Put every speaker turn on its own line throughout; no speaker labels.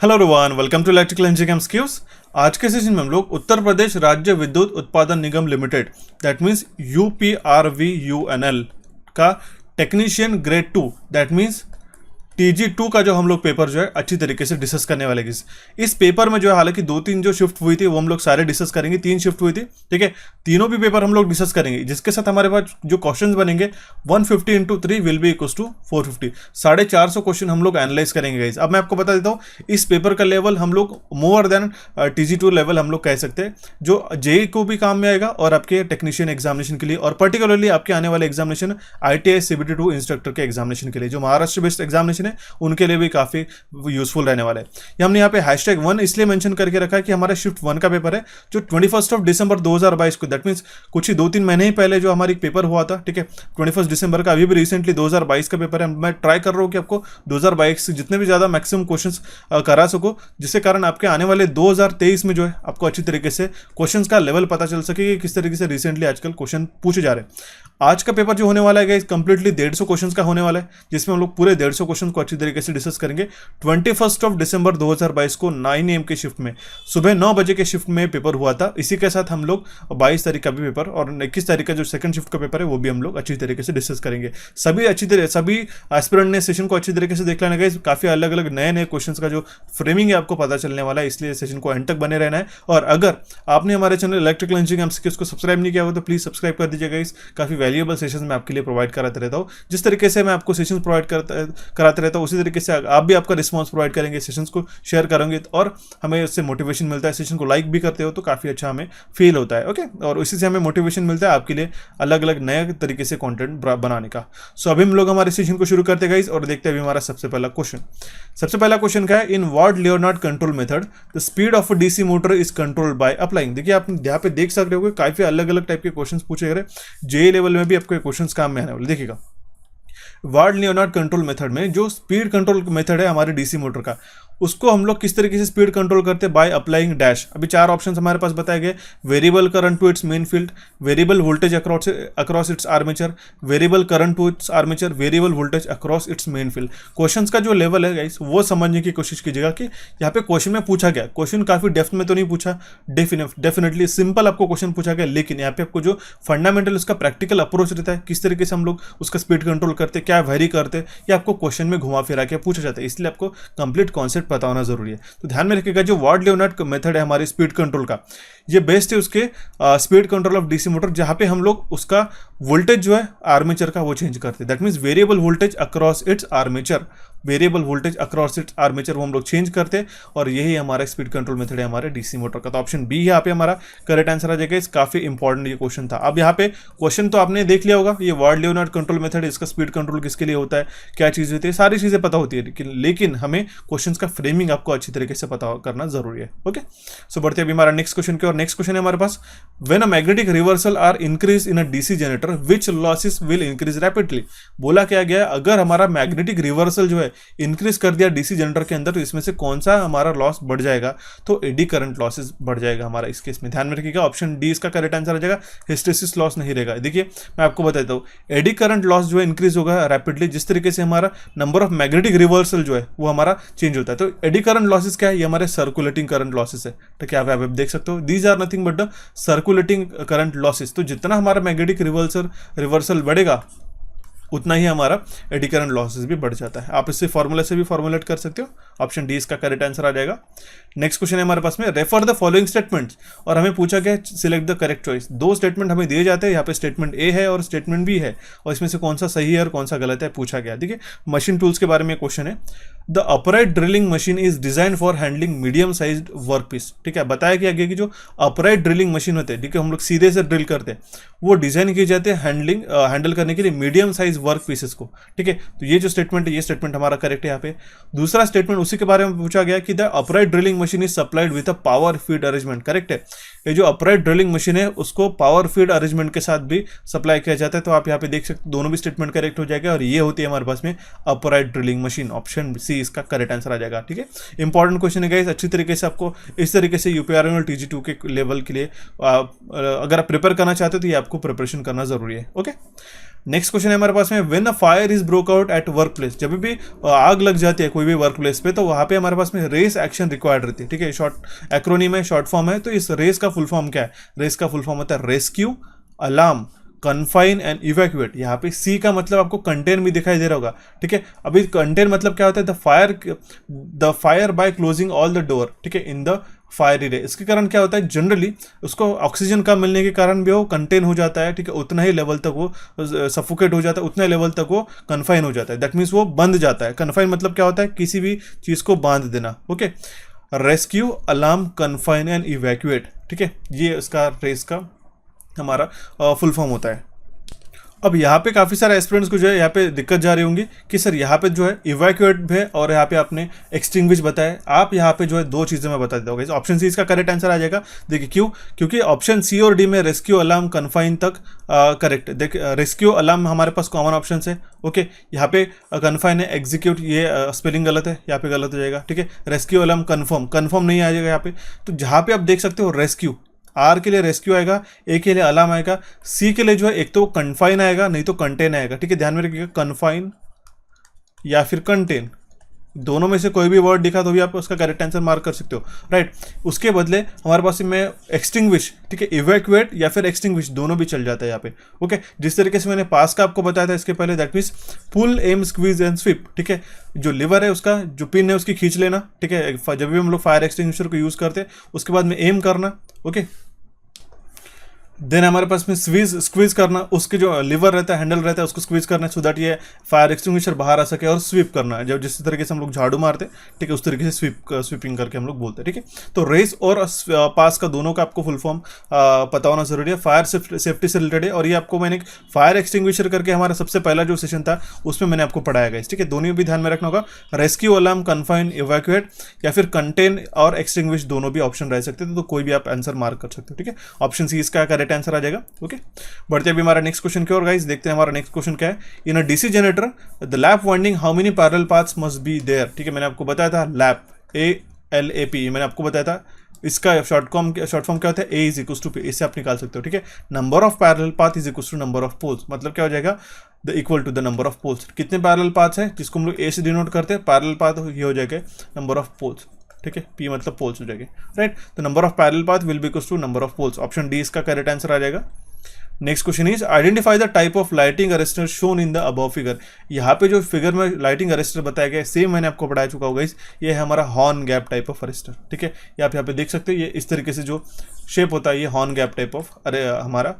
Hello everyone, welcome to electrical engineering skills. आज के session में हम लोग उत्तर प्रदेश राज्य विद्युत उत्पादन निगम लिमिटेड दैट मीन्स UPRVUNL का technician grade 2 that means TG2 का जो हम लोग पेपर जो है अच्छी तरीके से डिस्कस करने वाले हैं। इस पेपर में जो है हालांकि 2-3 जो शिफ्ट हुई थी वो हम लोग सारे डिस्कस करेंगे। 3 शिफ्ट हुई थी, ठीक है। तीनों भी पेपर हम लोग डिस्कस करेंगे, जिसके साथ हमारे पास जो क्वेश्चंस बनेंगे 150 into 3 will be equals to 450। 450 question हम लोग एनालाइज करेंगे गाइस। अब मैं आपको बता देता हूँ, इस पेपर का लेवल हम लोग मोर देन TG2 लेवल हम लोग कह सकते हैं, जो JEE को भी काम में आएगा और आपके टेक्नीशियन एग्जामिनेशन के लिए, और पर्टिकुलरली आपके आने वाले एग्जामिनेशन ITI CBT2 इंस्ट्रक्टर के एग्जामिनेशन के लिए, जो महाराष्ट्र बेस्ड एग्जामिनेशन है उनके लिए भी काफी यूजफुल रहने वाला है। ये हमने यहाँ पे #1 इसलिए मेंशन करके रखा है कि हमारा शिफ्ट 1 का पेपर है जो 21 दिसंबर 2022 को, दैट मींस कुछ ही 2-3 महीने ही पहले जो हमारी पेपर हुआ था, ठीक है, 21 दिसंबर का। अभी भी रिसेंटली 2022 का पेपर है। मैं ट्राई कर रहा हूँ कि आपको 2022 से जितने भी ज्यादा मैक्सिमम क्वेश्चंस करा सको, जिससे कारण आपके आने वाले 2023 में जो है आपको अच्छी तरीके से क्वेश्चंस का लेवल पता चल सके कि किस तरीके से रिसेंटली आजकल क्वेश्चन पूछे जा रहे हैं। आज का पेपर जो होने वाला है कंप्लीटली 150 क्वेश्चन का होने वाला है, जिसमें हम लोग पूरे 150 क्वेश्चन को अच्छी तरीके से डिस्कस करेंगे। 21 दिसंबर 2022 को 9 AM के शिफ्ट में, सुबह 9 बजे के शिफ्ट में पेपर हुआ था। इसी के साथ हम लोग 22 तारीख का भी पेपर और 21 तारीख का जो सेकंड शिफ्ट का पेपर है वो भी हम लोग अच्छी तरीके से डिस्कस करेंगे। सभी एस्पिरेंट ने सेशन को अच्छी तरीके से देख लेना है। काफी अलग अलग नए क्वेश्चंस का जो फ्रेमिंग है आपको पता चलने वाला है, इसलिए सेशन को एंड तक बने रहना है। और अगर आपने हमारे चैनल इलेक्ट्रिकल इंजीनियरिंग MCQs को सब्सक्राइब नहीं किया हुआ तो प्लीज सब्सक्राइब कर दीजिएगा। इस काफी वैल्यूएबल सेशंस मैं आपके लिए प्रोवाइड कराते रहता हूँ। जिस तरीके से मैं आपको सेशंस प्रोवाइड कराते रहता हूँ, उसी तरीके से आप भी आपका रिस्पॉन्स प्रोवाइड करेंगे, सेशंस को शेयर करेंगे और हमें उससे मोटिवेशन मिलता है। सेशन को लाइक भी करते हो तो काफी अच्छा हमें फील होता है, ओके। और उसी से हमें मोटिवेशन मिलता है आपके लिए अलग अलग नए तरीके से कंटेंट बनाने का। सो अभी हम लोग हमारे सेशन को शुरू करते गाइस और देखते हैं अभी हमारा सबसे पहला क्वेश्चन क्या है। In what Leonard control method the speed of DC motor is controlled by applying. देखिए आप यहाँ पे देख सकते हो काफी अलग अलग टाइप के क्वेश्चन पूछे गए। JEE लेवल में भी आपको क्वेश्चन काम में आने वाले। देखिएगा, वार्ड लियोनार्ड कंट्रोल मेथड में जो स्पीड कंट्रोल मेथड है हमारे DC मोटर का, उसको हम लोग किस तरीके से स्पीड कंट्रोल करते हैं, बाय अप्लाइंग डैश। अभी 4 ऑप्शंस हमारे पास बताए गए। Variable current to its main field, variable voltage across its armature, variable current to its armature, variable voltage across its main field. Questions का जो लेवल है गाइस वो समझने की कोशिश कीजिएगा कि यहाँ पे क्वेश्चन में पूछा गया। क्वेश्चन काफी डेप्थ में तो नहीं पूछा, डेफिनेटली सिंपल आपको क्वेश्चन पूछा गया, लेकिन यहाँ पे आपको जो फंडामेंटल उसका प्रैक्टिकल अप्रोच रहता है, किस तरीके से हम लोग उसका स्पीड कंट्रोल करते, क्या वेरी करते, ये आपको क्वेश्चन में घुमा फिरा के पूछा जाता है। इसलिए आपको कंप्लीट कॉन्सेप्ट पता होना जरूरी है। तो ध्यान में रखिएगा, जो वार्ड लियोनार्ड मेथड है हमारे स्पीड कंट्रोल का, ये बेस्ट है उसके speed control of DC motor, जहां पे हम लोग उसका वोल्टेज जो है आर्मेचर का वो चेंज करते हैं। That means variable voltage across its armature, variable voltage across its armature वो हम लोग चेंज करते हैं, और यही हमारा स्पीड कंट्रोल मेथड है हमारे DC मोटर का। तो ऑप्शन बी यहाँ पे हमारा करेक्ट आंसर आ जाएगा। काफी इंपॉर्टेंट ये क्वेश्चन था। अब यहाँ पे क्वेश्चन तो आपने देख लिया होगा, ये वार्ड लियोनार्ड कंट्रोल मेथड, इसका स्पीड कंट्रोल किसके लिए होता है, क्या चीज होती है, सारी चीजें पता होती है, लेकिन हमें क्वेश्चन का फ्रेमिंग आपको अच्छी तरीके से पता करना जरूरी है, ओके। सो बढ़ते हैं अभी हमारा नेक्स्ट क्वेश्चन की और। नेक्स्ट क्वेश्चन है हमारे पास, when a magnetic reversal are increase in a DC generator which losses will increase rapidly. बोला क्या गया, अगर हमारा मैग्नेटिक रिवर्सल जो है इंक्रीज कर दिया DC जनरेटर के अंदर, तो इसमें से कौन सा हमारा लॉस बढ़ जाएगा, तो एडी करंट लॉसेस बढ़ जाएगा हमारा इस केस में। ध्यान में रखिएगा, ऑप्शन डी इसका करेक्ट आंसर आ जाएगा, हिस्टेरिसिस लॉस नहीं रहेगा। देखिए मैं आपको बताता हूँ, एडी करंट लॉस जो है इंक्रीज होगा रैपिडली जिस तरीके से हमारा नंबर ऑफ मैग्नेटिक रिवर्सल जो है वो हमारा चेंज होता है। तो एडी करंट लॉसेस क्या है, ये हमारे सर्कुलेटिंग करंट लॉसेस है। तो क्या आप देख सकते हो, these are nothing but the circulating current losses. तो जितना हमारा मैग्नेटिक रिवर्सल बढ़ेगा उतना ही हमारा एडी करंट लॉसेस भी बढ़ जाता है। आप इससे फॉर्मूला से भी फॉर्मुलेट कर सकते हो। ऑप्शन डी इसका करेक्ट आंसर आ जाएगा। नेक्स्ट क्वेश्चन है हमारे पास में, रेफर द फॉलोइंग स्टेटमेंट्स, और हमें पूछा गया select the correct choice. 2 statement हमें दिए जाते हैं, यहाँ पे स्टेटमेंट ए है और स्टेटमेंट बी है, और इसमें से कौन सा सही है और कौन सा गलत है पूछा गया। ठीक है, मशीन टूल्स के बारे में क्वेश्चन है। The upright drilling machine is design for handling medium size work piece. ठीक है, बताया गया कि जो अपराइट ड्रिलिंग मशीन होते हैं, ठीक है, हम लोग सीधे से ड्रिल करते हैं, वो डिजाइन किए जाते हैं हैंडल करने के लिए मीडियम साइज वर्क पीसेस को। ठीक है, तो ये जो स्टेटमेंट है, ये स्टेटमेंट हमारा करेक्ट है यहाँ पे। दूसरा स्टेटमेंट उसी के बारे में पूछा गया कि the upright drilling machine is supplied with a power feed arrangement. Correct है, ये जो अपराइट ड्रिलिंग मशीन है उसको पावर फीड अरेंजमेंट के साथ भी सप्लाई किया जाता है। तो आप यहाँ पे देख सकते दोनों भी स्टेटमेंट करेक्ट हो जाएगा, और ये होती है हमारे पास में upright drilling machine. Option C इसका करेक्ट आंसर आ जाएगा। ठीक है, इंपॉर्टेंट क्वेश्चन है गाइस, अच्छी तरीके से आपको इस तरीके से यूपीआरएम और TG2 के लेवल के लिए अगर आप प्रिपेयर करना चाहते हो तो ये आपको प्रिपरेशन करना जरूरी है। ओके, नेक्स्ट क्वेश्चन है हमारे पास में, when a fire is broke out at work place, जब भी आग लग जाती है कोई भी वर्क प्लेस पे, तो वहाँ पे हमारे पास में रेस एक्शन रिक्वायर्ड रहती है, ठीक है। शॉर्ट एक्रोनीम है, शॉर्ट फॉर्म है। तो इस रेस का फुल फॉर्म क्या है? रेस का फुल फॉर्म होता है rescue, alarm, confine and evacuate. यहाँ पे सी का मतलब आपको कंटेन भी दिखाई दे रहा होगा, ठीक है। अभी कंटेन मतलब क्या होता है? The fire by closing all the door, ठीक है, इन द फायर रे। इसके कारण क्या होता है? जनरली उसको ऑक्सीजन कम मिलने के कारण भी वो कंटेन हो जाता है, ठीक है, उतना ही लेवल तक वो सफोकेट हो जाता है, उतना लेवल तक वो कन्फाइन हो जाता है। दैट मीन्स वो बंद जाता है। कन्फाइन मतलब क्या होता है? किसी भी चीज़ को बांध देना, okay. Rescue, alarm, confine and evacuate, ठीक है, ये इसका रेस का हमारा फुल फॉर्म होता है। अब यहाँ पे काफ़ी सारे एस्पिरेंट्स को जो है यहाँ पे दिक्कत जा रही होंगी कि सर यहाँ पे जो है इवैक्यूएट है और यहाँ पे आपने एक्सटिंग्विश बताया। आप यहाँ पे जो है दो चीज़ें मैं बता देता हूँ। ऑप्शन सी इसका करेक्ट आंसर आ जाएगा। देखिए क्यों? क्योंकि ऑप्शन सी और डी में रेस्क्यू, अलार्म, कन्फाइन तक करेक्ट। देखिए रेस्क्यू, अलार्म हमारे पास कॉमन ऑप्शन है, ओके। यहाँ पे कन्फाइन है, एग्जीक्यूट, ये स्पेलिंग गलत है, यहाँ पे गलत हो जाएगा, ठीक है। रेस्क्यू, अलार्म, कन्फर्म नहीं आ जाएगा यहाँ पे। तो जहाँ पे आप देख सकते हो रेस्क्यू, आर के लिए रेस्क्यू आएगा, ए के लिए अलार्म आएगा, सी के लिए जो है एक तो कन्फाइन आएगा, नहीं तो कंटेन आएगा, ठीक है। ध्यान में रखिएगा, कन्फाइन या फिर कंटेन, दोनों में से कोई भी वर्ड दिखा तो भी आप उसका करेक्ट आंसर मार्क कर सकते हो, राइट। उसके बदले हमारे पास में एक्सटिंग्विश, ठीक है, इवैक्यूएट या फिर एक्सटिंग्विश, दोनों भी चल जाता है यहाँ पे, ओके। जिस तरीके से मैंने पास का आपको बताया था इसके पहले, that means pull, M, squeeze and sweep, ठीक है। जो लिवर है उसका जो पिन है उसकी खींच लेना, ठीक है, जब भी हम लोग फायर एक्सटिंग्विशर को यूज करते हैं। उसके बाद में एम करना, ओके। देन हमारे पास में स्क्वीज करना, उसके जो लिवर रहता है, हैंडल रहता है, उसको स्क्वीज करना है सो दैट ये फायर एक्सटिंग्विशर बाहर आ सके। और स्वीप करना है, जब जिस तरीके से हम लोग झाड़ू मारते हैं, ठीक है, उस तरीके से स्वीपिंग करके हम लोग बोलते हैं, ठीक है। तो रेस और पास का दोनों का आपको फुल फॉर्म पता होना जरूरी है। फायर सेफ्टी से रिलेटेड है और ये आपको मैंने फायर एक्सटिंग्विशर करके हमारा सबसे पहला जो सेशन था उसमें मैंने आपको पढ़ाया गया, ठीक है। दोनों भी ध्यान में रखना होगा, रेस्क्यू, अलार्म, कन्फाइन, इवैक्यूएट या फिर कंटेन और एक्सटिंग्विश, दोनों भी ऑप्शन रह सकते थे। तो कोई भी आप आंसर मार्क कर सकते हो, ठीक है। ऑप्शन सी इसका करेक्ट आंसर आ जाएगा, ओके। बढ़ते अभी हमारा नेक्स्ट क्वेश्चन की ओर गाइस, देखते हैं हमारा नेक्स्ट क्वेश्चन क्या है। In a DC generator the lap winding how many parallel paths must be there, ठीक है। मैंने आपको बताया था लैप, ALAP, मैंने आपको बताया था। इसका शॉर्ट फॉर्म क्या होता है? A is equal to P, इससे आप निकाल सकते हो, ठीक है। Number of parallel path is equal to number of poles, मतलब क्या हो जाएगा? The equal to the number of poles. कितने पैरेलल पाथ्स हैं जिसको हम लोग A से डिनोट करते हैं? पैरेलल पाथ ये हो जाएगा नंबर ऑफ पोल्स, ठीक है। P मतलब पोल्स हो जाएंगे, राइट। तो number of parallel path will be equal to number of poles. Option D इसका करेक्ट आंसर आ जाएगा। Next question is identify the type of lighting arrester shown in the above figure. यहाँ पे जो figure में lighting arrester बताया गया है सेम मैंने आपको पढ़ा चुका होगा। ये है हमारा horn gap type of arrester, ठीक है। ये आप यहाँ पे देख सकते हो, ये इस तरीके से जो शेप होता है ये हॉर्न गैप टाइप ऑफ हमारा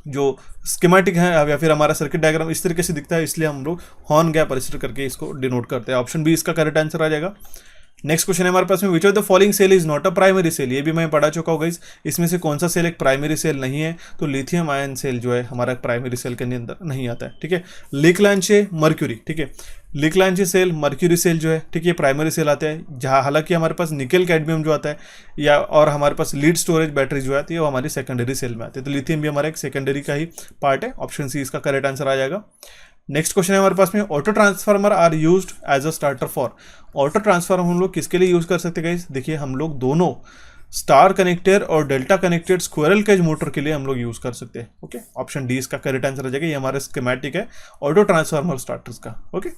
जो स्कीमेटिक है या फिर हमारा सर्किट डायग्राम इस तरीके से दिखता है, इसलिए हम लोग हॉर्न गैप अरेस्टर करके इसको डिनोट करते हैं। ऑप्शन बी इसका करेक्ट आंसर आ जाएगा। नेक्स्ट क्वेश्चन है हमारे पास में, which of the following cell is not a primary cell. ये भी मैं पढ़ा चुका होगा। इसमें से कौन सा सेल एक प्राइमरी सेल नहीं है? तो लिथियम आयन सेल जो है हमारा प्राइमरी सेल के अंदर नहीं आता है, ठीक है। लिकलांचे मर्क्यूरी, ठीक है, लिकलांचे सेल, मर्क्यूरी सेल जो है, ठीक है, ये प्राइमरी सेल आते हैं। जहाँ हालांकि हमारे पास निकेल कैडमियम जो आता है या और हमारे पास लीड स्टोरेज बैटरी जो आती है वो हमारी सेकेंडरी सेल में आती है। तो लिथियम भी हमारा एक सेकेंडरी का ही पार्ट है। ऑप्शन सी इसका करेक्ट आंसर आ जाएगा। नेक्स्ट क्वेश्चन है हमारे पास में, auto transformer are used as a starter for. Auto transformer हम लोग किसके लिए यूज कर सकते हैं गाइस? देखिए हम लोग दोनों स्टार कनेक्टेड और delta connected squirrel cage motor के लिए हम लोग यूज कर सकते हैं, ओके। ऑप्शन डी इसका करेक्ट आंसर आ जाएगा। ये हमारा स्कीमेटिक है ऑटो ट्रांसफार्मर स्टार्टर्स का, ओके।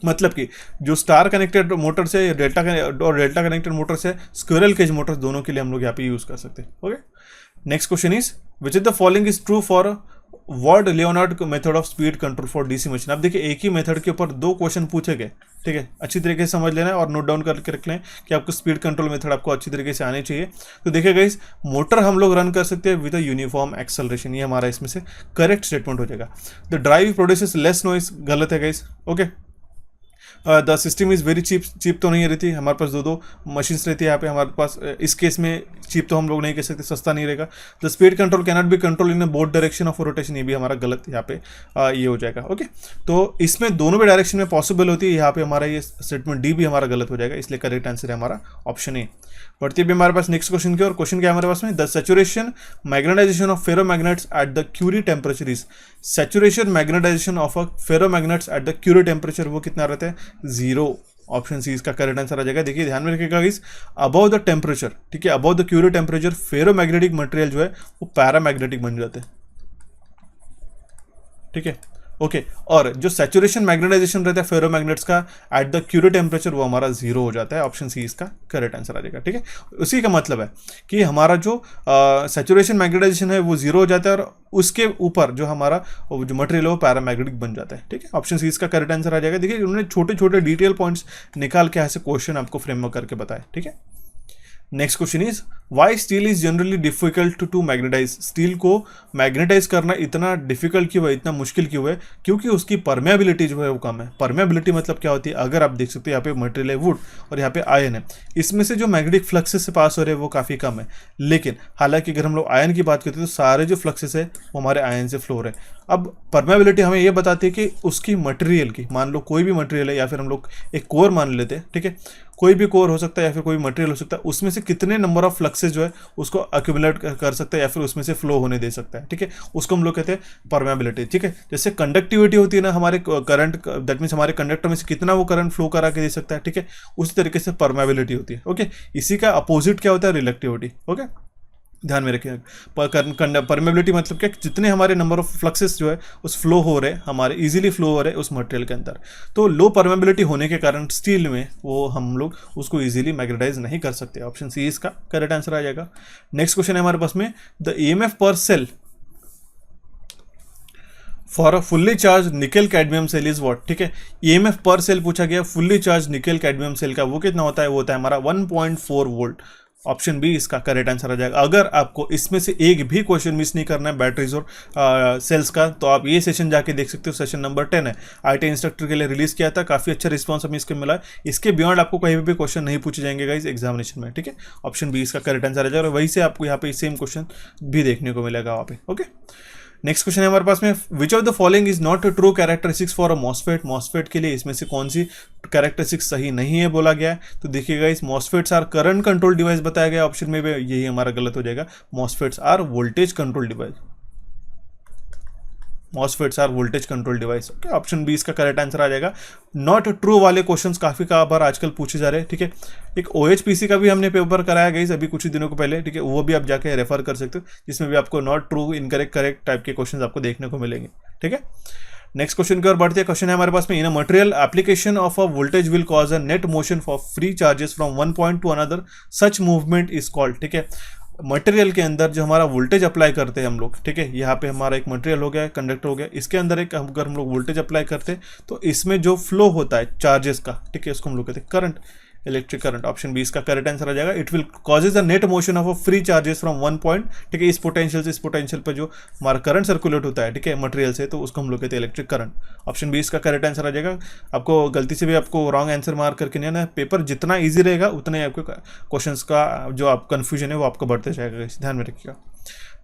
मतलब कि जो स्टार कनेक्टेड मोटर से डेल्टा कनेक्टेड मोटर से स्क्वायरल केज मोटर्स दोनों के लिए हम लोग यहाँ पे यूज कर सकते हैं, okay. Next question is which is the following is true for word Leonard method of speed control for DC machine. अब देखिए एक ही मेथड के ऊपर दो क्वेश्चन पूछे गए, ठीक है। अच्छी तरीके से समझ लेना है और नोट डाउन करके रख लें कि आपको स्पीड कंट्रोल मेथड आपको अच्छी तरीके से आनी चाहिए। तो देखिए गाइस, मोटर हम लोग रन कर सकते हैं विद अ यूनिफॉर्म एक्सेलरेशन, ये हमारा इसमें से करेक्ट स्टेटमेंट हो जाएगा। The drive produces less noise, गलत है guys, okay. The system is very cheap तो नहीं रहती, हमारे पास दो मशीन्स रहती है यहाँ पे हमारे पास। इस केस में चीप तो हम लोग नहीं कह सकते, सस्ता नहीं रहेगा। The speed control cannot be control in both direction of rotation, ये भी हमारा गलत यहाँ पे ये हो जाएगा, ओके। तो इसमें दोनों भी डायरेक्शन में पॉसिबल होती है, यहाँ पे हमारा ये स्टेटमेंट डी भी हमारा गलत हो जाएगा, इसलिए करेक्ट आंसर है हमारा ऑप्शन ए। बढ़ती है हमारे पास नेक्स्ट क्वेश्चन की, और क्वेश्चन क्या है हमारे पास में, the saturation magnetization of ferromagnets at the Curie temperature is. Saturation magnetization of a ferromagnets at the Curie temperature वो कितना रहता है? 0। ऑप्शन सी इसका करेक्ट आंसर आ जाएगा। देखिए ध्यान में रखिएगा इस अबव द टेम्परेचर, ठीक है, above the Curie temperature ferromagnetic material जो है वो पैरामैग्नेटिक बन जाते हैं। ठीक है। ओके और जो सैचुरेशन मैग्नेटाइजेशन रहता है फेरोमैग्नेट्स का एट द क्यूरेट टेम्परेचर वो हमारा जीरो हो जाता है। ऑप्शन सी इसका करेक्ट आंसर आ जाएगा। ठीक है, उसी का मतलब है कि हमारा जो सैचुरेशन मैग्नेटाइजेशन है वो जीरो हो जाता है और उसके ऊपर जो हमारा जो मटेरियल है वो पैरामैग्नेटिक बन जाता है। ठीक है, ऑप्शन सी इसका करेक्ट आंसर आ जाएगा। देखिए उन्होंने छोटे छोटे डिटेल पॉइंट्स निकाल के ऐसे क्वेश्चन आपको फ्रेमवर्क करके बताए। ठीक है, next question is why steel is generally difficult to magnetise. Steel को मैग्नेटाइज करना इतना डिफिकल्ट क्यों है, इतना मुश्किल क्यों है? क्योंकि उसकी परमेबिलिटी जो है वो कम है। परमेबिलिटी मतलब क्या होती है? अगर आप देख सकते हैं यहाँ पे मटेरियल है वुड और यहाँ पे आयन है, इसमें से जो मैग्नेटिक फ्लक्सेस से पास हो रहे हैं वो काफ़ी कम है। लेकिन हालांकि अगर हम लोग आयन की बात करते हैं तो सारे जो फ्लक्सेस है वो हमारे आयन से फ्लो हो रहे हैं। अब परमेबिलिटी हमें ये बताती है कि उसकी मटेरियल की, मान लो कोई भी मटेरियल है या फिर हम लोग एक कोर मान लेते हैं। ठीक है, कोई भी कोर हो सकता है या फिर कोई मटेरियल हो सकता है, उसमें से कितने नंबर ऑफ फ्लक्सेस जो है उसको अक्यूमुलेट कर सकता है या फिर उसमें से फ्लो होने दे सकता है। ठीक है, उसको हम लोग कहते हैं परमेबिलिटी। ठीक है, जैसे कंडक्टिविटी होती है ना हमारे करंट, दैट मीन्स हमारे कंडक्टर में से कितना वो करंट फ्लो करा के दे सकता है। ठीक है, उसी तरीके से परमेबिलिटी होती है। ओके, इसी का अपोजिट क्या होता है? रिलेक्टिविटी। ओके, ध्यान में रखिए। परमेबिलिटी मतलब क्या? जितने हमारे नंबर ऑफ फ्लक्सेस जो है उस फ्लो हो रहे हमारे इजीली फ्लो हो रहे उस मटेरियल के अंदर, तो लो परमेबिलिटी होने के कारण स्टील में वो हम लोग उसको इजीली मैग्नेटाइज नहीं कर सकते। ऑप्शन सी इसका करेक्ट आंसर आ जाएगा। नेक्स्ट क्वेश्चन है हमारे पास में the EMF per cell for a fully charge nickel cadmium cell is what. ठीक है, ईएमएफ पर सेल पूछा गया fully charge nickel cadmium cell का, वो कितना होता है? वो होता है हमारा 1.4 वोल्ट। ऑप्शन बी इसका करेक्ट आंसर आ जाएगा। अगर आपको इसमें से एक भी क्वेश्चन मिस नहीं करना है बैटरीज और सेल्स का, तो आप ये सेशन जाके देख सकते हो। सेशन नंबर 10 है, आईटी इंस्ट्रक्टर के लिए रिलीज किया था, काफी अच्छा रिस्पांस हमें इसके मिला है। इसके बियॉन्ड आपको कहीं भी क्वेश्चन नहीं पूछे जाएंगे गाइस एग्जामिनेशन में। ठीक है, ऑप्शन बी इसका करेक्ट आंसर आ जाएगा और वहीं से आपको यहाँ पे सेम क्वेश्चन भी देखने को मिलेगा वहाँ पे। ओके, नेक्स्ट क्वेश्चन है हमारे पास में which of the following is not a true characteristics for a MOSFET. MOSFET के लिए इसमें से कौन सी कैरेक्टरिस्टिक्स सही नहीं है बोला गया है? तो देखिएगा इस MOSFETs are current control device बताया गया ऑप्शन में भी, यही हमारा गलत हो जाएगा। MOSFETs are voltage control device. MOSFETs are voltage control device. Okay, option B इसका करेक्ट आंसर आ जाएगा। नॉट ट्रू वाले क्वेश्चंस काफी बार आजकल पूछे जा रहे हैं। ठीक है, एक OHPC का भी हमने पेपर कराया गई अभी कुछ ही दिनों को पहले। ठीक है, वो भी आप जाके रेफर कर सकते हो, जिसमें भी आपको not true, incorrect, correct type के क्वेश्चंस आपको देखने को मिलेंगे। ठीक है, नेक्स्ट क्वेश्चन की ओर बढ़ते हैं। क्वेश्चन है हमारे पास में in a material application of a voltage will cause a net motion for free charges from one point to another, such movement is called. ठीक है, मटेरियल के अंदर जो हमारा वोल्टेज अप्लाई करते हैं हम लोग, ठीक है, यहाँ पे हमारा एक मटेरियल हो गया, कंडक्टर हो गया, इसके अंदर एक अगर हम लोग वोल्टेज अप्लाई करते हैं तो इसमें जो फ्लो होता है चार्जेस का, ठीक है, उसको हम लोग कहते हैं current, electric current. Option B इसका करेक्ट आंसर आ जाएगा। It will causes a net motion of a free charges from one point, ठीक है, इस पोटेंशियल से इस पोटेंशियल पर जो हमारा करंट सर्कुलेट होता है, ठीक है, मटेरियल से, तो उसको हम लोग कहते हैं इलेक्ट्रिक करंट। ऑप्शन बी इसका करेक्ट आंसर आ जाएगा। आपको गलती से भी आपको रॉन्ग आंसर मार्क करके नहीं आना, पेपर जितना ईजी रहेगा उतना ही आपके क्वेश्चन का जो आप कन्फ्यूजन है वो आपको बढ़ते जाएगा, ध्यान में रखिएगा।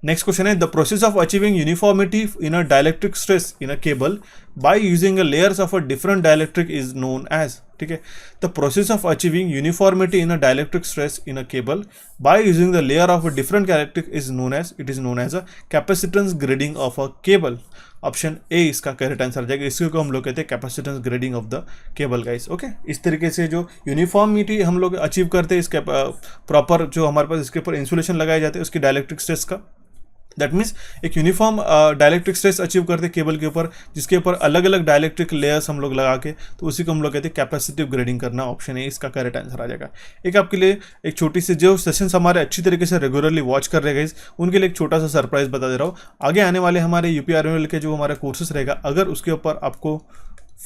नेक्स्ट क्वेश्चन है the process of achieving uniformity in a dielectric stress in a cable by using a layers of a different dielectric is known as. ठीक है, the process of achieving uniformity in a dielectric stress in a cable by using the layer of a different dielectric is known as, it is known as a capacitance grading of a cable. Option A इसका correct answer आ जाएगा। इसको हम लोग कहते हैं capacitance grading of the cable guys. Okay, इस तरीके से जो यूनिफॉर्मिटी हम लोग अचीव करते हैं इसके प्रॉपर जो हमारे पास इसके ऊपर इंसुलेशन लगाए जाते हैं उसकी डायलेक्ट्रिक स्ट्रेस का, दैट मीन्स एक यूनिफॉर्म डायलेक्ट्रिक स्ट्रेस अचीव करते केबल के ऊपर, जिसके ऊपर अलग अलग डायलेक्ट्रिक लेयर्स हम लोग लगा के, तो उसी को हम लोग कहते हैं कैपेसिटिव ग्रेडिंग करना। ऑप्शन है इसका करेक्ट आंसर आ जाएगा। एक आपके लिए एक छोटी सी, जो सेशंस हमारे अच्छी तरीके से रेगुलरली वॉच कर रहे हैं उनके लिए एक छोटा सा सरप्राइज बता दे रहा हूँ। आगे आने वाले हमारे UPRML के जो हमारे कोर्सेस रहेगा, अगर उसके ऊपर आपको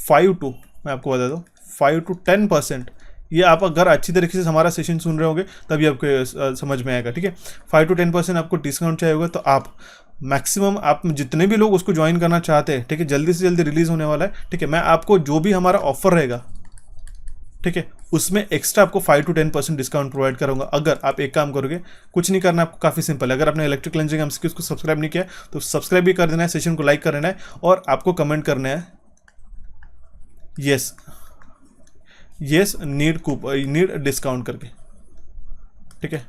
5 to, मैं आपको बता दूँ 5 to 10%, ये आप अगर अच्छी तरीके से हमारा सेशन सुन रहे होंगे तभी आपको समझ में आएगा। ठीक है, 5 to 10% आपको डिस्काउंट चाहिए होगा, तो आप मैक्सिमम आप जितने भी लोग उसको ज्वाइन करना चाहते हैं, ठीक है, जल्दी से जल्दी रिलीज होने वाला है। ठीक है, मैं आपको जो भी हमारा ऑफर रहेगा, ठीक है, उसमें एक्स्ट्रा आपको 5 to 10% डिस्काउंट प्रोवाइड करूंगा। अगर आप एक काम करोगे, कुछ नहीं करना, आपको काफ़ी सिंपल है। अगर आपने इलेक्ट्रिकल इंजीनियरिंग एमसीक्यूज को सब्सक्राइब नहीं किया तो सब्सक्राइब भी कर देना है, सेशन को लाइक कर देना है और आपको कमेंट करना है यस नीड डिस्काउंट करके। ठीक है,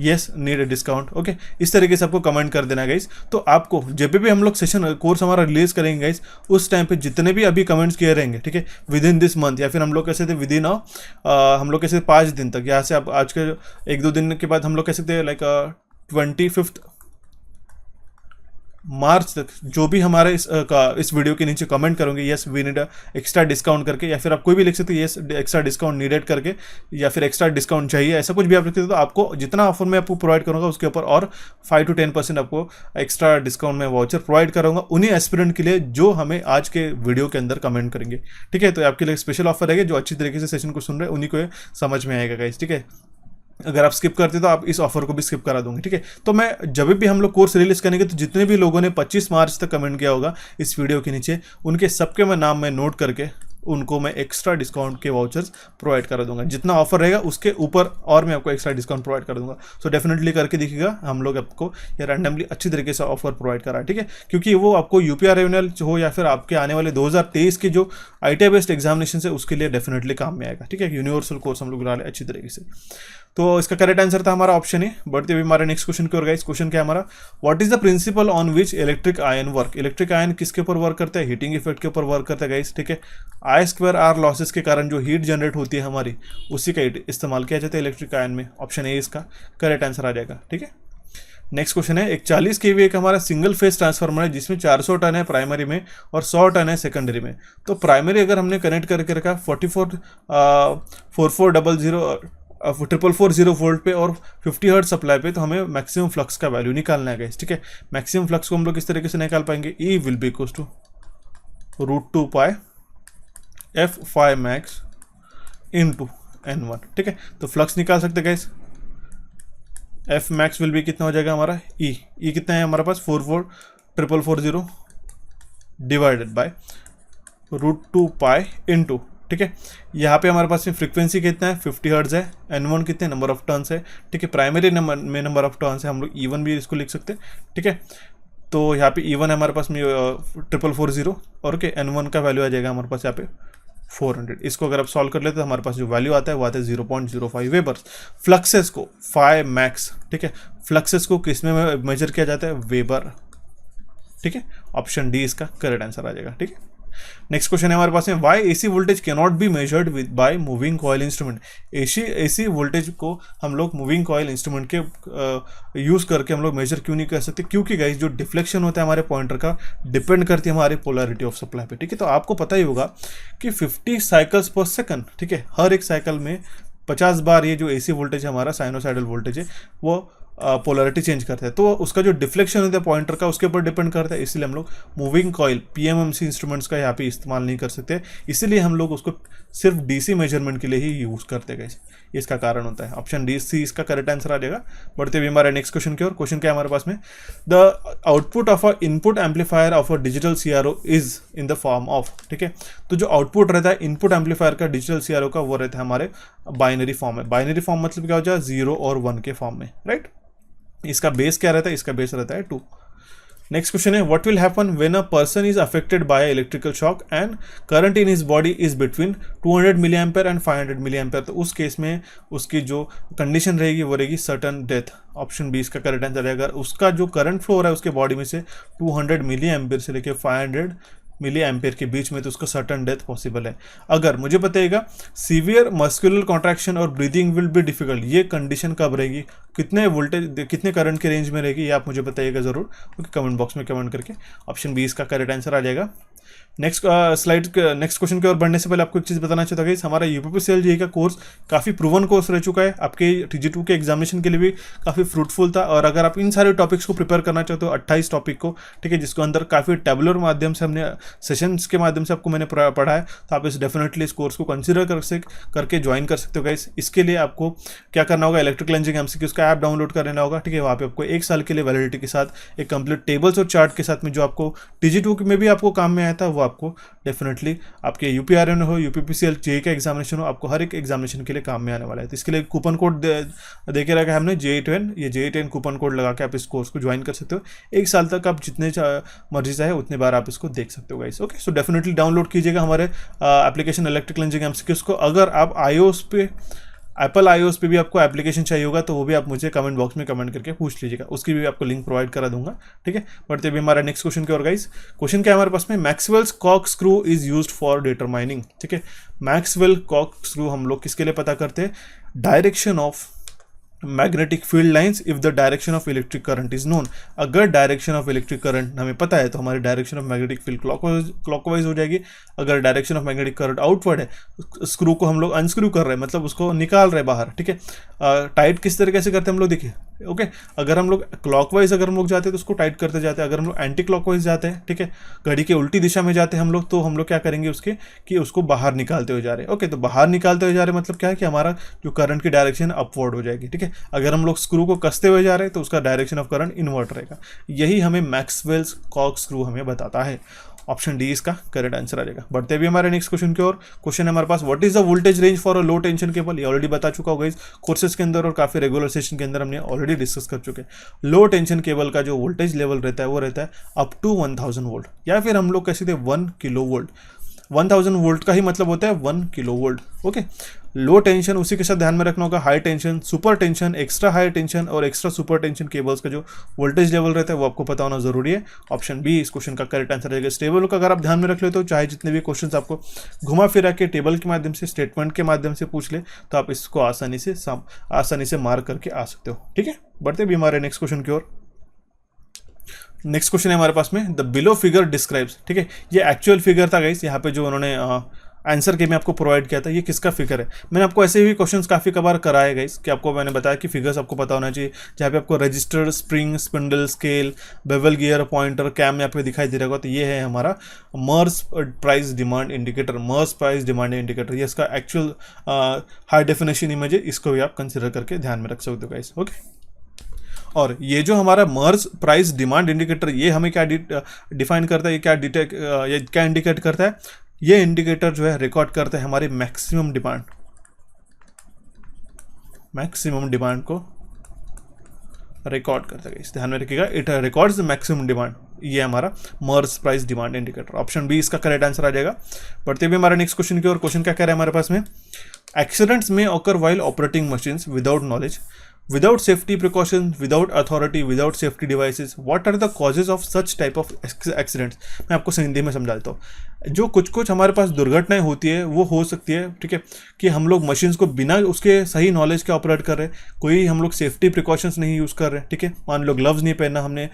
यस नीड डिस्काउंट। ओके, इस तरीके से आपको कमेंट कर देना गाइस। तो आपको जब भी हम लोग सेशन कोर्स हमारा रिलीज करेंगे गाइस, उस टाइम पे जितने भी अभी कमेंट्स किए रहेंगे, ठीक है, विद इन दिस मंथ, या फिर हम लोग कैसे थे विद इन हम लोग कैसे 5 दिन तक, यहाँ से आप आज के 1-2 दिन के बाद हम लोग कह सकते हैं लाइक 25th मार्च तक जो भी हमारे इस वीडियो के नीचे कमेंट करोगे yes we need extra discount करके, या फिर आप कोई भी लिख सकते हो यस एक्स्ट्रा डिस्काउंट नीडेड करके, या फिर एक्स्ट्रा डिस्काउंट चाहिए, ऐसा कुछ भी आप लिखते हो तो आपको जितना ऑफर मैं आपको प्रोवाइड करूँगा उसके ऊपर और 5 to 10% आपको एक्स्ट्रा डिस्काउंट में वाउचर प्रोवाइड करूँगा उन्हीं एस्पिरेंट के लिए जो हमें आज के वीडियो के अंदर कमेंट करेंगे। ठीक है, तो आपके लिए स्पेशल ऑफर है जो अच्छी तरीके से सेशन को सुन रहे हैं उन्हीं को समझ में आएगा गाइस। ठीक है, अगर आप स्किप करते तो आप इस ऑफर को भी स्किप करा दूंगे। ठीक है, तो मैं जब भी हम लोग कोर्स रिलीज करेंगे तो जितने भी लोगों ने 25 मार्च तक कमेंट किया होगा इस वीडियो के नीचे उनके सबके मैं नाम में नोट करके उनको मैं एक्स्ट्रा डिस्काउंट के वाउचर्स प्रोवाइड करा दूंगा। जितना ऑफर रहेगा उसके ऊपर और मैं आपको एक्स्ट्रा डिस्काउंट प्रोवाइड कर दूंगा। सो डेफिनेटली करके देखिएगा, हम लोग आपको ये रैंडमली अच्छी तरीके से ऑफर प्रोवाइड करा है। ठीक है, क्योंकि वो आपको यूपीआरएनएल हो या फिर आपके आने वाले 2023 के जो ITA बेस्ड एग्जामिनेशन है उसके लिए डेफिनेटली काम में आएगा। ठीक है, यूनिवर्सल कोर्स हम लोग बना ले अच्छी तरीके से। तो इसका करेक्ट आंसर था हमारा ऑप्शन है। बढ़ते हुए हमारे नेक्स्ट क्वेश्चन की ओर गाइस। क्वेश्चन क्या है हमारा, what is the principal on which electric ion work. Electric ion किसके ऊपर वर्क करता है, हीटिंग इफेक्ट के ऊपर वर्क करता है गाइस। ठीक है, I2R लॉसेस के कारण जो हीट जनरेट होती है हमारी उसी का इस्तेमाल किया जाता है इलेक्ट्रिक आयन में। ऑप्शन ए इसका करेक्ट आंसर आ जाएगा। ठीक है, नेक्स्ट क्वेश्चन है, एक 40 kVA का हमारा सिंगल फेस ट्रांसफार्मर है जिसमें 400 टन है प्राइमरी में और 100 टन है सेकेंडरी में। तो प्राइमरी अगर हमने कनेक्ट करके रखा 4440 वोल्ट पे और 50 हर्ट्ज सप्लाई पे, तो हमें मैक्सिमम फ्लक्स का वैल्यू निकालना है गाइस। ठीक है, मैक्सिमम फ्लक्स को हम लोग किस तरीके से निकाल पाएंगे, E will be equals to √2 pi F phi max into N1। ठीक है, तो फ्लक्स निकाल सकते गाइस। F max विल भी कितना हो जाएगा हमारा, E कितना है हमारे पास 4440 डिवाइडेड बाय √2 पाई इंटू। ठीक है, यहाँ पे हमारे पास में फ्रीक्वेंसी कितना है 50 हर्ट्ज है, N1 कितने नंबर ऑफ टर्न्स है। ठीक है, प्राइमरी नंबर ऑफ टर्न्स है, हम लोग E1 भी इसको लिख सकते हैं। ठीक है, तो यहाँ पे E1 है हमारे पास में 4440 और ओके N1 का वैल्यू आ जाएगा हमारे पास यहाँ पे 400। इसको अगर आप सॉल्व कर लेते तो हमारे पास जो वैल्यू आता है वो आता है 0.05 वेबर्स। फ्लक्सेस को फाई मैक्स, ठीक है, फ्लक्सेस को किस में मेजर किया जाता है, वेबर। ठीक है, ऑप्शन डी इसका करेक्ट आंसर आ जाएगा। ठीक है, नेक्स्ट क्वेश्चन है हमारे पास में, why AC voltage can not be measured with by moving coil instrument. AC voltage को हम लोग मूविंग कॉइल इंस्ट्रूमेंट के यूज करके हम लोग मेजर क्यों नहीं कर सकते, क्योंकि गाइस जो डिफ्लेक्शन होता है हमारे पॉइंटर का डिपेंड करती है हमारी पोलैरिटी ऑफ सप्लाई पे। ठीक है, तो आपको पता ही होगा कि 50 साइकिल्स पर सेकंड, ठीक है, हर एक साइकिल में 50 बार ये जो AC वोल्टेज है हमारा साइनोसाइडल वोल्टेज है वो पोलैरिटी चेंज करता है, तो उसका जो डिफ्लेक्शन होता है पॉइंटर का उसके ऊपर डिपेंड करता है। इसलिए हम लोग मूविंग कॉइल PMMC इंस्ट्रूमेंट्स का यहाँ पे इस्तेमाल नहीं कर सकते, इसीलिए हम लोग उसको सिर्फ DC मेजरमेंट के लिए ही यूज़ करते हैं। इसका कारण होता है। ऑप्शन डी सी इसका करेक्ट आंसर आ जाएगा। बढ़ते हुए हमारे नेक्स्ट क्वेश्चन की ओर। क्वेश्चन क्या है हमारे पास में, the output of a input amplifier of a digital CRO is in the form of. ठीक है, तो जो आउटपुट रहता है इनपुट एम्पलीफायर का डिजिटल CRO का वो रहता है हमारे बाइनरी फॉर्म में। बाइनरी फॉर्म मतलब क्या हो जाए, 0 और 1 के फॉर्म में, राइट। इसका बेस क्या रहता है, इसका बेस रहता है 2। नेक्स्ट क्वेश्चन है, what will happen when a person is affected by electrical shock and current in his body is between 200 milli ampere and 500 milli ampere. तो उस केस में उसकी जो कंडीशन रहेगी वो रहेगी सर्टन डेथ। ऑप्शन बी इसका करेक्ट आंसर है। अगर उसका जो करंट फ्लो हो रहा है उसके बॉडी में से 200 मिली एम्पेयर से लेकर 500 मिली एम्पेयर के बीच में, तो उसको सर्टन डेथ पॉसिबल है। अगर मुझे बताइएगा सीवियर मस्कुलर कॉन्ट्रैक्शन और ब्रीदिंग विल बी डिफिकल्ट, ये कंडीशन कब रहेगी, कितने वोल्टेज कितने करंट के रेंज में रहेगी, ये आप मुझे बताइएगा जरूर, ओके, कमेंट बॉक्स में कमेंट करके। ऑप्शन बी इसका करेक्ट आंसर आ जाएगा। नेक्स्ट नेक्स्ट क्वेश्चन की ओर बढ़ने से पहले आपको एक चीज़ बताना चाहता हूँ, हमारा यूपीपीसीएल जेईई का कोर्स काफ़ी प्रूवन कोर्स रह चुका है, आपके TG2 के एग्जामिनेशन के लिए भी काफ़ी फ्रूटफुल था। और अगर आप इन सारे टॉपिक्स को प्रिपेयर करना चाहते हो 28 टॉपिक को, ठीक है, जिसको अंदर काफ़ी टेबुलर माध्यम से हमने सेशंस के माध्यम से आपको मैंने पढ़ा है, तो आप इस डेफिनेटली इस कोर्स को कंसिडर करके ज्वाइन कर सकते हो गाइस। इसके लिए आपको क्या करना होगा, इलेक्ट्रिकल इंजीनियरिंग MCQs का ऐप डाउनलोड कर लेना होगा, ठीक है। वहाँ पे आपको 1 साल के लिए वैलिडिटी के साथ एक कंप्लीट टेबल्स और चार्ट के साथ में जो आपको TG2 में भी आपको काम में आया था, वो आपको डेफिनेटली आपके UPRN हो, यूपीपीसीएल जेईई का एग्जामिनेशन हो, आपको हर एक एग्जामिनेशन के लिए काम में आने वाला है। तो इसके लिए कूपन कोड दे के रखा है हमने JEE10, ये JEE10 कूपन कोड लगा के आप इस कोर्स को ज्वाइन कर सकते हो। 1 साल तक आप जितने मर्जी चाहे उतने बार आप इसको देख सकते हो guys, okay. So definitely download कीजिएगा हमारे एप्लीकेशन इलेक्ट्रिकल इंजीनियरिंग MCQs को। अगर आप iOS पे एप्पल iOS पे भी आपको एप्लीकेशन चाहिए होगा तो वो भी आप मुझे कमेंट बॉक्स में कमेंट करके पूछ लीजिएगा, उसकी भी आपको लिंक प्रोवाइड करा दूंगा, ठीक है। बढ़ते भी हमारा नेक्स्ट क्वेश्चन की ओर गाइस। क्वेश्चन क्या है हमारे पास में, Maxwell's cock screw is used for determining, ठीक है। मैक्सवेल कॉक स्क्रू हम लोग किसके लिए पता करते हैं, direction of magnetic field lines if the direction of electric current is known. अगर डायरेक्शन ऑफ इलेक्ट्रिक करंट हमें पता है तो हमारी direction of magnetic field clockwise हो जाएगी। अगर direction of magnetic current outward है, स्क्रू को हम लोग अनस्क्रू कर रहे हैं, मतलब उसको निकाल रहे हैं बाहर, ठीक है। टाइट किस तरीके से करते हैं हम लोग, देखिए, ओके। अगर हम लोग क्लॉकवाइज अगर हम लोग जाते हैं तो उसको टाइट करते जाते हैं। अगर हम लोग एंटी क्लॉकवाइज जाते हैं, ठीक है, घड़ी के उल्टी दिशा में जाते हैं हम लोग, तो हम लोग क्या करेंगे उसके कि उसको बाहर निकालते हुए जा रहे हैं। ओके, तो बाहर निकालते हुए जा रहे हैं मतलब क्या है कि हमारा जो करंट की डायरेक्शन अपवर्ड हो जाएगी, ठीक है। अगर हम लोग स्क्रू को कसते हुए जा रहे हैं तो उसका डायरेक्शन ऑफ करंट इनवर्ट रहेगा। यही हमें मैक्सवेल्स कॉर्क स्क्रू हमें बताता है। ऑप्शन डी इसका करेक्ट आंसर आ जाएगा। बढ़ते भी हमारे नेक्स्ट क्वेश्चन की ओर। क्वेश्चन है हमारे पास, what is the voltage range for a low tension cable. ये ऑलरेडी बता चुका होगा इस कोर्सेज के अंदर और काफी रेगुलर सेशन के अंदर हमने ऑलरेडी डिस्कस कर चुके हैं। लो टेंशन केबल का जो वोल्टेज लेवल रहता है वो रहता है अप टू 1000 वोल्ट, या फिर हम लोग कह सकते हैं 1 किलो वोल्ट। 1000 वोल्ट का ही मतलब होता है 1 किलो वोल्ट। ओके, लो टेंशन उसी के साथ ध्यान में रखना होगा। High tension, super tension, extra high tension और एक्स्ट्रा सुपर टेंशन केबल्स का जो वोल्टेज लेवल रहता है वो आपको पता होना जरूरी है। ऑप्शन बी इस क्वेश्चन का करेक्ट आंसर रहेगा। इस टेबल का अगर आप ध्यान में रख लेते हो, चाहे जितने भी क्वेश्चन आपको घुमा फिरा के टेबल के माध्यम से, स्टेटमेंट के माध्यम से पूछ ले, तो आप इसको आसानी से मार्क करके आ सकते हो, ठीक है। बढ़ते भी हमारे नेक्स्ट क्वेश्चन की ओर। नेक्स्ट क्वेश्चन है हमारे पास में, द बिलो फिगर डिस्क्राइब्स, ठीक है। ये एक्चुअल फिगर था गाइस, यहाँ पे जो उन्होंने आंसर के में आपको प्रोवाइड किया था, ये किसका फिगर है। मैंने आपको ऐसे भी क्वेश्चंस काफ़ी कबार कराए गाइस कि आपको मैंने बताया कि फिगर्स आपको पता होना चाहिए, जहाँ पे आपको register, spring, spindle, scale, bevel gear, pointer, cam यहाँ पे दिखाई दे रहा होगा। तो ये है हमारा मर्स प्राइस डिमांड इंडिकेटर। मर्स प्राइस डिमांड इंडिकेटर ये इसका एक्चुअल हाई डेफिनेशन इमेज है, इसको भी आप कंसिडर करके ध्यान में रख सकते हो गाइस, ओके। और ये जो हमारा मर्स प्राइस डिमांड इंडिकेटर, ये हमें क्या डिफाइन करता है, ये क्या इंडिकेट करता है, ये इंडिकेटर जो है रिकॉर्ड करता है हमारी मैक्सिमम डिमांड को रिकॉर्ड करता है। इस ध्यान में रखिएगा, it records the maximum demand. ये हमारा Merz price demand indicator. Option B इसका करेक्ट आंसर आ जाएगा। बढ़ते हुए हमारा नेक्स्ट क्वेश्चन की ओर। क्वेश्चन क्या कह रहा है हमारे पास में, एक्सीडेंट्स में occur while operating machines without knowledge, without safety precautions, without authority, without safety devices, what are the causes of such type of accidents। मैं आपको हिंदी में समझाता हूँ। जो कुछ हमारे पास दुर्घटनाएं होती है वो हो सकती है, ठीक है, कि हम लोग मशीन्स को बिना उसके सही नॉलेज के ऑपरेट कर रहे हैं, कोई हम लोग सेफ्टी प्रिकॉशंस नहीं यूज़ कर रहे हैं, ठीक है। मान लो ग्लव्स नहीं पहना हमने,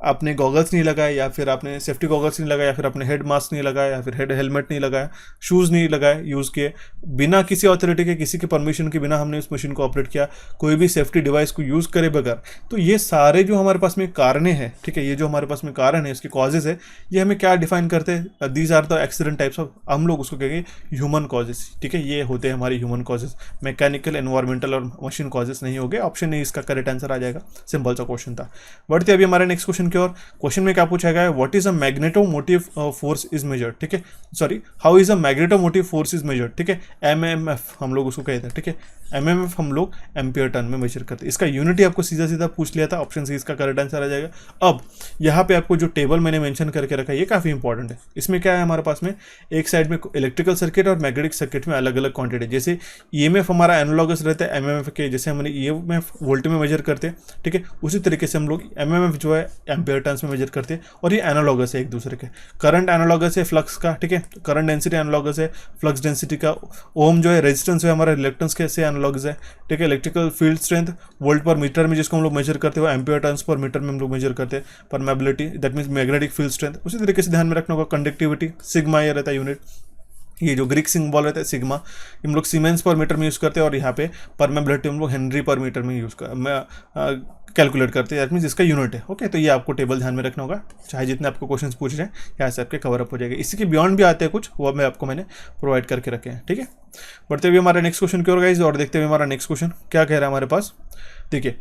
आपने गॉगल्स नहीं लगाए, या फिर आपने सेफ्टी गॉगल्स नहीं लगाया, या फिर आपने हेड मास्क नहीं लगाया, या फिर हेड हेलमेट नहीं लगाया, शूज़ नहीं लगाए यूज़ किए, बिना किसी अथॉरिटी के, किसी के परमिशन के बिना हमने उस मशीन को ऑपरेट किया, कोई भी सेफ्टी डिवाइस को यूज़ करे बगैर, तो ये सारे जो हमारे पास में कारण है, ठीक है, ये जो हमारे पास में कारण है, इसके कॉजेज है, ये हमें क्या डिफाइन करते हैं, these are the accident types of, हम लोग उसको कहेंगे ह्यूमन कॉजेज, ठीक है। ये होते हैं हमारे ह्यूमन कॉजेज, मैकेनिकल, एनवायरमेंटल और मशीन कॉजेज नहीं हो गए। ऑप्शन ए इसका करेक्ट आंसर आ जाएगा। सिंपल सा क्वेश्चन था। बढ़ते अभी हमारे नेक्स्ट क्वेश्चन की ओर। क्वेश्चन में क्या पूछा गया है, what is a magnetomotive force is measured, ठीक है, sorry, how is a magnetomotive force is measured, ठीक है। एमएमएफ हम लोग उसको कहते हैं, ठीक है। एमएमएफ हम लोग एम्पियर टन में मेजर करते हैं। इसका यूनिट आपको सीधा सीधा पूछ लिया था, ऑप्शन सी इसका करेक्ट आंसर आ जाएगा। अब यहाँ पे आपको जो टेबल मैंने मेंशन करके रखा है ये काफी इंपॉर्टेंट है। इसमें क्या है हमारे पास में, एक साइड में इलेक्ट्रिकल सर्किट और मैग्नेटिक सर्किट में अलग अलग क्वांटिटी, जैसे ईएमएफ हमारा एनालॉगस रहता है एमएमएफ के, जैसे हमने ईएमएफ वोल्ट में मेजर करते हैं, ठीक है, उसी तरीके से हम लोग एमएमएफ जो है एम्पियर टन्स में मेजर करते हैं, और ये एनालॉगस है एक दूसरे के। करंट एनालॉगस है फ्लक्स का, ठीक है, करंट डेंसिटी एनालॉगस है फ्लक्स डेंसिटी का। ओम जो है रेजिस्टेंस है हमारा रिलेक्टेंस के से एनालॉगस है, ठीक है। इलेक्ट्रिकल फील्ड स्ट्रेंथ वोल्ट पर मीटर में जिसको हम लोग मेजर करते हैं, एम्पियर टर्न्स पर मीटर में हम लोग मेजर करते हैं। Permeability that means magnetic field strength, उसी तरीके से ध्यान में रखना होगा। कंडक्टिविटी सिग्मा ये रहता है यूनिट, ये जो ग्रीक सिंबल रहता है सिग्मा, हम लोग सीमेंस पर मीटर में यूज़ करते हैं, और यहाँ पे परमेबिलिटी हम लोग हेनरी पर मीटर में यूज़ कैलकुलेट करते हैं, दैट मीन्स इसका यूनिट है, ओके। तो ये आपको टेबल ध्यान में रखना होगा, चाहे जितने आपको क्वेश्चंस पूछ रहे हैं यहाँ से आपके कवर अप हो जाएगा। इसी के बियॉन्ड भी आते हैं कुछ, वो मैंने प्रोवाइड करके रखे हैं, ठीक है। बढ़ते हुए हमारे नेक्स्ट क्वेश्चन की ओर गाइस, और देखते हुए हमारा नेक्स्ट क्वेश्चन क्या कह रहा है हमारे पास। देखिए,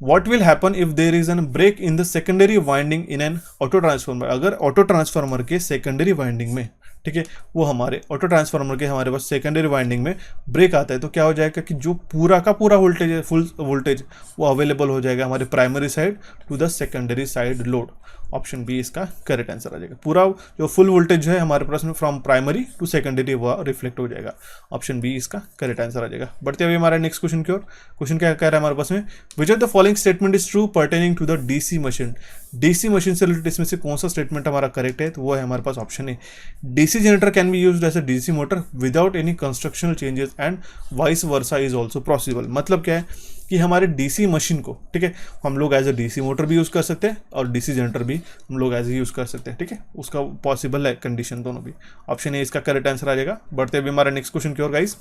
what will happen if there is a break in the secondary winding in an auto transformer। अगर ऑटो ट्रांसफार्मर के सेकेंडरी वाइंडिंग में, ठीक है, वो हमारे ऑटो ट्रांसफार्मर के हमारे पास सेकेंडरी वाइंडिंग में ब्रेक आता है, तो क्या हो जाएगा कि जो पूरा का पूरा वोल्टेज है, फुल वोल्टेज वो अवेलेबल हो जाएगा हमारे primary side to the secondary side load. Option B इसका करेक्ट आंसर आ जाएगा। पूरा जो फुल वोल्टेज है हमारे पास में फ्रॉम प्राइमरी टू सेकेंडरी वो रिफ्लेक्ट हो जाएगा। ऑप्शन बी इसका करेक्ट आंसर आ जाएगा। बढ़ते हुए हमारा नेक्स्ट क्वेश्चन की ओर। क्वेश्चन क्या कह रहा है हमारे पास में, which of the following statement is true pertaining to the DC machine. DC machine से रिलेटेड इसमें से कौन सा स्टेटमेंट हमारा करेक्ट है, तो वो है हमारे पास ऑप्शन है, DC generator can be used as a DC motor without any constructional changes and vice versa is also possible. मतलब क्या है कि हमारे डीसी मशीन को, ठीक है, हम लोग एज अ डीसी मोटर भी यूज़ कर सकते हैं और डीसी जनरेटर भी हम लोग एज ए यूज़ कर सकते हैं, ठीक है, उसका पॉसिबल है कंडीशन दोनों भी। ऑप्शन ए इसका करेक्ट आंसर आ जाएगा। बढ़ते हुए हमारा नेक्स्ट क्वेश्चन की ओर guys,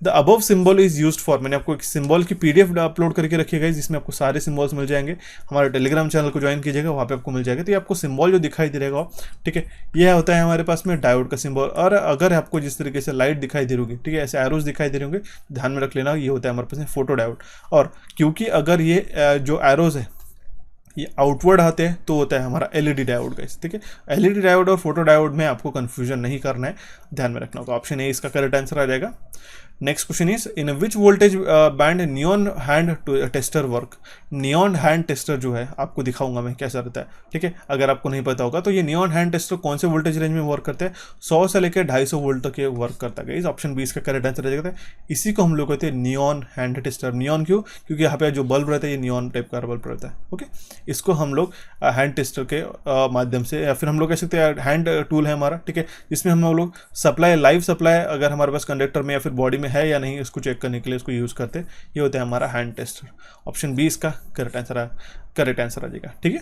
the above symbol is used for, मैंने आपको एक सिंबल की पीडीएफ अपलोड करके रखी है जिसमें आपको सारे सिंबल्स मिल जाएंगे। हमारे टेलीग्राम चैनल को ज्वाइन कीजिएगा, वहाँ पे आपको मिल जाएगा। तो ये आपको सिंबल जो दिखाई दे रहेगा, ठीक है, यह होता है हमारे पास में डायोड का सिंबल। और अगर आपको जिस तरीके से लाइट दिखाई दे रही होगी, ठीक है, ऐसे एरोज दिखाई दे रहे होंगे, ध्यान में रख लेना, ये होता है हमारे पास में फोटो डायोड। और क्योंकि अगर ये जो एरोज है ये आउटवर्ड आते हैं तो होता है हमारा एलईडी डायोड गाइस, ठीक है। एलईडी डायोड और फोटो डायोड में आपको कंफ्यूजन नहीं करना है, ध्यान में रखना होगा। ऑप्शन ए इसका करेक्ट आंसर आ जाएगा। Next question is, in which voltage band neon hand tester work. Neon hand tester जो है आपको दिखाऊंगा मैं कैसा रहता है, ठीक है, अगर आपको नहीं पता होगा तो ये नियॉन हैंड टेस्टर कौन से वोल्टेज रेंज में वर्क करते हैं, 100 से लेकर 250 वोल्ट तक ये वर्क करता है। इस ऑप्शन बी इसका करेक्ट आंसर रहता है। इसी को हम लोग कहते हैं नियॉन हैंड टेस्टर। नियॉन क्यों, क्योंकि यहाँ पे जो बल्ब रहता है ये नियॉन टाइप का बल्ब रहता है, ओके। इसको हम लोग हैंड टेस्टर के माध्यम से, या फिर हम लोग कह सकते हैं हैंड टूल है हमारा, ठीक है, जिसमें हम लोग सप्लाई, लाइव सप्लाई अगर हमारे पास कंडक्टर में या फिर बॉडी में है या नहीं, इसको चेक करने के लिए इसको यूज करते हैं। ये होता है हमारा हैंड टेस्टर। ऑप्शन बी इसका करेक्ट आंसर आ जाएगा, ठीक है।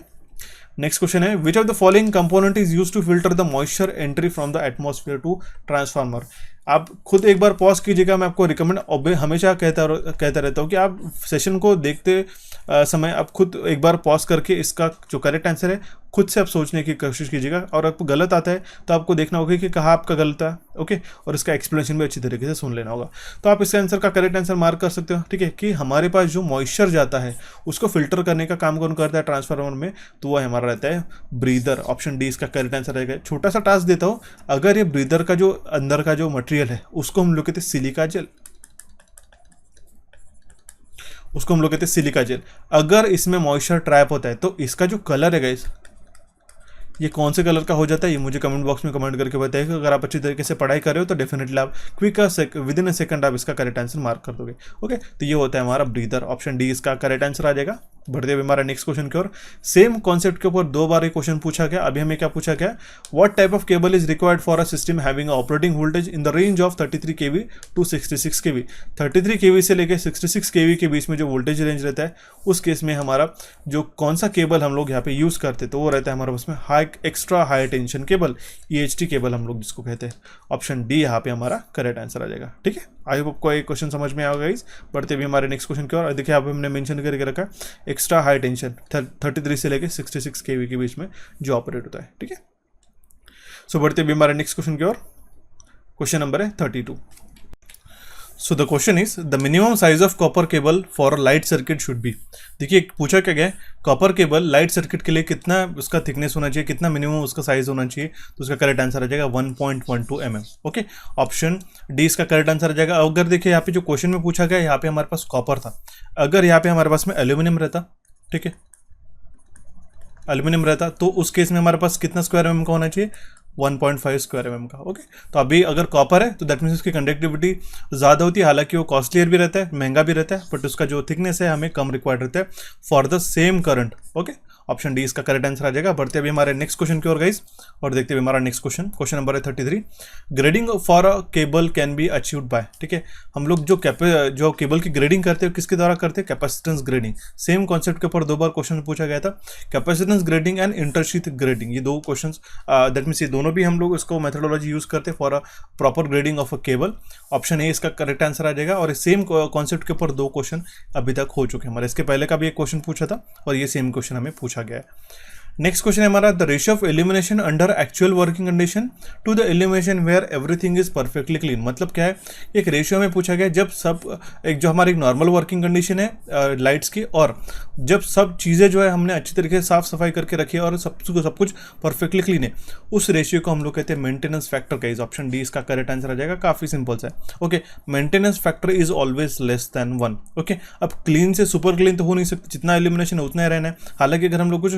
नेक्स्ट क्वेश्चन है, which of the following component is used to filter the moisture entry from the atmosphere to transformer. आप खुद एक बार पॉज कीजिएगा, मैं आपको रिकमेंड हमेशा कहता रहता हूँ कि आप सेशन को देखते समय आप खुद एक बार पॉज करके इसका जो करेक्ट आंसर है खुद से आप सोचने की कोशिश कीजिएगा। और आपको गलत आता है तो आपको देखना होगा कि कहाँ आपका गलत है, ओके, और इसका एक्सप्लेनेशन भी अच्छी तरीके से सुन लेना होगा। तो आप इसका आंसर का करेक्ट आंसर मार्क कर सकते हो, ठीक है, कि हमारे पास जो मॉइस्चर जाता है उसको फिल्टर करने का काम कौन करता है ट्रांसफार्मर में, तो वो हमारा रहता है ब्रीदर। ऑप्शन डी इसका करेक्ट आंसर रहेगा। छोटा सा टास्क देता हूँ, अगर ये ब्रीदर का जो अंदर का जो मटेरियल है उसको हम लोग कहते हैं सिलिका जेल, उसको हम लोग कहते हैं सिलिका जेल। अगर इसमें मॉइस्चर ट्रैप होता है तो इसका जो कलर है गाइस, ये कौन से कलर का हो जाता है, ये मुझे कमेंट बॉक्स में कमेंट करके बताइए। अगर आप अच्छी तरीके से पढ़ाई कर रहे हो तो डेफिनेटली आप विद इन अ सेकंड आप इसका करेक्ट आंसर मार्क कर दोगे, ओके। तो ये होता है हमारा ब्रीदर। ऑप्शन डी इसका करेक्ट आंसर आ जाएगा। बढ़ते हुए हमारा नेक्स्ट क्वेश्चन की ओर। सेम कॉन्सेप्ट के ऊपर 2 बार ये क्वेश्चन पूछा गया। अभी हमें क्या पूछा गया, what type of cable is required for a system having operating voltage in the range of 33 kV to 66 kV। 33 kV से लेकर 66 kV के बीच में जो वोल्टेज रेंज रहता है, उस केस में हमारा जो कौन सा केबल हम लोग यहाँ पे यूज करते हैं, तो वो रहता है हमारे उसमें extra high tension cable, EHT cable हम लोग जिसको कहते हैं। ऑप्शन डी यहाँ पे हमारा करेक्ट आंसर आ जाएगा, ठीक है। आई होप आपको एक क्वेश्चन समझ में आ गया। बढ़ते भी हमारे नेक्स्ट क्वेश्चन की ओर। देखिए यहाँ पे हमने मेंशन करके रखा एक्स्ट्रा हाई टेंशन 33 से लेके 66 kV के बीच में जो ऑपरेट होता है, ठीक है। सो बढ़ते भी हमारे नेक्स्ट क्वेश्चन की ओर। क्वेश्चन नंबर है 32। So the question is, the minimum size of copper cable for light circuit should be. देखिए पूछा क्या गया है, कॉपर केबल लाइट सर्किट के लिए कितना उसका थिकनेस होना चाहिए, कितना मिनिमम उसका साइज होना चाहिए, तो उसका करेक्ट आंसर आ जाएगा 1.12 mm, ओके। ऑप्शन डी इसका करेक्ट आंसर आ जाएगा। अगर देखिए यहाँ पे जो क्वेश्चन में पूछा गया, यहाँ पे हमारे पास कॉपर था, अगर यहाँ पे हमारे पास में एल्यूमिनियम रहता, ठीक है, एल्यूमिनियम रहता, तो उस केस में हमारे पास कितना स्क्वायर mm का होना चाहिए, 1.5 स्क्वायर mm का, ओके। तो अभी अगर कॉपर है तो दैट मीन्स उसकी कंडक्टिविटी ज़्यादा होती है, हालांकि वो कॉस्टलियर भी रहता है, महंगा भी रहता है, बट उसका जो थिकनेस है हमें कम रिक्वायर्ड रहता है for the same current, okay. Option D इसका करेक्ट आंसर आ जाएगा। बढ़ते अभी हमारे नेक्स्ट क्वेश्चन की ओर गाइस, और देखते हुए हमारा नेक्स्ट क्वेश्चन नंबर है 33। Grading for a cable can be achieved by, ठीक है, हम लोग जो केबल की ग्रेडिंग करते हैं किसके द्वारा करते हैं, कैपेसिटेंस ग्रेडिंग। सेम कॉन्सेप्ट के ऊपर 2 बार क्वेश्चन पूछा गया था, कैपेसिटेंस ग्रेडिंग एंड इंटरशीथ ग्रेडिंग। ये 2 क्वेश्चन दैट मीन्स ये दोनों भी हम लोग इसको मेथोडोलॉजी यूज करते हैं for a proper grading of a cable. Option A इसका करेक्ट आंसर आ जाएगा। और सेम कॉन्सेप्ट के ऊपर 2 क्वेश्चन अभी तक हो चुके हैं हमारे, इसके पहले का भी एक क्वेश्चन पूछा था और ये सेम क्वेश्चन हमें पूछा गया है। नेक्स्ट क्वेश्चन है हमारा, the ratio of illumination under actual working condition to the illumination where everything is perfectly clean. मतलब क्या है, एक रेशियो में पूछा गया जब सब एक जो हमारी नॉर्मल वर्किंग कंडीशन है लाइट्स की, और जब सब चीज़ें जो है हमने अच्छी तरीके से साफ सफाई करके रखी है और सब कुछ परफेक्टली क्लीन है, उस रेशियो को हम लोग कहते हैं मेंटेनेंस फैक्टर का। इज ऑप्शन डी इसका करेक्ट आंसर आ जाएगा। काफ़ी सिंपल सा है, okay. Maintenance factor is always less than 1, okay. अब क्लीन से सुपर क्लीन तो हो नहीं सकती, जितना इल्यूमिनेशन है उतना ही रहना है। हालांकि अगर हम लोग कुछ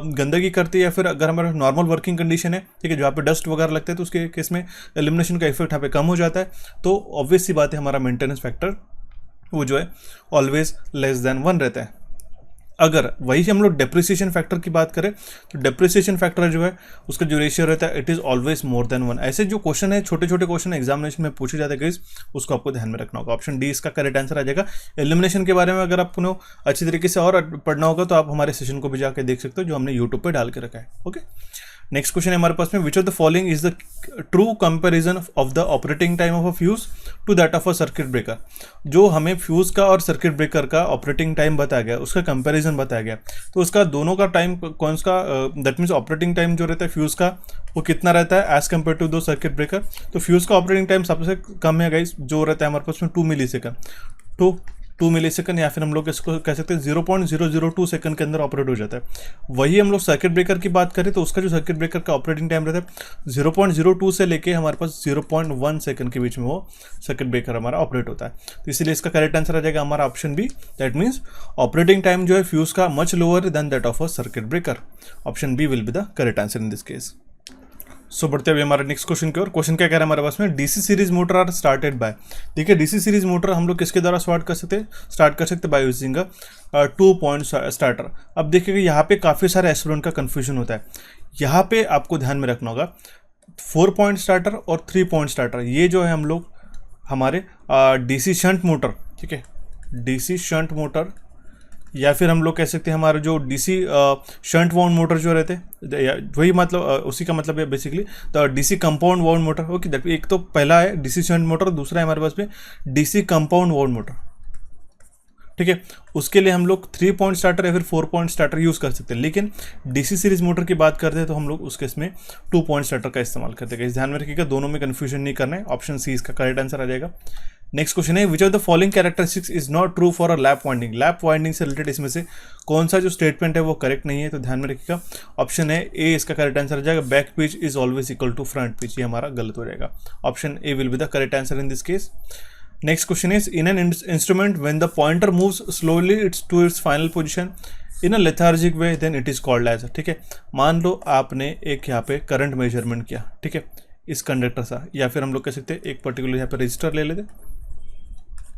गंदगी करती है या फिर अगर हमारा नॉर्मल वर्किंग कंडीशन है, ठीक है, जहाँ पे डस्ट वगैरह लगता है तो उसके केस में एलिमिनेशन का इफेक्ट यहाँ पे कम हो जाता है। तो ऑब्वियस सी बात है हमारा मेंटेनेंस फैक्टर वो जो है ऑलवेज लेस देन 1 रहता है। अगर वही हम लोग डेप्रिसिएशन फैक्टर की बात करें तो डेप्रिसिएशन फैक्टर जो है उसका जो रेशियो रहता है it is always more than 1। ऐसे जो क्वेश्चन है, छोटे छोटे क्वेश्चन एग्जामिनेशन में पूछे जाते हैं गाइस, उसको आपको ध्यान में रखना होगा। ऑप्शन डी इसका करेक्ट आंसर आ जाएगा। एलिमिनेशन के बारे में अगर आपको अच्छी तरीके से और पढ़ना होगा तो आप हमारे सेशन को भी जाकर देख सकते हो जो हमने यूट्यूब पर डाल के रखा है। ओके, नेक्स्ट क्वेश्चन है हमारे पास में, which of the following is the true comparison of the operating time of a fuse to that of a circuit breaker. जो हमें फ्यूज का और सर्किट ब्रेकर का ऑपरेटिंग टाइम बताया गया, उसका कंपैरिजन बताया गया, तो उसका दोनों का टाइम कौन सा, दैट मीन्स ऑपरेटिंग टाइम जो रहता है फ्यूज का वो कितना रहता है एज कम्पेयर टू दो सर्किट ब्रेकर। तो फ्यूज का ऑपरेटिंग टाइम सबसे कम है गाइस, जो रहता है हमारे पास में 2 मिली सेकंड, 2 मिली सेकंड, या फिर हम लोग इसको कह सकते हैं 0.002 सेकंड के अंदर ऑपरेट हो जाता है। वही हम लोग सर्किट ब्रेकर की बात करें तो उसका जो सर्किट ब्रेकर का ऑपरेटिंग टाइम रहता है 0.02 से लेके हमारे पास 0.1 सेकंड के बीच में वो सर्किट ब्रेकर हमारा ऑपरेट होता है। तो इसीलिए इसका करेक्ट आंसर आ जाएगा हमारा option B, that means operating time जो है फ्यूज का much lower than that of a circuit breaker. Option B will be the correct answer in this case. So बढ़ते हुए हमारे नेक्स्ट क्वेश्चन की ओर। क्वेश्चन क्या कह रहा है हमारे पास में, DC series motor are started by. देखिए डीसी सीरीज मोटर हम लोग किसके द्वारा स्टार्ट कर सकते बाय यूजिंग 2 पॉइंट स्टार्टर। अब देखिएगा यहाँ पे काफ़ी सारे एस्पिरेंट का कन्फ्यूजन होता है। यहाँ पे आपको ध्यान में रखना होगा 4 पॉइंट स्टार्टर और 3 पॉइंट स्टार्टर, ये जो है हम लोग हमारे डीसी शंट मोटर, ठीक है, डीसी शंट मोटर या फिर हम लोग कह सकते हैं हमारे जो डीसी शंट वाउंड मोटर जो रहते हैं, वही मतलब उसी का मतलब है basically the DC compound wound motor. Okay, एक तो पहला है डीसी शंट मोटर, दूसरा है हमारे पास में डीसी कंपाउंड वाउंड मोटर, ठीक है। उसके लिए हम लोग 3 पॉइंट स्टार्टर या फिर 4 पॉइंट स्टार्टर यूज़ कर सकते हैं, लेकिन डीसी सीरीज मोटर की बात करते हैं तो हम लोग उसके इसमें 2 पॉइंट स्टार्टर का इस्तेमाल करते हैं। इस ध्यान में रखिएगा, दोनों में कन्फ्यूजन नहीं करना है। ऑप्शन सी इसका करेक्ट आंसर आ जाएगा। नेक्स्ट क्वेश्चन है, which of the following characteristics is not true for a lap winding. Lap winding से रिलेटेड इसमें से कौन सा जो स्टेटमेंट है वो करेक्ट नहीं है, तो ध्यान में रखिएगा। ऑप्शन है ए इसका करेक्ट आंसर आ जाएगा, back pitch is always equal to front pitch, ये हमारा गलत हो जाएगा। Option A will be the correct answer in this case. Next question is, in an instrument when the pointer moves slowly to its final position in a lethargic way then it is called as, ठीक है। मान लो आपने एक यहाँ पे current measurement किया, ठीक है, इस कंडक्टर सा, या फिर हम लोग कह सकते हैं एक पर्टिकुलर यहाँ पे रजिस्टर ले लेते,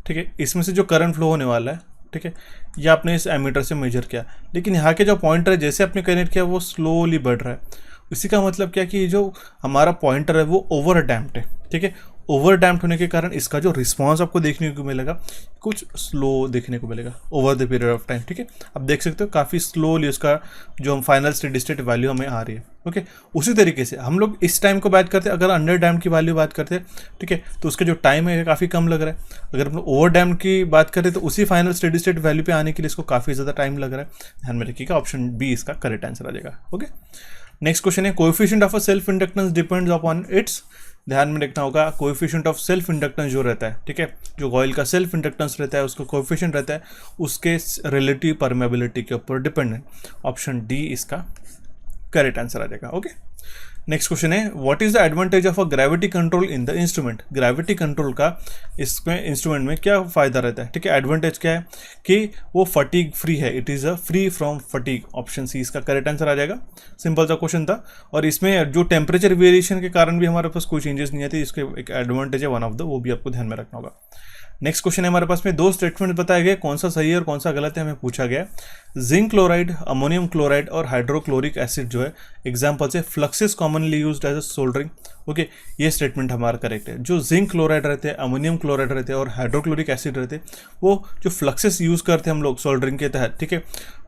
ठीक है, इसमें से जो करंट फ्लो होने वाला है, ठीक है, या आपने इस एमीटर से मेजर किया, लेकिन यहाँ के जो पॉइंटर है जैसे आपने कनेक्ट किया वो स्लोली बढ़ रहा है। इसी का मतलब क्या कि जो हमारा पॉइंटर है वो ओवर डैम्प्ड है, ठीक है। ओवर डैम्प्ड होने के कारण इसका जो रिस्पांस आपको देखने को मिलेगा कुछ स्लो देखने को मिलेगा over the period of time, ठीक है। आप देख सकते हो काफ़ी स्लोली उसका जो हम फाइनल स्टेडी स्टेट वैल्यू हमें आ रही है। ओके, उसी तरीके से हम लोग इस टाइम को बात करते हैं, अगर अंडर डैम्ड की वैल्यू बात करते हैं, ठीक है, तो उसका जो टाइम है काफ़ी कम लग रहा है। अगर हम लोग ओवर डैम्ड की बात करें तो उसी फाइनल स्टेडी स्टेट वैल्यू पे आने के लिए इसको काफ़ी ज़्यादा टाइम लग रहा है। ध्यान में रखिएगा, ऑप्शन बी इसका करेक्ट आंसर आ जाएगा। ओके, नेक्स्ट क्वेश्चन है, coefficient of a self inductance depends upon its. ध्यान में रखना होगा, कोएफिशिएंट ऑफ सेल्फ इंडक्टेंस जो रहता है, ठीक है, जो कॉइल का सेल्फ इंडक्टेंस रहता है उसका कोएफिशिएंट रहता है उसके रिलेटिव परमेबिलिटी के ऊपर डिपेंडेंट। ऑप्शन डी इसका करेक्ट आंसर आ जाएगा। ओके, नेक्स्ट क्वेश्चन है, what is the advantage of a gravity control in the instrument. Gravity control का इसमें इंस्ट्रूमेंट में क्या फायदा रहता है, ठीक है। एडवांटेज क्या है कि वो फटीग फ्री है, it is a free from fatigue. Option C इसका करेक्ट आंसर आ जाएगा। सिंपल सा क्वेश्चन था, और इसमें जो टेम्परेचर वेरिएशन के कारण भी हमारे पास कोई चेंजेस नहीं आती, इसके एक एडवांटेज है वन ऑफ द, वो भी आपको ध्यान में रखना होगा। नेक्स्ट क्वेश्चन है हमारे पास में, 2 स्टेटमेंट बताए गए, कौन सा सही है और कौन सा गलत है हमें पूछा गया। जिंक क्लोराइड, अमोनियम क्लोराइड और हाइड्रोक्लोरिक एसिड जो है एग्जाम्पल से fluxes commonly used as a soldering. Okay, ये स्टेटमेंट हमारा करेक्ट है। जो जिंक क्लोराइड रहते हैं, अमोनियम क्लोराइड रहते हैं और हाइड्रोक्लोरिक एसिड रहते हैं, वो जो फ्लक्सेस यूज़ करते हैं हम लोग सोल्डरिंग के तहत, ठीक है,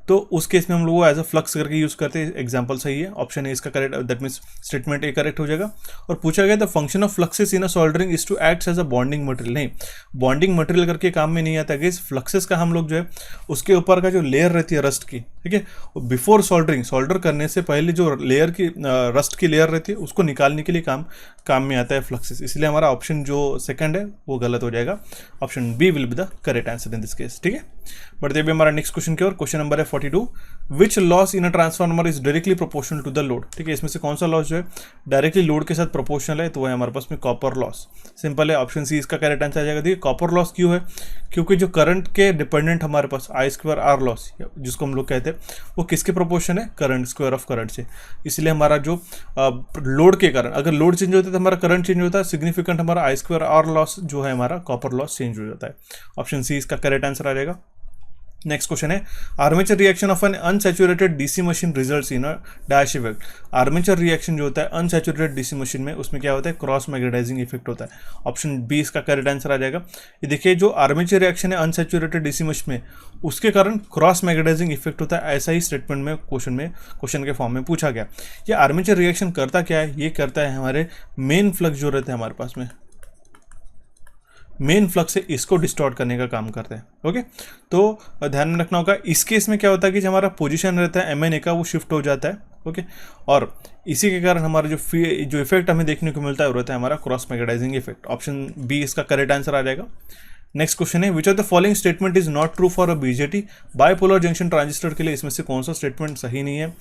तो उस केस में हम लोग वो एज अ फ्लक्स करके यूज़ करते हैं। एग्जाम्पल सही है, ऑप्शन है इसका correct, that means statement A correct हो जाएगा। और पूछा गया the function of fluxes in a soldering is to act as a bonding material. नहीं, बॉन्डिंग मटेरियल करके काम में नहीं आता है। फ्लक्सेस का हम लोग जो है उसके ऊपर का जो लेयर रहती है रस्ट की, ठीक है, बिफोर सोल्डरिंग, सोल्डर करने से पहले जो लेयर की रस्ट की लेयर रहती है उसको निकालने के लिए काम में आता है फ्लक्सेस। इसलिए हमारा ऑप्शन जो सेकंड है वो गलत हो जाएगा। Option B will be the correct answer in this case, ठीक है। बढ़ते भी हमारा नेक्स्ट क्वेश्चन की ओर। क्वेश्चन नंबर है 42, which loss in a transformer is directly proportional to the load. ठीक है, इसमें से कौन सा लॉस जो है डायरेक्टली लोड के साथ प्रोपोर्शनल है, तो वो है हमारे पास में कॉपर लॉस। सिंपल है, ऑप्शन सी इसका करेक्ट आंसर आ जाएगा। देखिए कॉपर लॉस क्यों है, क्योंकि जो करंट के डिपेंडेंट हमारे पास I²R लॉस जिसको हम लोग कहते हैं वो किसके प्रोपोर्शन है, करंट, स्क्वायर ऑफ करंट से। इसलिए हमारा जो लोड के कारण, अगर लोड चेंज होता है तो हमारा करंट चेंज होता है, सिग्निफिकेंट हमारा I²R लॉस जो है हमारा कॉपर लॉस चेंज हो जाता है। ऑप्शन सी इसका करेक्ट आंसर आ जाएगा। नेक्स्ट क्वेश्चन है, armature reaction of N unsaturated DC machine results in a dash effect. Armature reaction जो होता है अनसैचुरेटेड डीसी मशीन में, उसमें क्या होता है, क्रॉस मैग्नेटाइजिंग इफेक्ट होता है। ऑप्शन बी इसका करेक्ट आंसर आ जाएगा। ये देखिए जो आर्मेचर रिएक्शन है अनसैचुरेटेड डीसी मशीन में, उसके कारण क्रॉस मैग्नेटाइजिंग इफेक्ट होता है। ऐसा ही स्टेटमेंट में क्वेश्चन के फॉर्म में पूछा गया। ये आर्मेचर रिएक्शन करता क्या है, ये करता है हमारे मेन फ्लक्स जो रहते हैं हमारे पास में, मेन फ्लक्स से इसको डिस्टॉर्ट करने का काम करते हैं। ओके, तो ध्यान में रखना होगा। इस केस में क्या होता है कि जो हमारा पोजीशन रहता है MNA का वो शिफ्ट हो जाता है। ओके, और इसी के कारण हमारा जो इफेक्ट हमें देखने को मिलता है वो रहता है हमारा cross magnetizing effect. Option B इसका करेक्ट आंसर आ जाएगा। नेक्स्ट क्वेश्चन है, which of the following statement is not true for a BJT bipolar junction transistor के लिए इसमें से कौन सा स्टेटमेंट सही नहीं है।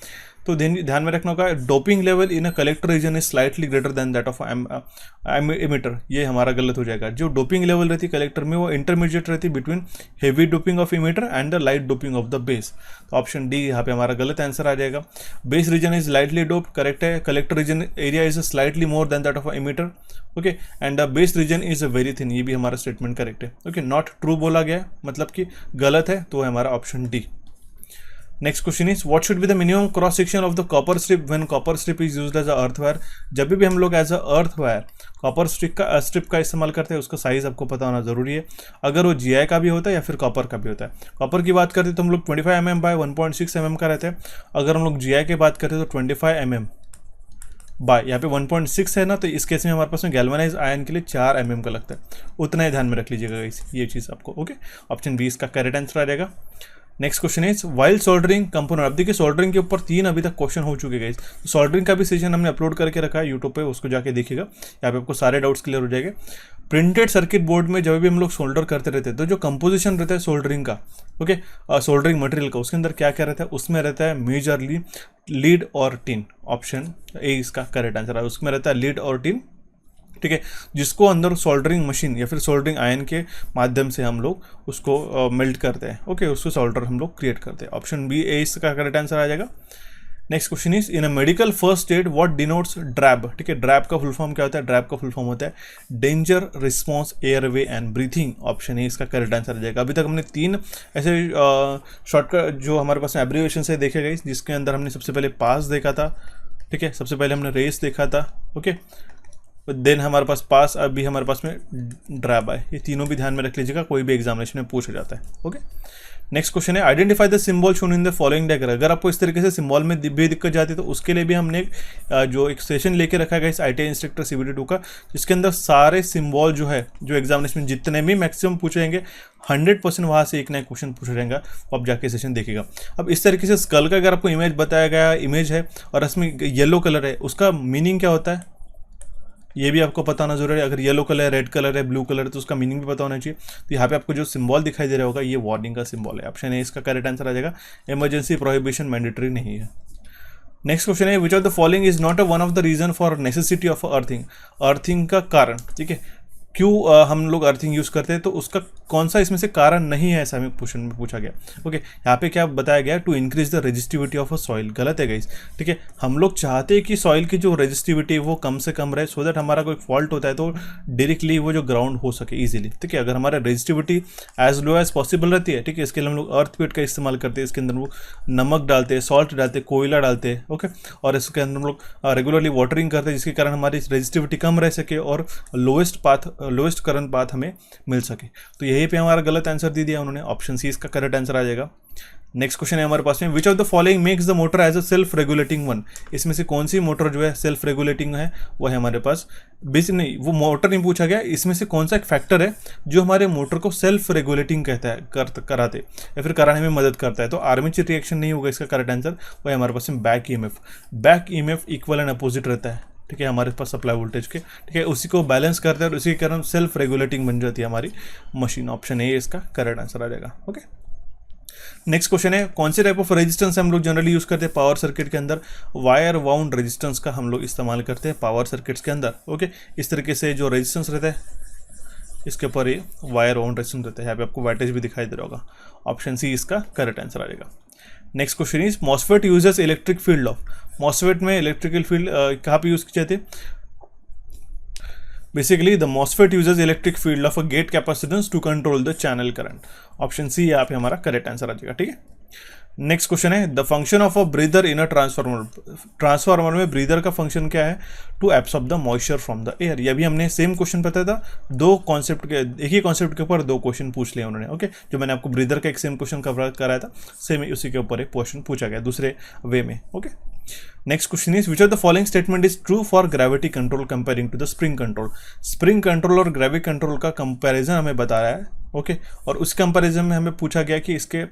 तो ध्यान में रखना होगा, doping level in a collector region is slightly greater than that of emitter, ये हमारा गलत हो जाएगा। जो डोपिंग लेवल रहती है कलेक्टर में वो इंटरमीडिएट रहती है between heavy doping of emitter and the light doping of the base. तो ऑप्शन डी यहाँ पे हमारा गलत आंसर आ जाएगा। Base region is lightly dope, correct है। Collector region area is slightly more than that of emitter, okay, and the base region is very thin, ये भी हमारा स्टेटमेंट करेक्ट है। ओके, नॉट ट्रू बोला गया मतलब कि गलत है, तो है हमारा option D. Next question is, what should be the minimum cross section of the copper strip when copper strip is used as a earth wire. जब भी हम लोग as a earth wire copper strip का इस्तेमाल करते हैं, उसका size आपको पता होना जरूरी है। अगर वो GI का भी होता है या फिर कॉपर का भी होता है। कॉपर की बात करते हैं तो हम लोग 25 mm बाय 1.6 mm का रहता है। अगर हम लोग GI की बात करते हैं तो 25 mm बाय यहाँ पे 1.6 है ना, तो इस केस में हमारे पास में गैल्वेनाइज आयन के लिए 4 mm का लगता है। उतना ही ध्यान में रख लीजिएगा ये चीज़ आपको। ओके, ऑप्शन बी इसका करेक्ट आंसर आ जाएगा। Next question is, while soldering component. अब देखिए सोल्डरिंग के ऊपर 3 अभी तक क्वेश्चन हो चुके हैं। सोल्डरिंग का भी सेशन हमने अपलोड करके रखा है यूट्यूब पे, उसको जाके देखिएगा, यहाँ पे आपको सारे डाउट्स क्लियर हो जाएंगे। प्रिंटेड सर्किट बोर्ड में जब भी हम लोग सोल्डर करते रहते हैं तो जो कंपोजिशन रहता है सोल्डरिंग का, ओके, सोल्डरिंग मटेरियल का, उसके अंदर क्या क्या रहता है, उसमें रहता है मेजरली लीड और टिन। ऑप्शन ए इसका करेक्ट आंसर है। उसमें रहता है लीड और टिन, ठीक है, जिसको अंदर सोल्डरिंग मशीन या फिर सोल्डरिंग आयन के माध्यम से हम लोग उसको मेल्ट करते हैं। ओके, उसको सोल्डर हम लोग क्रिएट करते हैं। ऑप्शन बी ए इसका करेक्ट आंसर आ जाएगा। Next question is, in a medical first aid what denotes drab. ठीक है, ड्रैब का फुल फॉर्म क्या होता है, ड्रैब का फुल फॉर्म होता है danger response airway and breathing. Option A इसका करेक्ट आंसर आ जाएगा। अभी तक हमने 3 ऐसे शॉर्टकट जो हमारे पास एब्रिविएशन से देखे गए, जिसके अंदर हमने सबसे पहले पास देखा था, ठीक है, सबसे पहले हमने रेस देखा था, ओके, देन हमारे पास अभी हमारे पास में ड्रैब है। ये तीनों भी ध्यान में रख लीजिएगा, कोई भी एग्जामिनेशन में पूछा जाता है। ओके, नेक्स्ट क्वेश्चन है, identify the symbol shown in the following diagram. अगर आपको इस तरीके से सिंबल में भी दिक्कत जाती है तो उसके लिए भी हमने एक सेशन लेके रखा गया इस ITI इंस्ट्रक्टर CBT 2 का, जिसके अंदर सारे सिंबल जो है जो एग्जामिनेशन में जितने भी मैक्सिमम पूछे जाएंगे 100% वहाँ से एक नया क्वेश्चन पूछा जाएगा, तो आप जाके सेशन देखिएगा। अब इस तरीके से स्कल का अगर आपको इमेज बताया गया, इमेज है और इसमें येलो कलर है, उसका मीनिंग क्या होता है ये भी आपको पता होना जरूरी है। अगर येलो कलर है, रेड कलर है, ब्लू कलर है, तो उसका मीनिंग भी पता होना चाहिए। तो यहाँ पे आपको जो सिंबल दिखाई दे रहा होगा ये वार्निंग का सिंबल है। ऑप्शन ए इसका करेक्ट आंसर आ जाएगा। इमरजेंसी प्रोहिबिशन मैंडेटरी नहीं है। नेक्स्ट क्वेश्चन है, which of the following is not a one of the reason for necessity of earthing. Earthing का कारण, ठीक है, क्यों हम लोग अर्थिंग यूज़ करते हैं, तो उसका कौन सा इसमें से कारण नहीं है, ऐसा हमें क्वेश्चन में पूछा गया। ओके, यहाँ पे क्या बताया गया, to increase the resistivity of a soil. गलत है गाइस, ठीक है, हम लोग चाहते हैं कि सॉइल की जो रेजिस्टिविटी है वो कम से कम रहे, सो दैट हमारा कोई फॉल्ट होता है तो डायरेक्टली वो जो ग्राउंड हो सके इजीली। ठीक है, अगर हमारा resistivity as low as possible रहती है, ठीक है, इसके लिए हम लोग अर्थक्वेट का इस्तेमाल करते हैं। इसके अंदर वो नमक डालते हैं, सॉल्ट डालते हैं, कोयला डालते हैं, ओके, और इसके अंदर हम लोग रेगुलरली वाटरिंग करते हैं, जिसके कारण हमारी रेजिस्टिविटी कम रह सके और लोएस्ट करंट पाथ हमें मिल सके। तो यही पे हमारा गलत आंसर दे दिया उन्होंने। ऑप्शन सी इसका करेक्ट आंसर आ जाएगा। नेक्स्ट क्वेश्चन है हमारे पास में, which of the following makes the motor as a self regulating one. इसमें से कौन सी मोटर जो है सेल्फ रेगुलेटिंग है, वो है हमारे पास बेसिक नहीं, वो मोटर नहीं पूछा गया, इसमें से कौन सा एक फैक्टर है जो हमारे मोटर को सेल्फ रेगुलेटिंग कहता है, कराते या फिर कराने में मदद करता है। तो आर्मेचर रिएक्शन नहीं होगा इसका करेक्ट आंसर, वो है हमारे पास में back EMF. Back EMF equal and opposite रहता है, ठीक है, हमारे पास सप्लाई वोल्टेज के, ठीक है, उसी को बैलेंस करते हैं और उसी के कारण सेल्फ रेगुलेटिंग बन जाती है हमारी मशीन। ऑप्शन ए इसका करेक्ट आंसर आ जाएगा। ओके, नेक्स्ट क्वेश्चन है, कौन से टाइप ऑफ रेजिस्टेंस हम लोग जनरली यूज करते हैं पावर सर्किट के अंदर? वायर वाउंड रेजिस्टेंस का हम लोग इस्तेमाल करते हैं पावर सर्किट्स के अंदर। ओके, इस तरीके से जो रेजिस्टेंस रहता है इसके ऊपर ये वायर वाउंड रेजिस्टेंस रहता है। यहाँ पे आपको वाटेज भी दिखाई दे रहा होगा। ऑप्शन सी इसका करेक्ट आंसर आएगा। Next question is MOSFET uses electric field of. MOSFET में इलेक्ट्रिकल फील्ड कहाँ पे यूज की जाती है? Basically the MOSFET uses electric field of a gate capacitance to control the channel current. Option C यहाँ पे हमारा करेक्ट आंसर आ जाएगा। ठीक है, नेक्स्ट क्वेश्चन है, the function of a breather in a transformer. Transformer में ब्रीदर का फंक्शन क्या है? To absorb the moisture from the air. ये भी हमने सेम क्वेश्चन पता था, दो कॉन्सेप्ट के, एक ही कॉन्सेप्ट के ऊपर दो क्वेश्चन पूछ लिए उन्होंने। ओके, जो मैंने आपको ब्रीदर का एक सेम क्वेश्चन कवर कराया था, सेम उसी के ऊपर एक क्वेश्चन पूछा गया दूसरे वे में। Okay, next question is which of the following statement is true for gravity control comparing to the spring control. Spring control और ग्रेविटी कंट्रोल का कंपैरिजन हमें बता रहा है। ओके, और उस कंपैरिजन में हमें पूछा गया कि इसके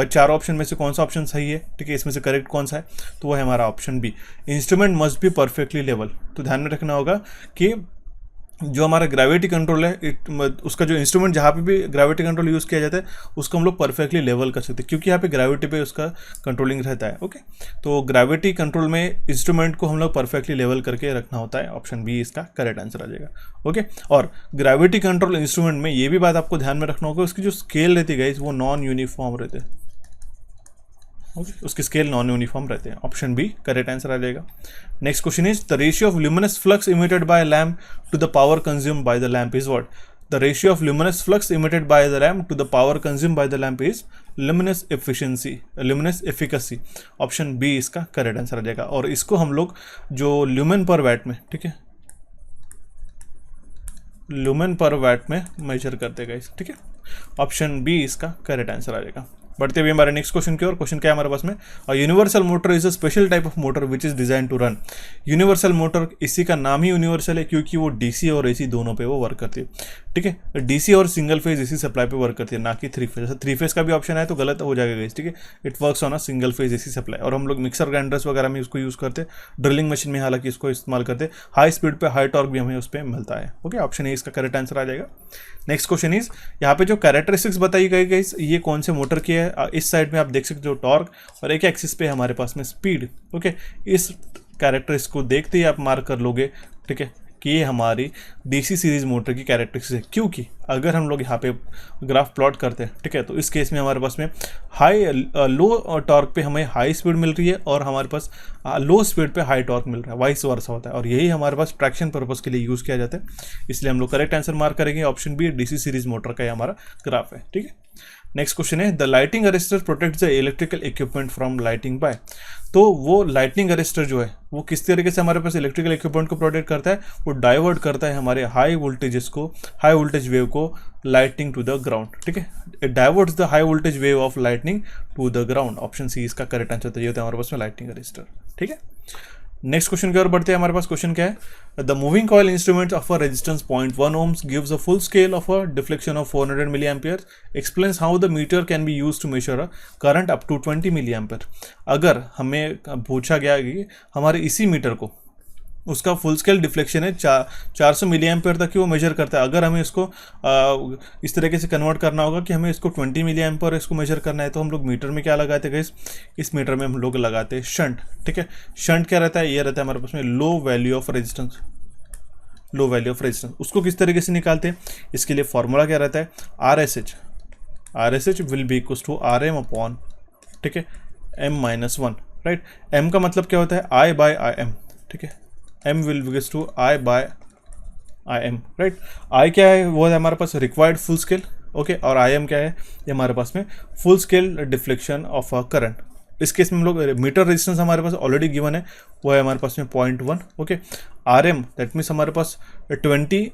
चार ऑप्शन में से कौन सा ऑप्शन सही है। ठीक है, इसमें से करेक्ट कौन सा है? तो वो है हमारा option B, instrument must be perfectly level. तो ध्यान में रखना होगा कि जो हमारा ग्रेविटी कंट्रोल है, उसका जो इंस्ट्रूमेंट जहाँ पे भी ग्रेविटी कंट्रोल यूज़ किया जाता है उसको हम लोग परफेक्टली लेवल कर सकते हैं, क्योंकि यहाँ पे ग्रेविटी पे उसका कंट्रोलिंग रहता है। ओके, तो ग्रेविटी कंट्रोल में इंस्ट्रूमेंट को हम लोग परफेक्टली लेवल करके रखना होता है। ऑप्शन बी इसका करेक्ट आंसर आ जाएगा। ओके, और ग्रेविटी कंट्रोल इंस्ट्रूमेंट में ये भी बात आपको ध्यान में रखना होगा, उसकी जो स्केल रहती है वो नॉन यूनिफॉर्म रहते हैं। ओके, उसकी स्केल नॉन यूनिफॉर्म रहते हैं। ऑप्शन बी करेक्ट आंसर आ जाएगा। Next question is the ratio of luminous flux emitted by lamp to the power consumed by the lamp is what? The ratio of luminous flux emitted by the lamp to the power consumed by the lamp is luminous efficiency, luminous efficacy. Option B इसका correct answer आ जाएगा। और इसको हम लोग जो lumen पर VAT में, ठीक है, ल्यूमेन पर वैट में मेजर करते गए। ठीक है, ऑप्शन बी इसका करेक्ट आंसर आ जाएगा। बढ़ते हुए हमारे नेक्स्ट क्वेश्चन की ओर। क्वेश्चन क्या है हमारे पास में? Universal motor is a special type of motor which is design to run. Universal motor, इसी का नाम ही यूनिवर्सल है क्योंकि वो डीसी और एसी दोनों पे वो वर्क करती है। ठीक है, डीसी और सिंगल फेज एसी सप्लाई पे वर्क करती है, ना कि थ्री फेज। थ्री फेज का भी ऑप्शन है तो गलत हो जाएगा। ठीक है, it works on a single phase AC supply. और हम लोग मिक्सर ग्राइंडर्स वगैरह में इसको यूज़ करते हैं, ड्रिलिंग मशीन में हालांकि इसको इस्तेमाल करते हैं। हाई स्पीड पे हाई टॉर्क भी हमें उस पर मिलता है। ओके, ऑप्शन ए इसका करेक्ट आंसर आ जाएगा। नेक्स्ट क्वेश्चन इज, यहाँ पे जो कैरेक्टरिस्टिक्स बताई गई ये कौन से मोटर की है? इस साइड में आप देख सकते हो टॉर्क, और एक एक्सिस पे हमारे पास में स्पीड। ओके, इस कैरेक्टरिस्टिक्स को देखते ही आप मार्क कर लोगे, ठीक है, कि ये हमारी डीसी सीरीज मोटर की कैरेक्टरिस्टिक्स है। क्योंकि अगर हम लोग यहाँ पे ग्राफ प्लॉट करते हैं, ठीक है, तो इस केस में हमारे पास में हाई लो टॉर्क पे हमें हाई स्पीड मिल रही है और हमारे पास लो स्पीड पे हाई टॉर्क मिल रहा है, वाइस वर्सा होता है। और यही हमारे पास ट्रैक्शन पर्पस के लिए यूज़ किया जाता है, इसलिए हम लोग करेक्ट आंसर मार्क करेंगे। Option B DC series motor का ये हमारा ग्राफ है। ठीक है, नेक्स्ट क्वेश्चन है, the lighting arrester protect the electrical equipment from lighting by. तो वो लाइटिंग अरेस्टर जो है वो किस तरीके से हमारे पास इलेक्ट्रिकल इक्विपमेंट को प्रोटेक्ट करता है? वो डाइवर्ट करता है हमारे हाई वोल्टेजेस को, हाई वोल्टेज वेव को लाइटिंग टू द ग्राउंड। ठीक है, it diverts the high voltage wave of lightning to the ground. Option C इसका करेक्ट आंसर ये होता है हमारे पास में लाइटिंग अरेस्टर। ठीक है, नेक्स्ट क्वेश्चन की ओर बढ़ते हैं। हमारे पास क्वेश्चन क्या है? The moving coil instrument of a resistance 0.1 ohms gives a full scale of a deflection of 400 milliampere. Explains how the meter can be use to measure a current up to 20 milliampere. अगर हमें पूछा गया कि हमारे इसी metre को उसका full scale deflection है 400 मिली एम्पेयर तक ही वो मेजर करता है। अगर हमें इसको इस तरीके से कन्वर्ट करना होगा कि हमें इसको 20 मिली एम्पेयर इसको मेजर करना है, तो हम लोग मीटर में क्या लगाते हैं? इस मीटर में हम लोग लगाते हैं शंट। ठीक है, शंट क्या रहता है? ये रहता है हमारे पास में low value of resistance. Low value of resistance उसको किस तरीके से निकालते हैं? इसके लिए फॉर्मूला क्या रहता है? R S H will be equals to R M upon, ठीक है, m-1, राइट। m का मतलब क्या होता है? I by I M. ठीक है, m will be guess to I by I M, right. I क्या है? वो है हमारे पास रिक्वायर्ड फुल स्केल। ओके, और आई एम क्या है? ये हमारे पास में full scale deflection of a current. इस केस में हम लोग मीटर रेजिस्टेंस हमारे पास ऑलरेडी गिवन है, वो है हमारे पास में 0.1। Okay, R M that means हमारे पास 20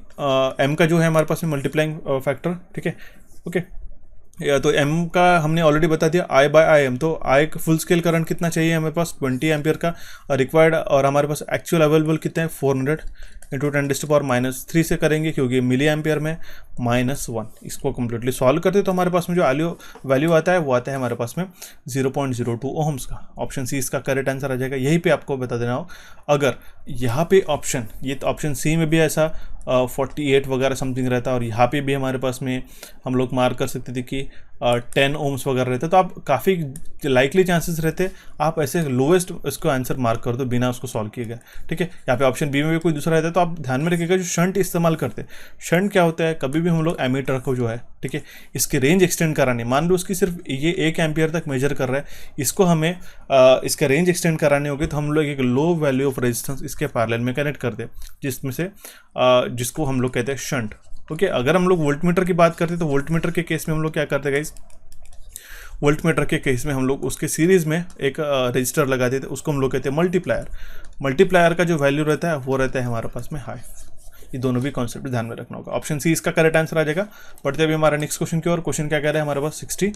m का जो है हमारे पास में मल्टीप्लाइंग फैक्टर। ठीक है, ओके, तो m का हमने ऑलरेडी बता दिया I बाय आई एम। तो I का फुल स्केल करंट कितना चाहिए हमारे पास? 20 एम्पियर का रिक्वायर्ड, और हमारे पास एक्चुअल अवेलेबल कितना है? 400 इंटू 10⁻³ से करेंगे क्योंकि मिली एम्पियर में -1। इसको कम्प्लीटली सॉल्व करते तो हमारे पास में जो वैल्यू आता है वो आता है हमारे पास में 0.02 ओहम्स का। ऑप्शन सी इसका करेक्ट आंसर आ जाएगा। यहीं पे आपको बता देना हो, अगर यहाँ पे ऑप्शन, ये तो ऑप्शन सी में भी ऐसा 48 वगैरह समथिंग रहता है, और यहाँ पे भी हमारे पास में हम लोग मार्क कर सकते थे कि 10 ओम्स वगैरह रहते, तो आप काफ़ी लाइकली चांसेस रहते आप ऐसे लोएस्ट इसको आंसर मार्क कर दो बिना उसको सॉल्व किए गए। ठीक है, यहाँ पे ऑप्शन बी में भी कोई दूसरा रहता है, तो आप ध्यान में रखिएगा जो शंट इस्तेमाल करते हैं, शंट क्या होता है, कभी भी हम लोग एमीटर को जो है, ठीक है, इसकी रेंज एक्सटेंड करानी, मान लो उसकी सिर्फ ये 1 एम्पियर तक मेजर कर रहा है, इसको हमें इसका रेंज एक्सटेंड करानी होगी, तो हम लोग एक लो वैल्यू ऑफ रेजिस्टेंस इसके पैरेलल में कनेक्ट करते हैं, जिसमें से जिसको हम लोग कहते हैं शंट। ओके, अगर हम लोग वोल्टमीटर की बात करते हैं तो वोल्टमीटर के केस में हम लोग क्या करते हैं गाइस, वोल्टमीटर के केस में हम लोग उसके सीरीज में एक रजिस्टर लगा देते हैं, उसको हम लोग कहते हैं मल्टीप्लायर। मल्टीप्लायर का जो वैल्यू रहता है वो रहता है हमारे पास में हाई। ये दोनों भी कॉन्सेप्ट ध्यान में रखना होगा। ऑप्शन सी इसका करेक्ट आंसर आ जाएगा। पढ़ते हुए हमारा नेक्स्ट क्वेश्चन की ओर। क्वेश्चन क्या कह रहा है हमारे पास 60,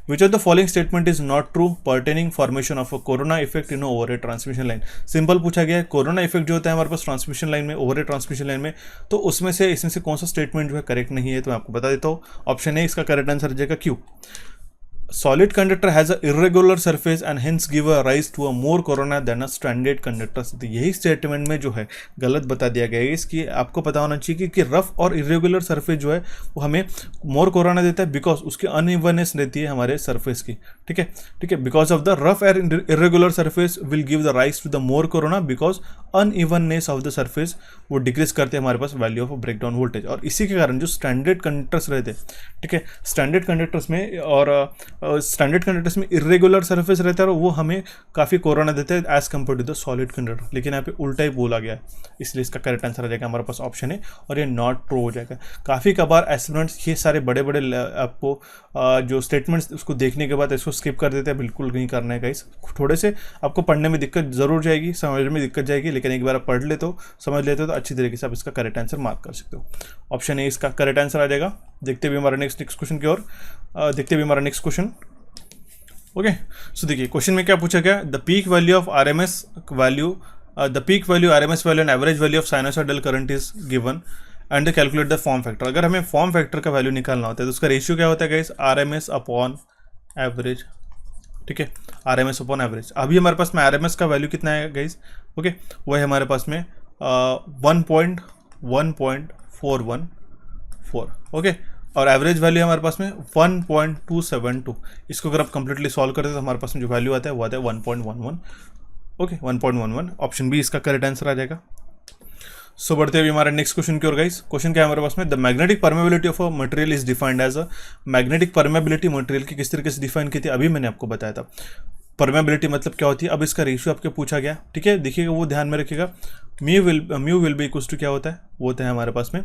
विच of the following statement is not true pertaining formation of a corona effect in overhead transmission line. Simple पूछा गया है, कोरोना इफेक्ट जो होता है हमारे पास ट्रांसमिशन लाइन में, ओवरहेड ट्रांसमिशन लाइन में, तो उसमें से इसमें से कौन सा स्टेटमेंट जो है करेक्ट नहीं है, तो मैं आपको बता देता हूँ। ऑप्शन ए इसका करेक्ट आंसर आ जाएगा Q. Solid conductor has a irregular surface and hence give a rise to a more corona than a standard conductor। तो यही स्टेटमेंट में जो है गलत बता दिया गया है। इसकी आपको पता होना चाहिए कि रफ और इरेगुलर सरफेस जो है वो हमें मोर कोरोना देता है, बिकॉज उसकी अनइवननेस रहती है हमारे सरफेस की। ठीक है, ठीक है, because of the rough and irregular surface will give the rise to the more corona, because unevenness of the surface वो डिक्रीज करते हैं हमारे पास वैल्यू ऑफ ब्रेकडाउन वोल्टेज। और इसी के कारण जो स्टैंडर्ड कंडक्टर्स रहते हैं, ठीक है, स्टैंडर्ड कंडक्टर्स में और स्टैंडर्ड कंडक्टर्स में इरेगुलर सरफेस रहता है और वो हमें काफ़ी कोरोना देते हैं as compare to the solid conductor. लेकिन यहाँ पे उल्टा ही बोला गया है, इसलिए इसका करेक्ट आंसर आ जाएगा हमारे पास ऑप्शन है, और ये नॉट ट्रू हो जाएगा। काफ़ी कबार एस्पिरेंट्स ये सारे बड़े बड़े आपको जो स्टेटमेंट्स उसको देखने के बाद इसको स्किप कर देते हैं, बिल्कुल नहीं करना है गाइस। थोड़े से आपको पढ़ने में दिक्कत जरूर जाएगी, समझने में दिक्कत जाएगी, लेकिन एक बार आप पढ़ लेते हो, समझ लेते हो, तो अच्छी तरीके से आप इसका करेक्ट आंसर मार्क कर सकते हो। ऑप्शन ए इसका करेक्ट आंसर आ जाएगा। देखते हुए हमारा नेक्स्ट क्वेश्चन की ओर। देखते हुए हमारा नेक्स्ट क्वेश्चन। ओके, सो देखिए क्वेश्चन में क्या पूछा गया, the peak value of RMS value, the peak value RMS value and average value of sinusoidal current is given and calculate the form factor. अगर हमें फॉर्म फैक्टर का वैल्यू निकालना होता है तो उसका रेशियो क्या होता है गाइस, RMS अपॉन एवरेज। ठीक है, RMS अपॉन एवरेज। अभी हमारे पास में RMS का वैल्यू कितना है गाइस, ओके, वो है हमारे पास में 1.414। ओके, और एवरेज वैल्यू हमारे पास में 1.272। इसको अगर आप कंप्लीटली सॉल्व करते हैं तो हमारे पास में जो वैल्यू आता है वो आता है 1.11। ओके, 1.11। ऑप्शन बी इसका करेक्ट आंसर आ जाएगा। सो बढ़ते हुए हमारा नेक्स्ट क्वेश्चन की ओर गाइस। क्वेश्चन क्या है हमारे पास में, the magnetic permeability of a material is defined as a. Magnetic permeability material की किस तरीके से डिफाइन की थी, अभी मैंने आपको बताया था। परमेबिलिटी मतलब क्या होती है, अब इसका रेशियो आपके पूछा गया। ठीक है, देखिएगा वो ध्यान में रखिएगा। Mu will be equals to क्या होता है, वो होता है हमारे पास में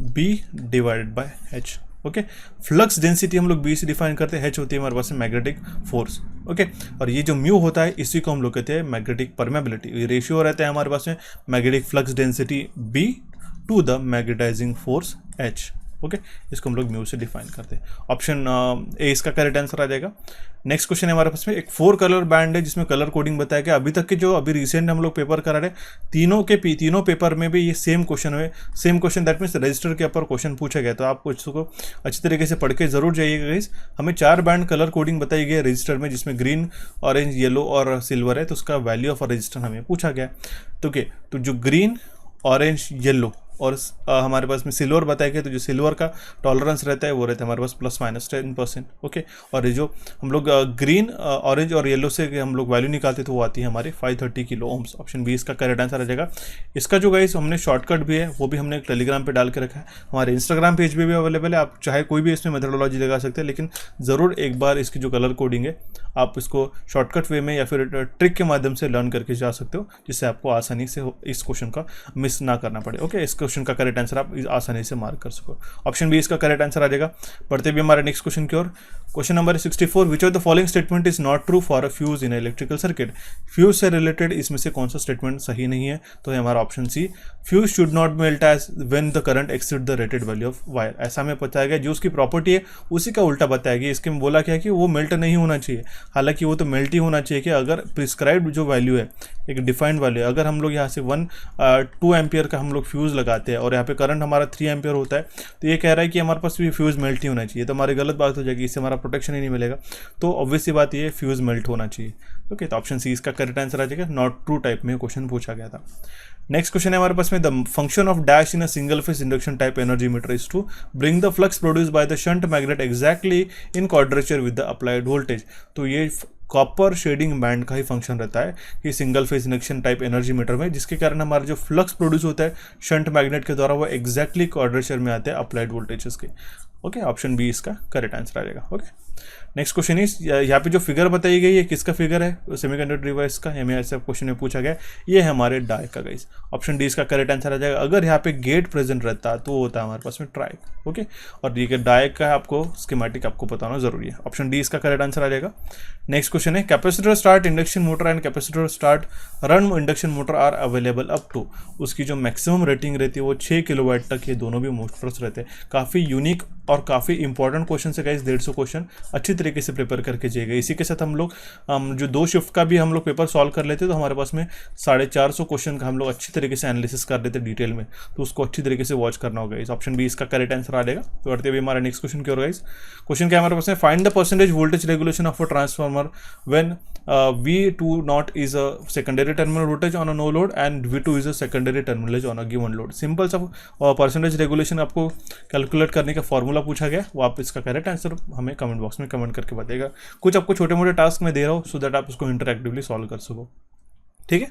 B divided by H। Okay, flux density हम लोग B से डिफाइन करते हैं, H होती है हमारे पास में मैग्नेटिक फोर्स। ओके, और ये जो म्यू होता है इसी को हम लोग कहते हैं मैग्नेटिक परमेबिलिटी। ये रेशियो रहता है हमारे पास में magnetic flux density B to the magnetizing force H। Okay, इसको हम लोग म्यू से डिफाइन करते हैं। ऑप्शन ए इसका करेक्ट आंसर आ जाएगा। नेक्स्ट क्वेश्चन है हमारे पास में, एक 4 कलर बैंड है जिसमें कलर कोडिंग बताया गया। अभी तक के जो अभी रिसेंट हम लोग पेपर करा रहे तीनों पेपर में भी ये सेम क्वेश्चन है, same question, that means register के ऊपर क्वेश्चन पूछा गया। तो आपको इसको अच्छी तरीके से पढ़ के जरूर जाइएगा गाइस। हमें 4 बैंड कलर कोडिंग बताई गई है रजिस्टर में, जिसमें ग्रीन, ऑरेंज, येलो और सिल्वर है। तो उसका वैल्यू ऑफ रजिस्टर हमें पूछा गया। तो जो ग्रीन, ऑरेंज, येलो और हमारे पास में सिल्वर बताया गया, तो जो सिल्वर का टॉलरेंस रहता है वो रहता है हमारे पास +-10%। ओके, और ये जो हम लोग ग्रीन, ऑरेंज और येलो से हम लोग वैल्यू निकालते तो वो आती है हमारी 530 किलो ओम्स। ऑप्शन बी इसका करेक्ट आंसर आ जाएगा। इसका जो गाइस हमने शॉर्टकट भी है वो भी हमने टेलीग्राम पे डाल के रखा है, हमारे इंस्टाग्राम पेज पे भी अवेलेबल है। आप चाहे कोई भी इसमें मेथोडोलॉजी लगा सकते हैं, लेकिन ज़रूर एक बार इसकी जो कलर कोडिंग है आप इसको शॉर्टकट वे में या फिर ट्रिक के माध्यम से लर्न करके जा सकते हो, जिससे आपको आसानी से इस क्वेश्चन का मिस ना करना पड़े। ओके, इस क्वेश्चन का करेक्ट आंसर आप आसानी से मार्क कर सको। ऑप्शन बी इसका करेक्ट आंसर आ जाएगा। बढ़ते भी हमारे नेक्स्ट क्वेश्चन की ओर। Question number 64, which of the following statement is not true for a fuse in electrical circuit. Fuse से रिलेटेड इसमें से कौन सा स्टेटमेंट सही नहीं है, तो है हमारा option C, fuse should not melt as when the current exceed the rated value of wire. ऐसा हमें बताया गया, जो उसकी प्रॉपर्टी है उसी का उल्टा बताया गया। इसके में बोला क्या है कि वो मेल्ट नहीं होना चाहिए, हालांकि वो तो मेल्ट ही होना चाहिए कि अगर प्रिस्क्राइब्ड जो वैल्यू है, एक डिफाइंड वैल्यू है, अगर हम लोग यहाँ से 2 एम्पियर का हम लोग फ्यूज़ लगाते हैं और यहाँ पे करंट हमारा 3 एम्पियर होता है, तो ये कह रहा है कि हमारे पास भी फ्यूज़ मेल्ट ही होना चाहिए, तो हमारी गलत बात हो जाएगी, इससे हमारा प्रोटेक्शन ही नहीं मिलेगा। तो ऑब्वियस सी बात ये फ्यूज़ मेल्ट होना चाहिए। ओके, तो ऑप्शन सी इसका करेक्ट आंसर आ जाएगा। नॉट ट्रू टाइप में क्वेश्चन पूछा गया था। नेक्स्ट क्वेश्चन है हमारे पास में, the function of dash in a single phase induction type energy meter is to bring the flux produce by the shunt magnet exactly in quadrature with the applied voltage. तो ये copper shading band का ही function रहता है कि single phase induction type energy metre में, जिसके कारण हमारा जो फ्लक्स प्रोड्यूस होता है शंट मैग्नेट के द्वारा वो एग्जैक्टली क्वाड्रेचर में आते हैं अप्लाइड वोल्टेजेस के। ओके, ऑप्शन बी इसका करेक्ट आंसर आ जाएगा। ओके, नेक्स्ट क्वेश्चन इज, यहाँ पे जो फिगर बताई गई है किसका फिगर है, सेमीकंडक्टर डिवाइस का, हमें ऐसा क्वेश्चन में पूछा गया, ये है हमारे डाई का गाइस। ऑप्शन डी इसका करेक्ट आंसर आ जाएगा। अगर यहाँ पे गेट प्रेजेंट रहता तो होता है हमारे पास में ट्राई। ओके, और ये डाई का आपको स्कीमेटिक आपको बताना जरूरी है। ऑप्शन डी इसका करेक्ट आंसर आ जाएगा। नेक्स्ट क्वेश्चन है, capacitor start induction motor and capacitor start run induction motor are available up to, उसकी जो मैक्सिमम रेटिंग रहती है वो 6 किलोवाट तक ये दोनों भी मोटर्स रहते हैं। काफ़ी यूनिक और काफ़ी इंपॉर्टेंट क्वेश्चन है गाइस, 150 क्वेश्चन अच्छी तरीके से प्रिपेयर करके जाइएगा। इसी के साथ हम लोग जो 2 शिफ्ट का भी हम लोग पेपर सॉल्व कर लेते तो हमारे पास में 450 क्वेश्चन का हम लोग अच्छी तरीके से एनालिसिस कर देते डिटेल में, तो उसको अच्छी तरीके से वॉच करना होगा गाइस। ऑप्शन बी इसका करेक्ट आंसर आ जाएगा। तो बढ़ते हुए हमारा नेक्स्ट क्वेश्चन की ओर गाइस। क्वेश्चन क्या हमारे पास है, find the percentage voltage regulation of a transformer when V20 is a secondary terminal voltage on a no load and V2 is a secondary terminal on a given load। Simple सा percentage regulation आपको calculate करने का formula पूछा गया, वो आप इसका correct answer हमें कमेंट बॉक्स में कमेंट करके बताइएगा। कुछ आपको छोटे मोटे टास्क में दे रहा हूँ सो दैट आप उसको इंटरएक्टिवली सॉल्व कर सको। ठीक है,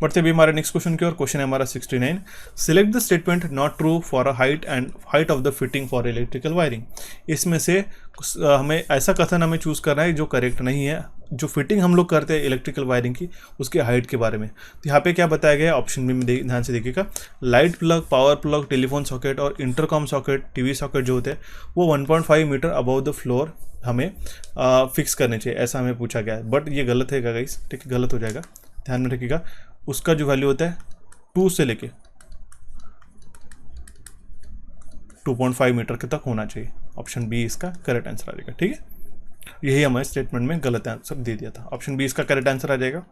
बढ़ते भी हमारे नेक्स्ट क्वेश्चन की और। क्वेश्चन है हमारा 69, select the statement not true for a height of the fitting for electrical wiring. इसमें से हमें ऐसा कथन हमें चूज करना है जो करेक्ट नहीं है, जो फिटिंग हम लोग करते हैं इलेक्ट्रिकल वायरिंग की उसकी हाइट के बारे में। तो यहाँ पे क्या बताया गया है, ऑप्शन बी में ध्यान से देखिएगा, light plug, power plug, telephone socket और इंटरकॉम सॉकेट, टीवी सॉकेट जो होते हैं वो 1.5 मीटर अबव द फ्लोर हमें फिक्स करने चाहिए, ऐसा हमें पूछा गया है। बट ये गलत है गाइस, ठीक है, गलत हो जाएगा, ध्यान में रखिएगा। उसका जो वैल्यू होता है 2 से लेके 2.5 मीटर के तक होना चाहिए। ऑप्शन बी इसका करेक्ट आंसर आ जाएगा। ठीक है, यही हमारे स्टेटमेंट में गलत आंसर दे दिया था, ऑप्शन बी इसका करेक्ट आंसर आ जाएगा।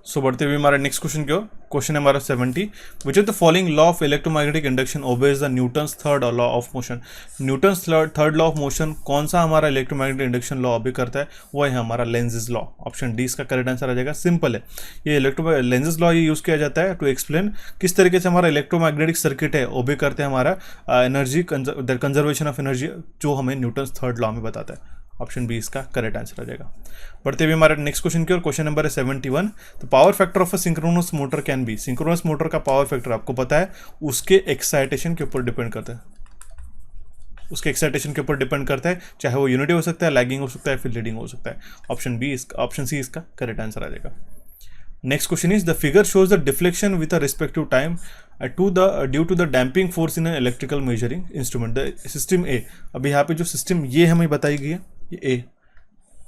सो बढ़ते हुए हमारा नेक्स्ट क्वेश्चन की ओर। क्वेश्चन है हमारा 70, विच of the following law of electromagnetic induction obeys the Newton's third law of motion. Newton's third law of motion कौन सा हमारा इलेक्ट्रोमैग्नेटिक इंडक्शन लॉ ऑबे करता है, वो है हमारा लेंजेस लॉ। ऑप्शन डी इसका करेक्ट आंसर आ जाएगा। सिंपल है, ये लेंजेस लॉ ये यूज किया जाता है टू एक्सप्लेन किस तरीके से हमारा इलेक्ट्रोमैग्नेटिक सर्किट है ओबे करते हैं हमारा एनर्जी कंजर्वेशन ऑफ एनर्जी, जो हमें न्यूटन्स थर्ड लॉ में बताता है। ऑप्शन बी इसका करेक्ट आंसर आ जाएगा। बढ़ते हुए हमारे नेक्स्ट क्वेश्चन की और। क्वेश्चन नंबर है 71, तो power factor of a synchronous motor can be. Synchronous motor का पावर फैक्टर आपको पता है उसके एक्साइटेशन के ऊपर डिपेंड करता है, उसके एक्साइटेशन के ऊपर डिपेंड करता है, चाहे वो यूनिटी हो सकता है, लैगिंग हो सकता है, फिर लीडिंग हो सकता है। ऑप्शन सी इसका करेक्ट आंसर आ जाएगा। Next question is, the figure shows the deflection with a respective time due to the damping force in an electrical measuring instrument the system A. अभी यहाँ पे जो सिस्टम ये हमें बताई गई है, ये ए,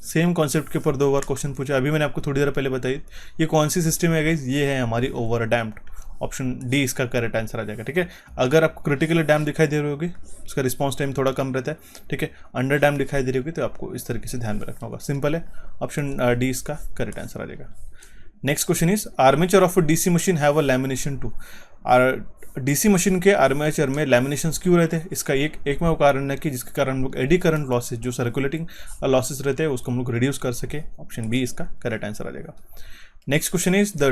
सेम कॉन्सेप्ट के ऊपर 2 बार क्वेश्चन पूछा, अभी मैंने आपको थोड़ी देर पहले बताई। ये कौन सी सिस्टम है गाइस, ये है हमारी ओवर डैम्प्ड। ऑप्शन डी इसका करेक्ट आंसर आ जाएगा। ठीक है, अगर आपको क्रिटिकली डैम दिखाई दे रही होगी उसका रिस्पॉन्स टाइम थोड़ा कम रहता है। ठीक है, अंडर डैम दिखाई दे रही होगी तो आपको इस तरीके से ध्यान में रखना होगा। सिंपल है, ऑप्शन डी इसका करेक्ट आंसर आ जाएगा। Next question is, armature of a DC machine have a lamination to. DC machine के आर्मेचर में लैमिनेशंस क्यों रहते हैं, इसका एक में कारण है कि जिसके कारण हम लोग एडी करंट लॉसेस, जो सर्कुलेटिंग लॉसेस रहते हैं उसको हम लोग रिड्यूस कर सके। ऑप्शन बी इसका करेक्ट आंसर आ जाएगा। Next question is, the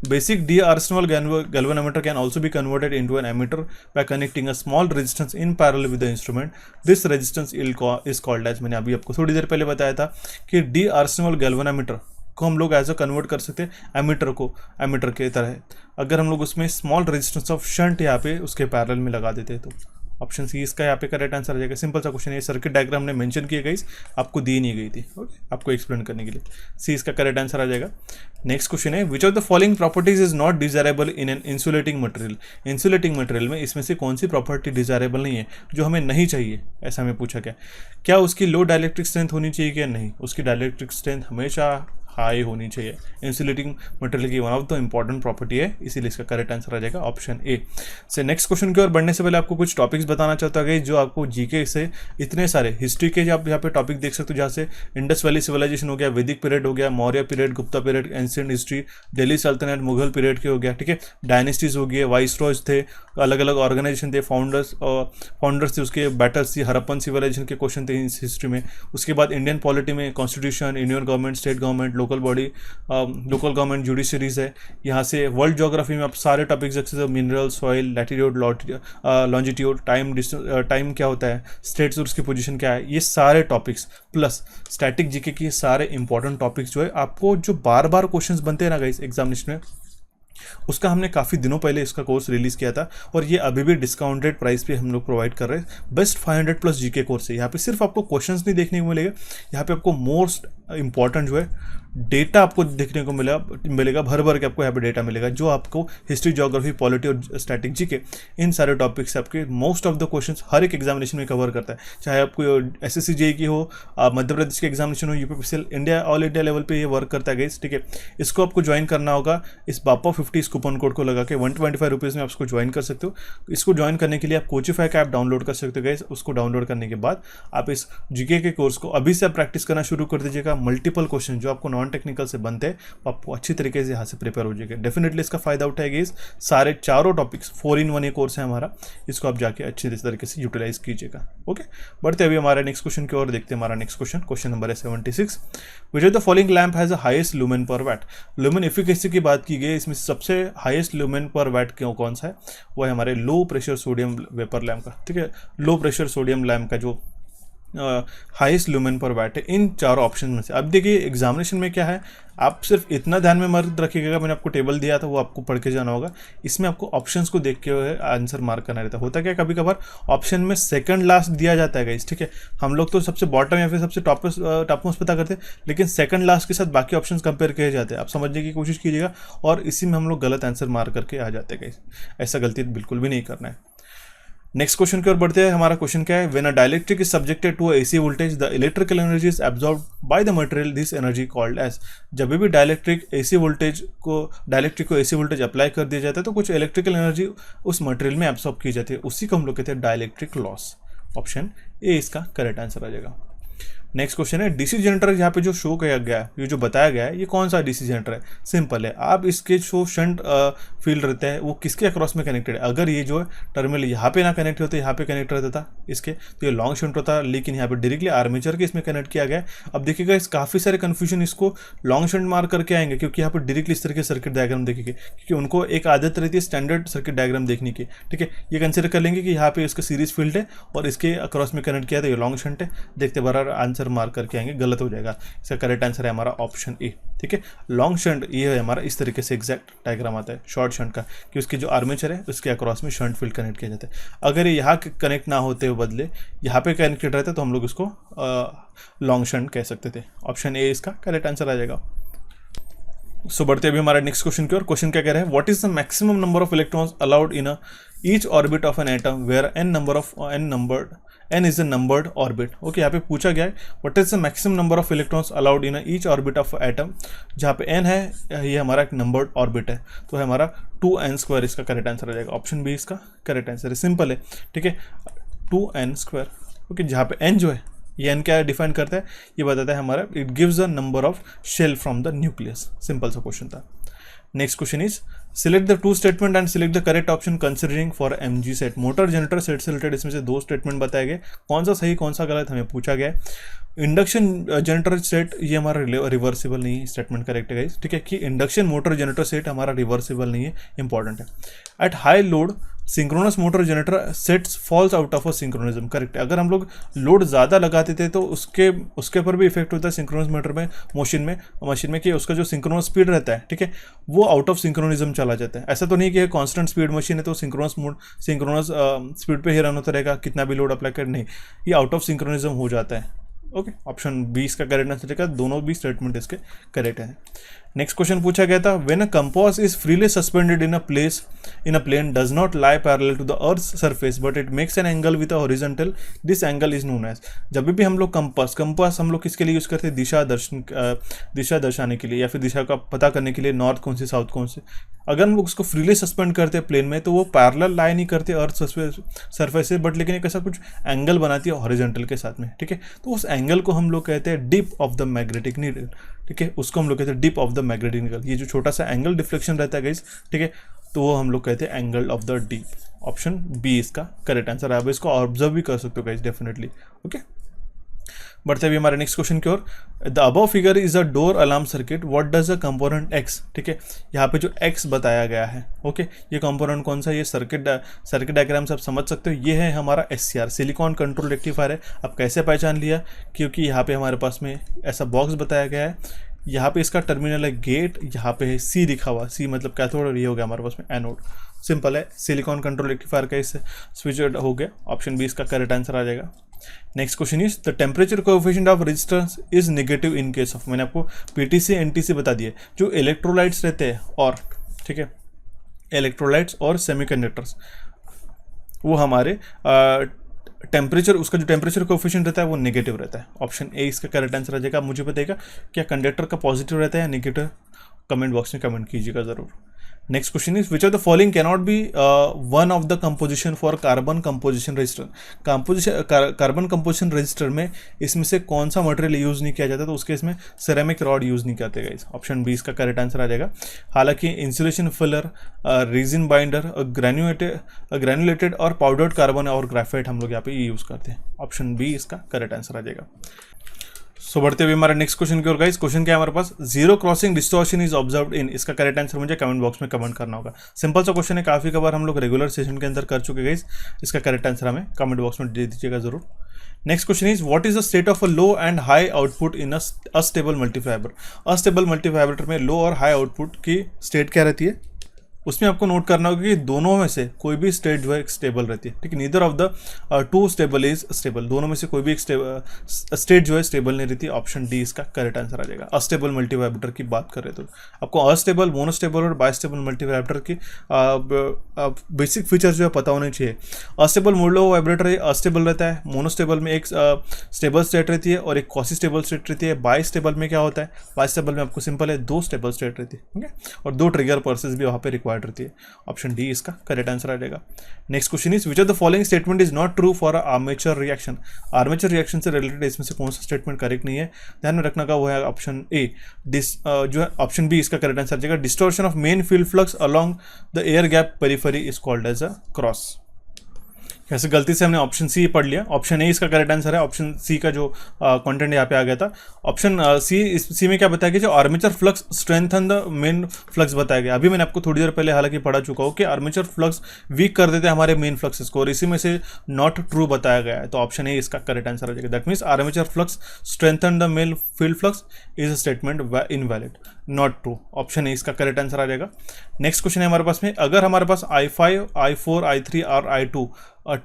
basic d'Arsonval galvanometer can also be converted into an ammeter by connecting a small resistance in parallel with the instrument. This resistance is called as, मैंने अभी आपको थोड़ी देर पहले बताया था कि डी आर्सेनल galvanometer को हम लोग एज अ कन्वर्ट कर सकते हैं एमीटर के तरह, अगर हम लोग उसमें स्मॉल रेजिस्टेंस ऑफ शंट यहाँ पे उसके पैरेलल में लगा देते हैं तो। ऑप्शन सी इसका यहाँ पे करेक्ट आंसर आ जाएगा। सिंपल सा क्वेश्चन है, सर्किट डायग्राम हमने मेंशन किया गई, आपको दी नहीं गई थी, ओके, आपको एक्सप्लेन करने के लिए। सी इसका करेक्ट आंसर आ जाएगा। नेक्स्ट क्वेश्चन है, which of the following properties is not desirable in an insulating material. Insulating material में इसमें से कौन सी प्रॉपर्टी डिजायरेबल नहीं है, जो हमें नहीं चाहिए, ऐसा हमें पूछा गया। क्या उसकी लो डाइलेक्ट्रिक स्ट्रेंथ होनी चाहिए क्या, नहीं, उसकी डाइलेक्ट्रिक स्ट्रेंथ हमेशा हाई होनी चाहिए। इंसुलेटिंग मटेरियल की one of the important property है, इसीलिए इसका करेक्ट आंसर आ जाएगा ऑप्शन ए से। नेक्स्ट क्वेश्चन की ओर बढ़ने से पहले आपको कुछ टॉपिक्स बताना चाहता हूँ जो आपको जीके से इतने सारे हिस्ट्री के आप यहाँ पे टॉपिक देख सकते हो, जहाँ से इंडस वैली सिविलाइजेशन हो गया, वैदिक पीरियड हो गया, Maurya period, Gupta period, ancient history, Delhi सल्तनत, मुगल पीरियड के हो गया। ठीक है, डायनेस्टीज हो गई, वाइसरॉयज थे, अलग अलग ऑर्गेनाइजेशन थे, फाउंडर्स थे, उसके बैटल्स थी, हरप्पन सिविलाइजेशन के क्वेश्चन थे इस हिस्ट्री में। उसके बाद इंडियन पॉलिटी में constitution, union government, state government, local body, local government judiciaries है। यहाँ से वर्ल्ड ज्योग्राफी में आप सारे टॉपिक्स देख सकते हो, mineral, soil, latitude, longitude, time क्या होता है, स्टेट्स और उसकी पोजीशन क्या है, ये सारे टॉपिक्स प्लस स्टैटिक जीके की सारे इंपॉर्टेंट टॉपिक्स जो है आपको जो बार बार क्वेश्चंस बनते हैं ना गाइस एग्जामिनेशन में, उसका हमने काफ़ी दिनों पहले इसका कोर्स रिलीज़ किया था और ये अभी भी डिस्काउंटेड प्राइस पे हम लोग प्रोवाइड कर रहे हैं। बेस्ट 500 प्लस जीके कोर्स है। यहाँ पे सिर्फ आपको क्वेश्चंस नहीं देखने को मिलेगा, यहाँ पे आपको मोस्ट इंपॉर्टेंट जो है डेटा आपको देखने को मिलेगा भर भर के आपको यहाँ पे डेटा मिलेगा, जो आपको हिस्ट्री, ज्योग्राफी, पॉलिटी और स्टैटिक जीके इन सारे टॉपिक से आपके मोस्ट ऑफ द क्वेश्चंस हर एक एग्जामिनेशन में कवर करता है। चाहे आपको एसएससी जेईई की हो, मध्य प्रदेश के एग्जामिनेशन हो, UPPCL, India all India level पे ये वर्क करता है गाइस, ठीक है। इसको आपको ज्वाइन करना होगा, इस बापा 50 इस कूपन कोड को लगा के 125 रुपीज़ में आप इसको ज्वाइन कर सकते हो। इसको ज्वाइन करने के लिए आप कोचिफाई का ऐप डाउनलोड कर सकते हो गाइस। उसको डाउनलोड करने के बाद आप इस जीके के कोर्स को अभी से आप प्रैक्टिस करना शुरू कर दीजिएगा। मल्टीपल क्वेश्चन जो आपको नॉन टेक्निकल से बनते हैं वो आपको अच्छी तरीके से यहाँ से प्रिपेयर हो जाएगा। डेफिनेटली इसका फायदा उठाएगा। इस सारे चारों टॉपिक्स 4-in-1 ये कोर्स है हमारा, इसको आप जाके अच्छी तरीके से यूटिलाइज कीजिएगा। ओके, बढ़ते अभी हमारे नेक्स्ट क्वेश्चन की ओर देखते हैं। हमारा नेक्स्ट क्वेश्चन नंबर है 76। विच of the following lamp has a highest lumen पर वैट। लुमेन एफिकेसी की बात की गई, इसमें सबसे हाईएस्ट लुमेन पर वैट कौन सा है, वो है हमारे low pressure sodium vapour lamp का, ठीक है। लो प्रेशर सोडियम लैम्प का जो हाईएस्ट लुमेन पर वैट है इन चारों ऑप्शन में से। अब देखिए एग्जामिनेशन में क्या है, आप सिर्फ इतना ध्यान में मत रखिएगा, मैंने आपको टेबल दिया था वो आपको पढ़ के जाना होगा। इसमें आपको ऑप्शंस को देख के आंसर मार्क करना रहता है। होता क्या, कभी कभार ऑप्शन में सेकंड लास्ट दिया जाता है गाइस, ठीक है। हम लोग तो सबसे बॉटम या फिर सबसे टॉपमोस्ट पता करते हैं, लेकिन सेकंड लास्ट के साथ बाकी ऑप्शंस कंपेयर किए जाते हैं। आप समझने की कोशिश कीजिएगा और इसी में हम लोग गलत आंसर मार्क करके आ जाते हैं गाइस। ऐसा गलती बिल्कुल भी नहीं करना है। नेक्स्ट क्वेश्चन की ओर बढ़ते हैं। हमारा क्वेश्चन क्या है, when a dielectric is subjected to AC voltage the electrical energy is absorbed by the material, this energy called as. जब भी डाइलेक्ट्रिक को एसी वोल्टेज अप्लाई कर दिया जाता है तो कुछ इलेक्ट्रिकल एनर्जी उस मटेरियल में एब्जॉर्ब की जाती है, उसी को हम लोग कहते हैं डाइलेक्ट्रिक लॉस। ऑप्शन ए इसका करेक्ट आंसर आ जाएगा। नेक्स्ट क्वेश्चन है, डीसी जनरेटर यहाँ पे जो शो किया गया है, ये जो बताया गया है, ये कौन सा डीसी जनरेटर है। सिंपल है, आप इसके जो शंट फील्ड रहता है वो किसके अक्रॉस में कनेक्टेड है। अगर ये जो टर्मिनल यहाँ पे ना कनेक्ट होते, यहाँ पे कनेक्ट रहता था इसके, तो ये लॉन्ग शंट होता, लेकिन यहाँ पे डायरेक्टली आर्मेचर के इसमें कनेक्ट किया गया है। अब देखिएगा इस काफ़ी सारे कन्फ्यूजन इसको लॉन्ग शंट मार्क करके आएंगे, क्योंकि यहाँ पर डायरेक्टली इस तरह के सर्किट डायग्राम देखेंगे, क्योंकि उनको एक आदत रहती है स्टैंडर्ड सर्किट डायग्राम देखने की, ठीक है। ये कंसिडर कर लेंगे कि यहाँ पे इसका सीरीज फील्ड है और इसके अक्रॉस में कनेक्ट किया था, ये लॉन्ग शंट है। देखते बार आंसर मार्क करके आएंगे, गलत हो जाएगा। इसका करेक्ट आंसर है हमारा ऑप्शन ए, ठीक है। लॉन्ग शंट ये है हमारा, इस तरीके से एग्जैक्ट डायग्राम आता है शॉर्ट शंट का, कि उसकी जो आर्मेचर है उसके अक्रॉस में शंट फील्ड कनेक्ट किया जाता है। अगर ये यहाँ कनेक्ट ना होते हुए बदले यहाँ पे कनेक्टेड रहता तो हम लोग इसको लॉन्ग शंट कह सकते थे। ऑप्शन ए इसका करेक्ट आंसर आ जाएगा। सो बढ़ते अभी हमारे नेक्स्ट क्वेश्चन की ओर। क्वेश्चन क्या कह रहा है, what is the maximum number of electrons allowed in each orbit of an atom where n is a numbered orbit। Okay, यहाँ पे पूछा गया है what is the maximum number of electrons allowed in each orbit of atom, जहाँ पे n है ये हमारा एक नंबर्ड ऑर्बिट है, तो है हमारा 2n² इसका करेक्ट आंसर आ जाएगा। ऑप्शन बी इसका करेक्ट आंसर है। सिंपल है, ठीक है, 2n²। ओके, जहाँ पे n जो है ये n क्या डिफाइन करता है, ये बताता है हमारा it gives the number of shell from the nucleus. Simple सा क्वेश्चन था। Next question is select the two statement and select the correct option considering for MG set. Motor generator set से related इसमें से दो statement बताए गए, कौन सा सही कौन सा गलत हमें पूछा गया है। इंडक्शन जनरेटर सेट ये हमारा रिवर्सिबल नहीं है, स्टेटमेंट करेक्ट है गाइस, ठीक है, कि इंडक्शन मोटर जनरेटर सेट हमारा रिवर्सिबल नहीं है, इंपॉर्टेंट है। At high load synchronous motor generator sets falls out of a synchronism, correct है। अगर हम लोग लोड ज़्यादा लगाते थे तो उसके ऊपर भी इफेक्ट होता है सिंक्रोनस मोटर में, मशीन में कि उसका जो सिंक्रोनस स्पीड रहता है, ठीक है, वो आउट ऑफ सिंक्रोनिज्म चला जाता है। ऐसा तो नहीं कि कांस्टेंट स्पीड मशीन है तो सिंक्रोनस स्पीड पे ही रन होता रहेगा, कितना भी लोड अप्लाई कर, नहीं, ये आउट ऑफ सिंक्रोनिज्म हो जाता है। ओके, ऑप्शन बी इसका करेक्ट आंसर रहेगा। दोनों भी स्टेटमेंट इसके करेक्ट है। नेक्स्ट क्वेश्चन पूछा गया था, when a compass is freely suspended in a plane does not lie parallel to the earth surface but it makes an angle with a horizontal, this angle is known as. जब भी हम लोग compass हम लोग किसके लिए use करते हैं, दिशा दर्शाने के लिए, या फिर दिशा का पता करने के लिए, नॉर्थ कौन से साउथ कौन से। अगर हम लोग उसको फ्रीली सस्पेंड करते हैं प्लेन में तो वो पैरेलल लाई नहीं करते अर्थ सरफेस से, बट लेकिन एक ऐसा कुछ एंगल बनाती है हॉरिजॉन्टल के साथ में, ठीक है। तो उस एंगल को हम लोग कहते हैं dip of the magnetic needle, ठीक है, उसको हम लोग कहते हैं dip of the magnetic needle. ये जो छोटा सा एंगल डिफ्लेक्शन रहता है गाइस, ठीक है, तो वो हम लोग कहते हैं angle of the dip. Option B इसका करेक्ट आंसर है। आप इसको ऑब्जर्व भी कर सकते हो गाइस, डेफिनेटली। ओके, बढ़ते हुए हमारे नेक्स्ट क्वेश्चन की ओर, the above figure is a door alarm circuit, what does a component X, ठीक है, यहाँ पे जो एक्स बताया गया है, ओके, ये कंपोनेंट कौन सा, ये सर्किट डायग्राम से आप समझ सकते हो, ये है हमारा SCR, सिलिकॉन कंट्रोल रेक्टिफायर है। अब कैसे पहचान लिया, क्योंकि यहाँ पे हमारे पास में ऐसा बॉक्स बताया गया है, यहाँ पे इसका टर्मिनल है गेट, यहाँ पे है C लिखा हुआ, C मतलब कैथोड और ये हो गया हमारे पास में एनोड। सिंपल है, सिलिकॉन कंट्रोल रेक्टिफायर का इस स्विच हो गया, ऑप्शन बी इसका करेक्ट आंसर आ जाएगा। Next question is the temperature coefficient of resistance is negative in case of, मैंने आपको PTC NTC बता दिए, जो इलेक्ट्रोलाइट्स रहते हैं और, ठीक है, इलेक्ट्रोलाइट्स और सेमीकंडक्टर्स, वो हमारे टेम्परेचर, उसका जो टेम्परेचर कोएफिशिएंट रहता है वो नेगेटिव रहता है। ऑप्शन ए इसका करेक्ट आंसर आ जाएगा। आप मुझे बताइएगा क्या कंडक्टर का पॉजिटिव रहता है या नेगेटिव, कमेंट बॉक्स में कमेंट कीजिएगा ज़रूर। Next question is which of the following cannot be one of the composition for carbon composition register, carbon composition register में इसमें से कौन सा मटेरियल यूज़ नहीं किया जाता, तो उसके इसमें सिरेमिक रॉड यूज़ नहीं करते गाइस। ऑप्शन बी इसका करेक्ट आंसर आ जाएगा। हालांकि insulation filler, resin binder, granulated और पाउडर्ड कार्बन और ग्राफाइट हम लोग यहाँ पे यूज़ करते हैं। ऑप्शन बी इसका करेक्ट आंसर आ जाएगा। सो बढ़ते हुए हमारे नेक्स्ट क्वेश्चन की ओर गाइस, क्वेश्चन क्या है हमारे पास, zero crossing distortion is observed in, इसका करेक्ट आंसर मुझे कमेंट बॉक्स में कमेंट करना होगा। सिंपल सा क्वेश्चन है, काफी बार हम लोग रेगुलर सेशन के अंदर कर चुके गाइस, इसका करेक्ट आंसर हमें कमेंट बॉक्स में दे दीजिएगा जरूर। Next question is what is the state of a low and high output in astable multifiber. Astable multifiber में लो और हाई आउटपुट की स्टेट क्या रहती है, उसमें आपको नोट करना होगा कि दोनों में से कोई भी स्टेट जो है स्टेबल रहती है, ठीक है, neither of the two stable is stable, दोनों में से कोई भी एक स्टेट जो है स्टेबल नहीं रहती। ऑप्शन डी इसका करेक्ट आंसर आ जाएगा। अस्टेबल मल्टीवाइब्रेटर की बात करें तो आपको अस्टेबल, मोनोस्टेबल और बाइस्टेबल मल्टीवाइब्रेटर की बेसिक फीचर्स जो है पता होने चाहिए। अस्टेबल मोनो वाइब्रेटर अस्टेबल रहता है, मोनोस्टेबल में एक स्टेबल स्टेट रहती है और एक क्वासी स्टेबल स्टेट रहती है। बाइस्टेबल में क्या होता है, बाइस्टेबल में आपको सिंपल है, दो स्टेबल स्टेट रहती है, ठीक है, और दो ट्रिगर पल्सेस भी वहाँ पे रहती है। ऑप्शन डी इसका करेक्ट आंसर आ जाएगा। Next question is which of the following statement is not true for armature reaction. Armature reaction से रिलेटेड इसमें से कौन सा स्टेटमेंट करेक्ट नहीं है, ध्यान में रखना का वो है ऑप्शन ए, जो है ऑप्शन बी इसका करेक्ट आंसर आ जाएगा। Distortion of main field flux along the air gap periphery is called as a cross. वैसे गलती से हमने ऑप्शन सी पढ़ लिया, ऑप्शन ए इसका करेक्ट आंसर है। ऑप्शन सी का जो कंटेंट यहाँ पे आ गया था, ऑप्शन सी में क्या बताया गया, जो armature flux strengthen the main flux बताया गया। अभी मैंने आपको थोड़ी देर पहले हालांकि पढ़ा चुका हूँ कि आर्मेचर फ्लक्स वीक कर देते हैं हमारे मेन फ्लक्सेस को, और इसी में से नॉट ट्रू बताया गया है, तो ऑप्शन ए इसका करेक्ट आंसर आ जाएगा। That means armature flux strengthen the main field flux is a statement invalid, not true. Option A इसका करेक्ट आंसर आ जाएगा। नेक्स्ट क्वेश्चन है हमारे पास में, अगर हमारे पास I5, I4, I3 और I2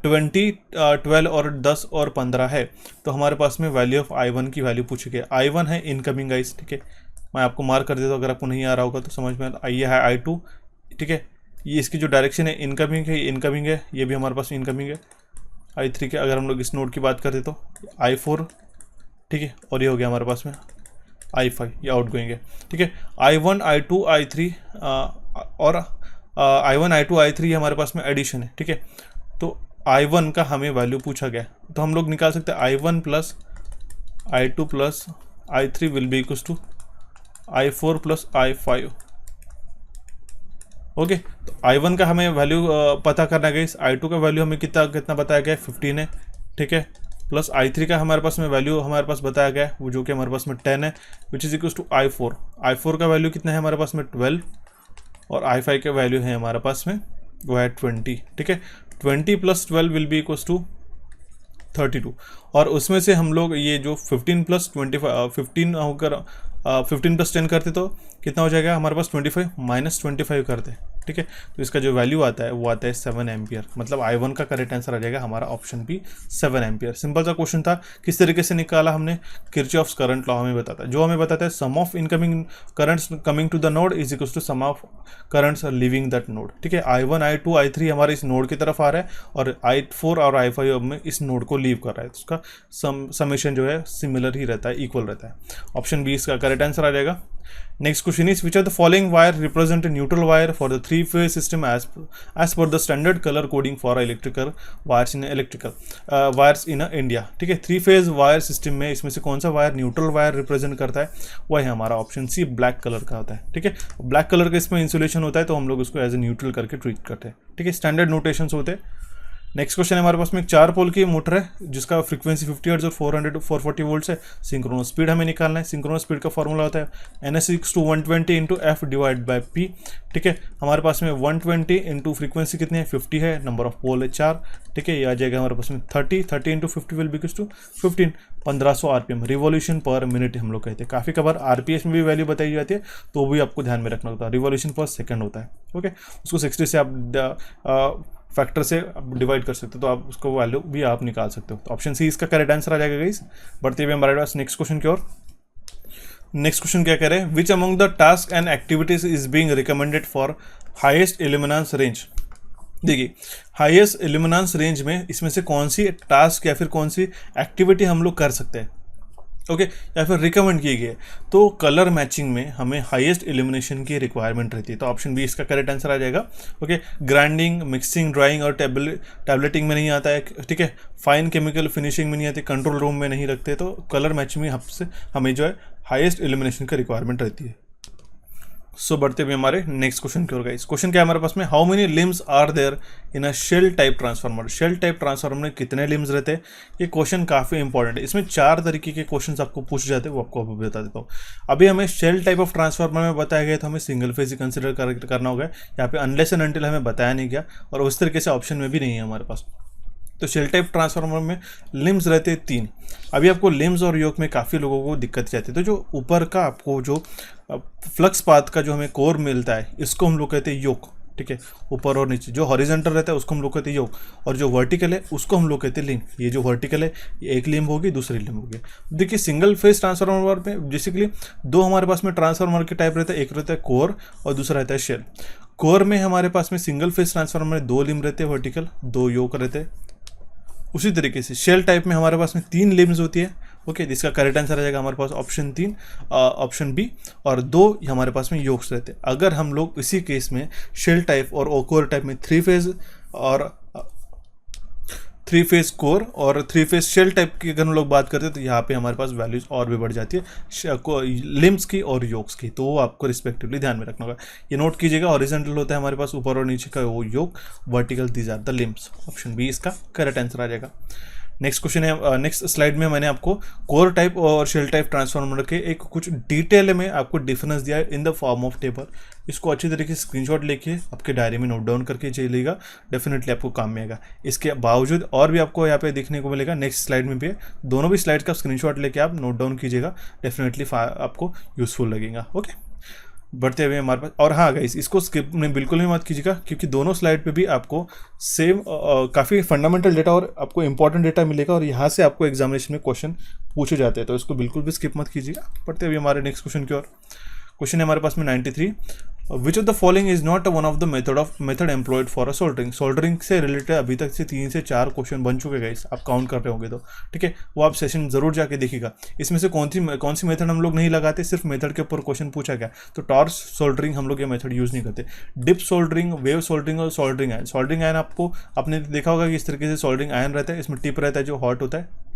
20, 12 और 10 और 15 है, तो हमारे पास में वैल्यू ऑफ I1 की वैल्यू पूछी गई। I1 है इनकमिंग गाइस, ठीक है, मैं आपको मार्क कर देता हूँ, अगर आपको नहीं आ रहा होगा तो समझ में। ये है I2, ठीक है, ये इसकी जो डायरेक्शन है इनकमिंग है, इनकमिंग है, ये भी हमारे पास इनकमिंग है। I3 के अगर हम लोग इस नोड की बात करें तो I4, ठीक है, और ये हो गया हमारे पास में I5, ये आउट गोइंग है, ठीक है। I1, I2, I3 और I1, I2, I3 हमारे पास में एडिशन है, ठीक है। तो I1 का हमें वैल्यू पूछा गया, तो हम लोग निकाल सकते हैं I1 plus I2 plus I3 will be equals to I4 plus I5। Okay, तो I1 का हमें वैल्यू पता करना गया, I2 का वैल्यू हमें कितना बताया गया है, 15 है, ठीक है, प्लस I3 का हमारे पास में वैल्यू हमारे पास बताया गया है, वो जो कि हमारे पास में 10 है, which is equals to I4 का वैल्यू कितना है हमारे पास में 12, और I5 का वैल्यू है हमारे पास में वो है 20, ठीक है। 20 plus 12 will be equals to 32, और उसमें से हम लोग ये जो 15 प्लस 25 15 होकर 15 प्लस 10 करते तो कितना हो जाएगा हमारे पास, 25 माइनस 25 करते, ठीक है, तो इसका जो वैल्यू आता है वो आता है 7 एम्पियर। मतलब I1 का करेक्ट आंसर आ जाएगा हमारा ऑप्शन बी 7 एम्पियर। सिंपल सा क्वेश्चन था, किस तरीके से निकाला हमने, किरचॉफ्स करंट लॉ हमें बताता है, जो हमें बताता है sum of incoming currents coming to the node is equals to sum of currents living that node, ठीक है। I1, I2, I3 हमारे इस नोड की तरफ आ रहा है, और I4 और I5 में इस नोड को लीव कर रहा है, तो उसका समेशन जो है सिमिलर ही रहता है, इक्वल रहता है। ऑप्शन बी इसका करेक्ट आंसर आ जाएगा। Next question is which are the following wire represent a neutral wire for the 3-phase system as per the standard color coding for electrical wires in India, ठीक है। 3-phase wire system में इसमें से कौन सा wire neutral wire represent करता है, वह है हमारा ऑप्शन सी, ब्लैक कलर का होता है, ठीक है। ब्लैक कलर का इसमें इंसुलेशन होता है, तो हम लोग उसको एज ए न्यूट्रल करके ट्रीट करते हैं, ठीक है। स्टैंडर्ड नोटेशंस होते हैं। नेक्स्ट क्वेश्चन है हमारे पास में एक 4 पोल की मोटर है जिसका फ्रीक्वेंसी 50 हर्ट्ज और 400 टू 440 वोल्ट्स है। सिंक्रोनस स्पीड हमें निकालना है। सिंक्रोनस स्पीड का फॉर्मूला होता है NS=120 into F divide by P. ठीक है, हमारे पास में 120 इंटू फ्रीक्वेंसी कितनी है 50 है, नंबर ऑफ पोल है 4। ठीक है, ये आ जाएगा हमारे पास में 30 into 50 will be to 1500 RPM revolution per minute हम लोग कहते हैं। काफ़ी कबार RPS में भी वैल्यू बताई जाती है, तो भी आपको ध्यान में रखना होता है। रिवॉल्यूशन पर सेकंड होता है। ओके, उसको 60 से आप फैक्टर से डिवाइड कर सकते हो, तो आप उसको वैल्यू भी आप निकाल सकते हो। तो ऑप्शन सी इसका करेक्ट आंसर आ जाएगा गाइस। बढ़ते हुए हमारे पास नेक्स्ट क्वेश्चन की ओर। नेक्स्ट क्वेश्चन क्या कह रहे हैं, which among the task and activities is being recommended for highest illuminance range. देखिए, हाईएस्ट इल्यूमिनेंस रेंज में इसमें से कौन सी टास्क या फिर कौन सी एक्टिविटी हम लोग कर सकते हैं, ओके, या फिर रिकमेंड किए गए। तो कलर मैचिंग में हमें हाईएस्ट इल्यूमिनेशन की रिक्वायरमेंट रहती है, तो ऑप्शन बी इसका करेक्ट आंसर आ जाएगा। ओके, ग्राइंडिंग, मिक्सिंग, ड्राइंग और टैबलेटिंग में नहीं आता है। ठीक है, फाइन केमिकल फिनिशिंग में नहीं आती, कंट्रोल रूम में नहीं रखते, तो कलर मैचिंग में हमसे हमें जो है हाईएस्ट इल्यूमिनेशन की रिक्वायरमेंट रहती है। सो बढ़ते हुए हमारे नेक्स्ट क्वेश्चन की ओर गाइस। क्वेश्चन क्या है हमारे पास में, how many limbs are there in a shell type transformer. Shell type transformer में कितने लिम्स रहते हैं, ये क्वेश्चन काफ़ी इंपॉर्टेंट है। इसमें 4 तरीके के क्वेश्चन आपको पूछ जाते हैं, वो आपको अभी बता देता हूँ। अभी हमें शेल टाइप ऑफ ट्रांसफार्मर में बताया गया, तो हमें सिंगल फेज ही कंसिडर करना होगा। यहाँ पे अनलेस एंड अनटिल हमें बताया नहीं गया, और उस तरीके से ऑप्शन में भी नहीं है हमारे पास। तो शेल टाइप ट्रांसफार्मर में लिम्स रहते हैं 3। अभी आपको लिम्स और योक में काफ़ी लोगों को दिक्कत जाती है। तो जो ऊपर का आपको जो फ्लक्स पाथ का जो हमें कोर मिलता है, इसको हम लोग कहते हैं योक। ठीक है, ऊपर और नीचे जो हॉरिजॉन्टल रहता है उसको हम लोग कहते हैं योक, और जो वर्टिकल है उसको हम लोग कहते हैं लिम्ब। ये जो वर्टिकल है ये एक लिम्ब होगी, दूसरी लिम्ब होगी। देखिए, सिंगल फेज ट्रांसफार्मर में बेसिकली 2 हमारे पास में ट्रांसफार्मर के टाइप रहता है, एक रहता है कोर और दूसरा रहता है शेल। कोर में हमारे पास में सिंगल फेज ट्रांसफार्मर में 2 लिम्ब रहते हैं वर्टिकल, 2 योक रहते हैं। उसी तरीके से शेल टाइप में हमारे पास में 3 लिम्स होती है। ओके, जिसका करेक्ट आंसर आ जाएगा हमारे पास ऑप्शन 3, ऑप्शन बी, और 2 हमारे पास में योक्स रहते हैं। अगर हम लोग इसी केस में शेल टाइप और कोर टाइप में 3 फेज और 3 फेज कोर और 3 फेज शेल टाइप की अगर हम लोग बात करते हैं, तो यहाँ पे हमारे पास वैल्यूज और भी बढ़ जाती है लिम्स की और योक्स की, तो वो आपको रिस्पेक्टिवली ध्यान में रखना होगा। ये नोट कीजिएगा, हॉरिजॉन्टल होता है हमारे पास ऊपर और नीचे का वो yoke, vertical these are the limbs. Option B इसका करेक्ट आंसर आ जाएगा। नेक्स्ट क्वेश्चन है, नेक्स्ट स्लाइड में मैंने आपको कोर टाइप और शेल टाइप ट्रांसफार्मर के एक कुछ डिटेल में आपको डिफरेंस दिया है in the form of table. इसको अच्छी तरीके से स्क्रीनशॉट लेके आपके डायरी में नोट डाउन करके चलिएगा, डेफिनेटली आपको काम में आएगा। इसके बावजूद और भी आपको यहाँ पे देखने को मिलेगा, नेक्स्ट स्लाइड में भी है। दोनों भी स्लाइड का स्क्रीनशॉट लेके आप नोट डाउन कीजिएगा, डेफिनेटली आपको यूजफुल लगेगा। ओके, बढ़ते हुए हमारे पास, और हाँ गाइस, इसको स्किप में बिल्कुल भी मत कीजिएगा, क्योंकि दोनों स्लाइड पे भी आपको सेम काफ़ी फंडामेंटल डेटा और आपको इंपॉर्टेंट डेटा मिलेगा, और यहाँ से आपको एग्जामिनेशन में क्वेश्चन पूछे जाते हैं, तो इसको बिल्कुल भी स्किप मत कीजिएगा। बढ़ते हुए हमारे नेक्स्ट क्वेश्चन की ओर। क्वेश्चन है हमारे पास में 93, विच of the following is not one of the method employed for a soldering. Soldering से रिलेटेड अभी तक से 3 से 4 क्वेश्चन बन चुके हैं, आप काउंट कर रहे होंगे तो ठीक है, वो आप सेशन जरूर जाके देखिएगा। इसमें से कौन सी मेथड हम लोग नहीं लगाते, सिर्फ मेथड के ऊपर क्वेश्चन पूछा गया। तो टॉर्च सोल्डरिंग हम लोग ये मेथड यूज नहीं करते। डिप सोल्डरिंग, वेव सोल्डरिंग और सोल्डरिंग आयन। सोल्डरिंग आयन आपको आपने देखा होगा कि इस तरीके से सोल्डरिंग आयन रहता है, इसमें टिप रहता है जो हॉट होता है।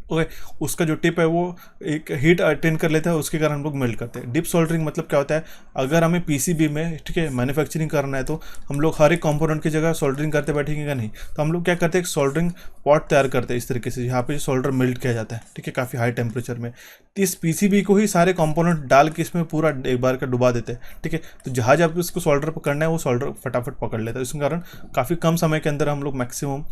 ओके, उसका जो टिप है वो एक हीट अटेंड कर लेता है, उसके कारण हम लोग मेल्ट करते हैं। डिप सोल्डरिंग मतलब क्या होता है, अगर हमें पीसीबी में ठीक है मैन्युफैक्चरिंग करना है, तो हम लोग हर एक कंपोनेंट की जगह सोल्डरिंग करते बैठेंगे का नहीं, तो हम लोग क्या करते हैं, एक सोल्डरिंग पॉट तैयार करते हैं इस तरीके से, यहाँ पे सोल्डर मेल्ट किया जाता है ठीक है, काफ़ी हाई टेम्परेचर में। इस पीसीबी को ही सारे कंपोनेंट डाल के इसमें पूरा एक बार का डुबा देते हैं ठीक है। तो जहाँ जब इसको सोल्डर पकड़ना है वो सोल्डर फटाफट पकड़ लेता है, इसके कारण काफ़ी कम समय के अंदर हम लोग मैक्सिमम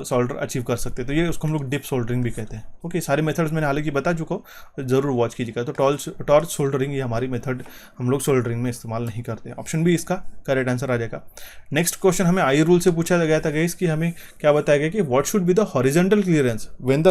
सोल्डर अचीव कर सकते हैं। तो ये उसको हम लोग डिप सोल्डरिंग भी कहते हैं। ओके, सारे मेथड्स मैंने हालांकि बता चुका हूँ, जरूर वॉच कीजिएगा। तो टॉर्च सोल्डरिंग ये हमारी मेथड हम लोग सोल्डरिंग में इस्तेमाल नहीं करते। ऑप्शन बी इसका करेक्ट आंसर आ जाएगा। नेक्स्ट क्वेश्चन हमें आई रूल से पूछा गया था गाइस, कि हमें क्या बताया गया कि what should be the horizontal clearance when the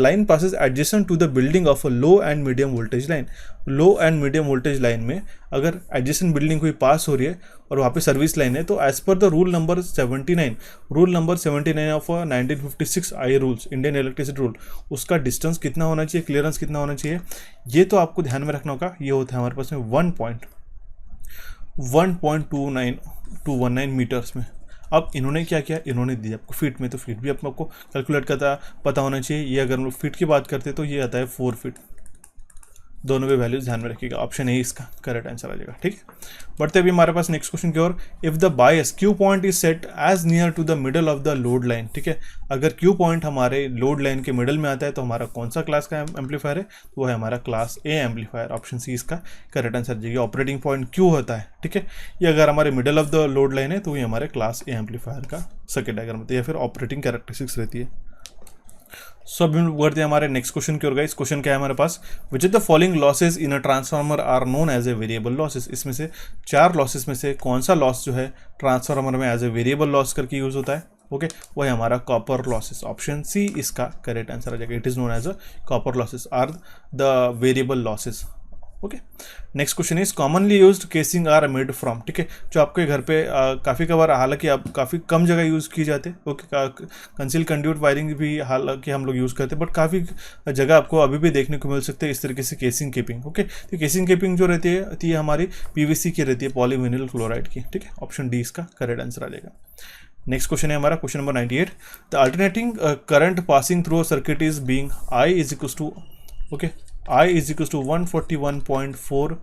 line passes adjacent to the building of a low and medium voltage line। Low and medium voltage line में अगर एडजेसेंट बिल्डिंग कोई पास हो रही है और वहाँ पे सर्विस लाइन है, तो as per the rule number 79 of 1956 I rules, Indian electricity rule, उसका डिस्टेंस कितना होना चाहिए, क्लियरेंस कितना होना चाहिए, ये तो आपको ध्यान में रखना होगा। ये होता है हमारे पास में 1.219 मीटर्स में। अब इन्होंने क्या किया, इन्होंने दिया आपको फीट में, तो फीट भी आपको कैलकुलेट करता पता होना चाहिए। ये अगर हम लोग फीट की बात करते हैं तो ये आता है 4 फीट। दोनों भी वैल्यूज ध्यान में रखिएगा। ऑप्शन ए इसका करेक्ट आंसर आ जाएगा। ठीक है, बढ़ते अभी हमारे पास नेक्स्ट क्वेश्चन की ओर। If the bias Q point is set as near to the middle of the load line, ठीक है, अगर क्यू पॉइंट हमारे लोड लाइन के मिडल में आता है तो हमारा कौन सा क्लास का एम्पलीफायर है, तो वो है हमारा class A amplifier. Option C इसका करेक्ट आंसर आ जाएगा। ऑपरेटिंग पॉइंट क्यू होता है, ठीक है, ये अगर हमारे middle of the load line है तो ये हमारे क्लास ए एम्पलीफायर का सर्किट डायग्राम होता है या फिर ऑपरेटिंग कैरेक्टरिस्टिक्स रहती है। सो अब हम बढ़ते हैं हमारे नेक्स्ट क्वेश्चन की ओर। गाइस क्वेश्चन क्या है हमारे पास, which is the following losses in a transformer are known as a variable losses. इसमें से 4 लॉसेस में से कौन सा लॉस जो है ट्रांसफार्मर में एज ए वेरिएबल लॉस करके यूज होता है, ओके, वो है हमारा कॉपर लॉसेस। ऑप्शन सी इसका करेक्ट आंसर आ जाएगा। It is known as a copper losses are the variable losses. Okay, next question is commonly used casing are made from, ठीक है, जो आपके घर पे काफ़ी कबार, हालांकि आप काफ़ी कम जगह यूज़ की जाते हैं। ओके, कंसील कंड्यूट वायरिंग भी हालांकि हम लोग यूज़ करते हैं, बट काफ़ी जगह आपको अभी भी देखने को मिल सकते हैं इस तरीके से केसिंग केपिंग। ओके, तो केसिंग केपिंग जो रहती है हमारी पीवीसी की रहती है, पॉलीविनिल क्लोराइड की। ठीक है, ऑप्शन डी इसका करेक्ट आंसर आ जाएगा। नेक्स्ट क्वेश्चन है हमारा question number 98। The alternating current passing through a circuit is being I is equals to, okay, I is equals to 141.4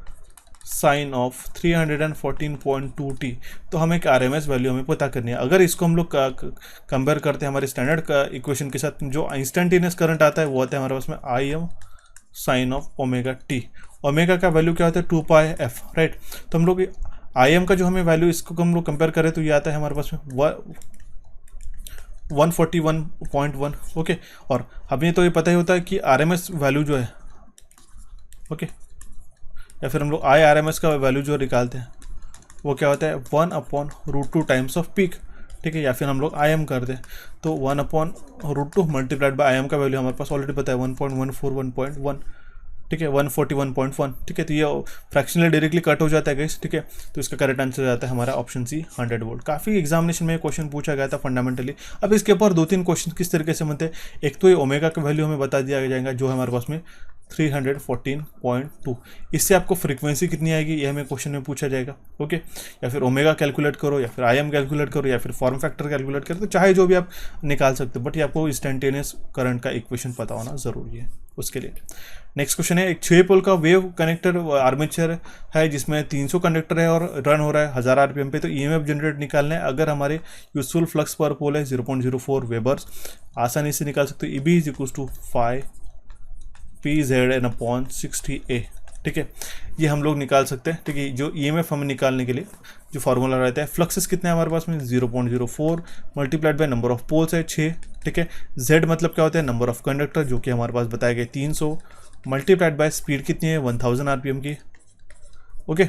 sine of 314.2 t। तो हमें एक RMS वैल्यू हमें पता करनी है। अगर इसको हम लोग कंपेयर करते हैं हमारे स्टैंडर्ड का इक्वेशन के साथ, जो इंस्टेंटेनियस करंट आता है वो आता है हमारे पास में IM sine of omega T. ओमेगा का वैल्यू क्या होता है 2πf, राइट। तो हम लोग IM का जो हमें वैल्यू, इसको हम लोग कंपेयर करें तो ये आता है हमारे पास में 141.1, ओके। और हमें तो ये पता ही होता है कि RMS वैल्यू जो है, ओके, या फिर हम लोग IRMS का वैल्यू जो निकालते हैं वो क्या होता है 1/√2 टाइम्स ऑफ पीक, ठीक है, या फिर हम लोग IM कर दें तो 1/√2 मल्टीप्लाइड बाय IM का वैल्यू हमारे पास ऑलरेडी पता है 1.141.1, ठीक है, 141.1, ठीक है। तो ये फ्रैक्शनली डायरेक्टली कट हो जाता है गाइस, ठीक है। तो इसका करेक्ट आंसर जाता है हमारा ऑप्शन सी 100 वोल्ट। काफ़ी एग्जामिनेशन में क्वेश्चन पूछा गया था फंडामेंटली। अब इसके ऊपर 2-3 क्वेश्चन किस तरीके से बनते हैं। एक तो ये ओमेगा का वैल्यू हमें बता दिया जाएगा जो हमारे पास में 314.2, इससे आपको फ्रीक्वेंसी कितनी आएगी ये हमें क्वेश्चन में पूछा जाएगा, ओके। या फिर ओमेगा कैलकुलेट करो, या फिर IM कैलकुलेट करो, या फिर फॉर्म फैक्टर कैलकुलेट करो, तो चाहे जो भी आप निकाल सकते हो, बट ये आपको इंस्टेंटेनियस करंट का इक्वेशन पता होना ज़रूरी है उसके लिए। नेक्स्ट क्वेश्चन है, एक 6 पोल का वेव कनेक्टर आर्मेचर है जिसमें 300 कंडक्टर है और रन हो रहा है 1000 RPM पे। तो EMF जनरेट निकालना है। अगर हमारे यूजफुल फ्लक्स पर पोल है 0.04 वेबर्स, आसानी से निकाल सकते हो। EB is equals to 5PZN/60A, ठीक है, ये हम लोग निकाल सकते हैं, ठीक है। जो EMF हमें निकालने के लिए जो फार्मूला रहता है, फ्लक्सेस कितने हैं हमारे पास में 0.04 multiplied by number of poles है 6, ठीक है। Z मतलब क्या होता है नंबर ऑफ कंडक्टर, जो कि हमारे पास बताया गया 300, मल्टीप्लाइड बाय स्पीड कितनी है 1000 RPM की, ओके।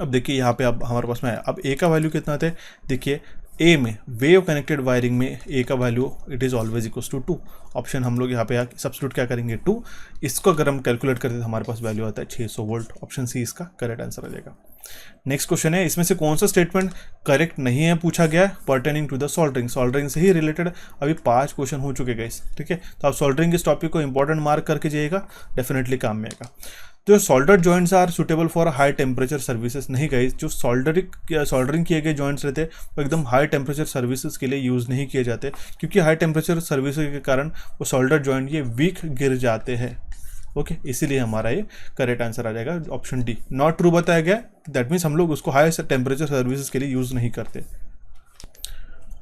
अब देखिए यहाँ पे अब हमारे पास में है, अब A का वैल्यू कितना आता है, देखिए A में वेव कनेक्टेड वायरिंग में A का वैल्यू it is always equals to 2। Option हम लोग यहाँ पे सब्स्टिट्यूट क्या करेंगे 2, इसको अगर हम कैलकुलेट करते हैं तो हमारे पास वैल्यू आता है 600 वोल्ट। ऑप्शन सी इसका करेक्ट आंसर आ जाएगा। नेक्स्ट क्वेश्चन है, इसमें से कौन सा स्टेटमेंट करेक्ट नहीं है पूछा गया है pertaining to the soldering. Soldering से ही रिलेटेड अभी 5 क्वेश्चन हो चुके गए, ठीक है। तो आप सोल्डरिंग इस टॉपिक को इंपॉर्टेंट मार्क करके जाइएगा, डेफिनेटली काम में आएगा। जो soldered joints are suitable for high temperature services, नहीं गाइस, जो सोल्डरिंग किए गए जॉइंट्स रहते हैं वो एकदम हाई टेम्परेचर सर्विसेज के लिए यूज़ नहीं किए जाते, क्योंकि हाई टेम्परेचर सर्विसेज के कारण वो सोल्डर्ड जॉइंट ये वीक गिर जाते हैं, ओके। इसीलिए हमारा ये करेक्ट आंसर आ जाएगा ऑप्शन डी। नॉट ट्रू बताया गया, दैट मीन्स हम लोग उसको हाई टेम्परेचर सर्विसेज के लिए यूज़ नहीं करते,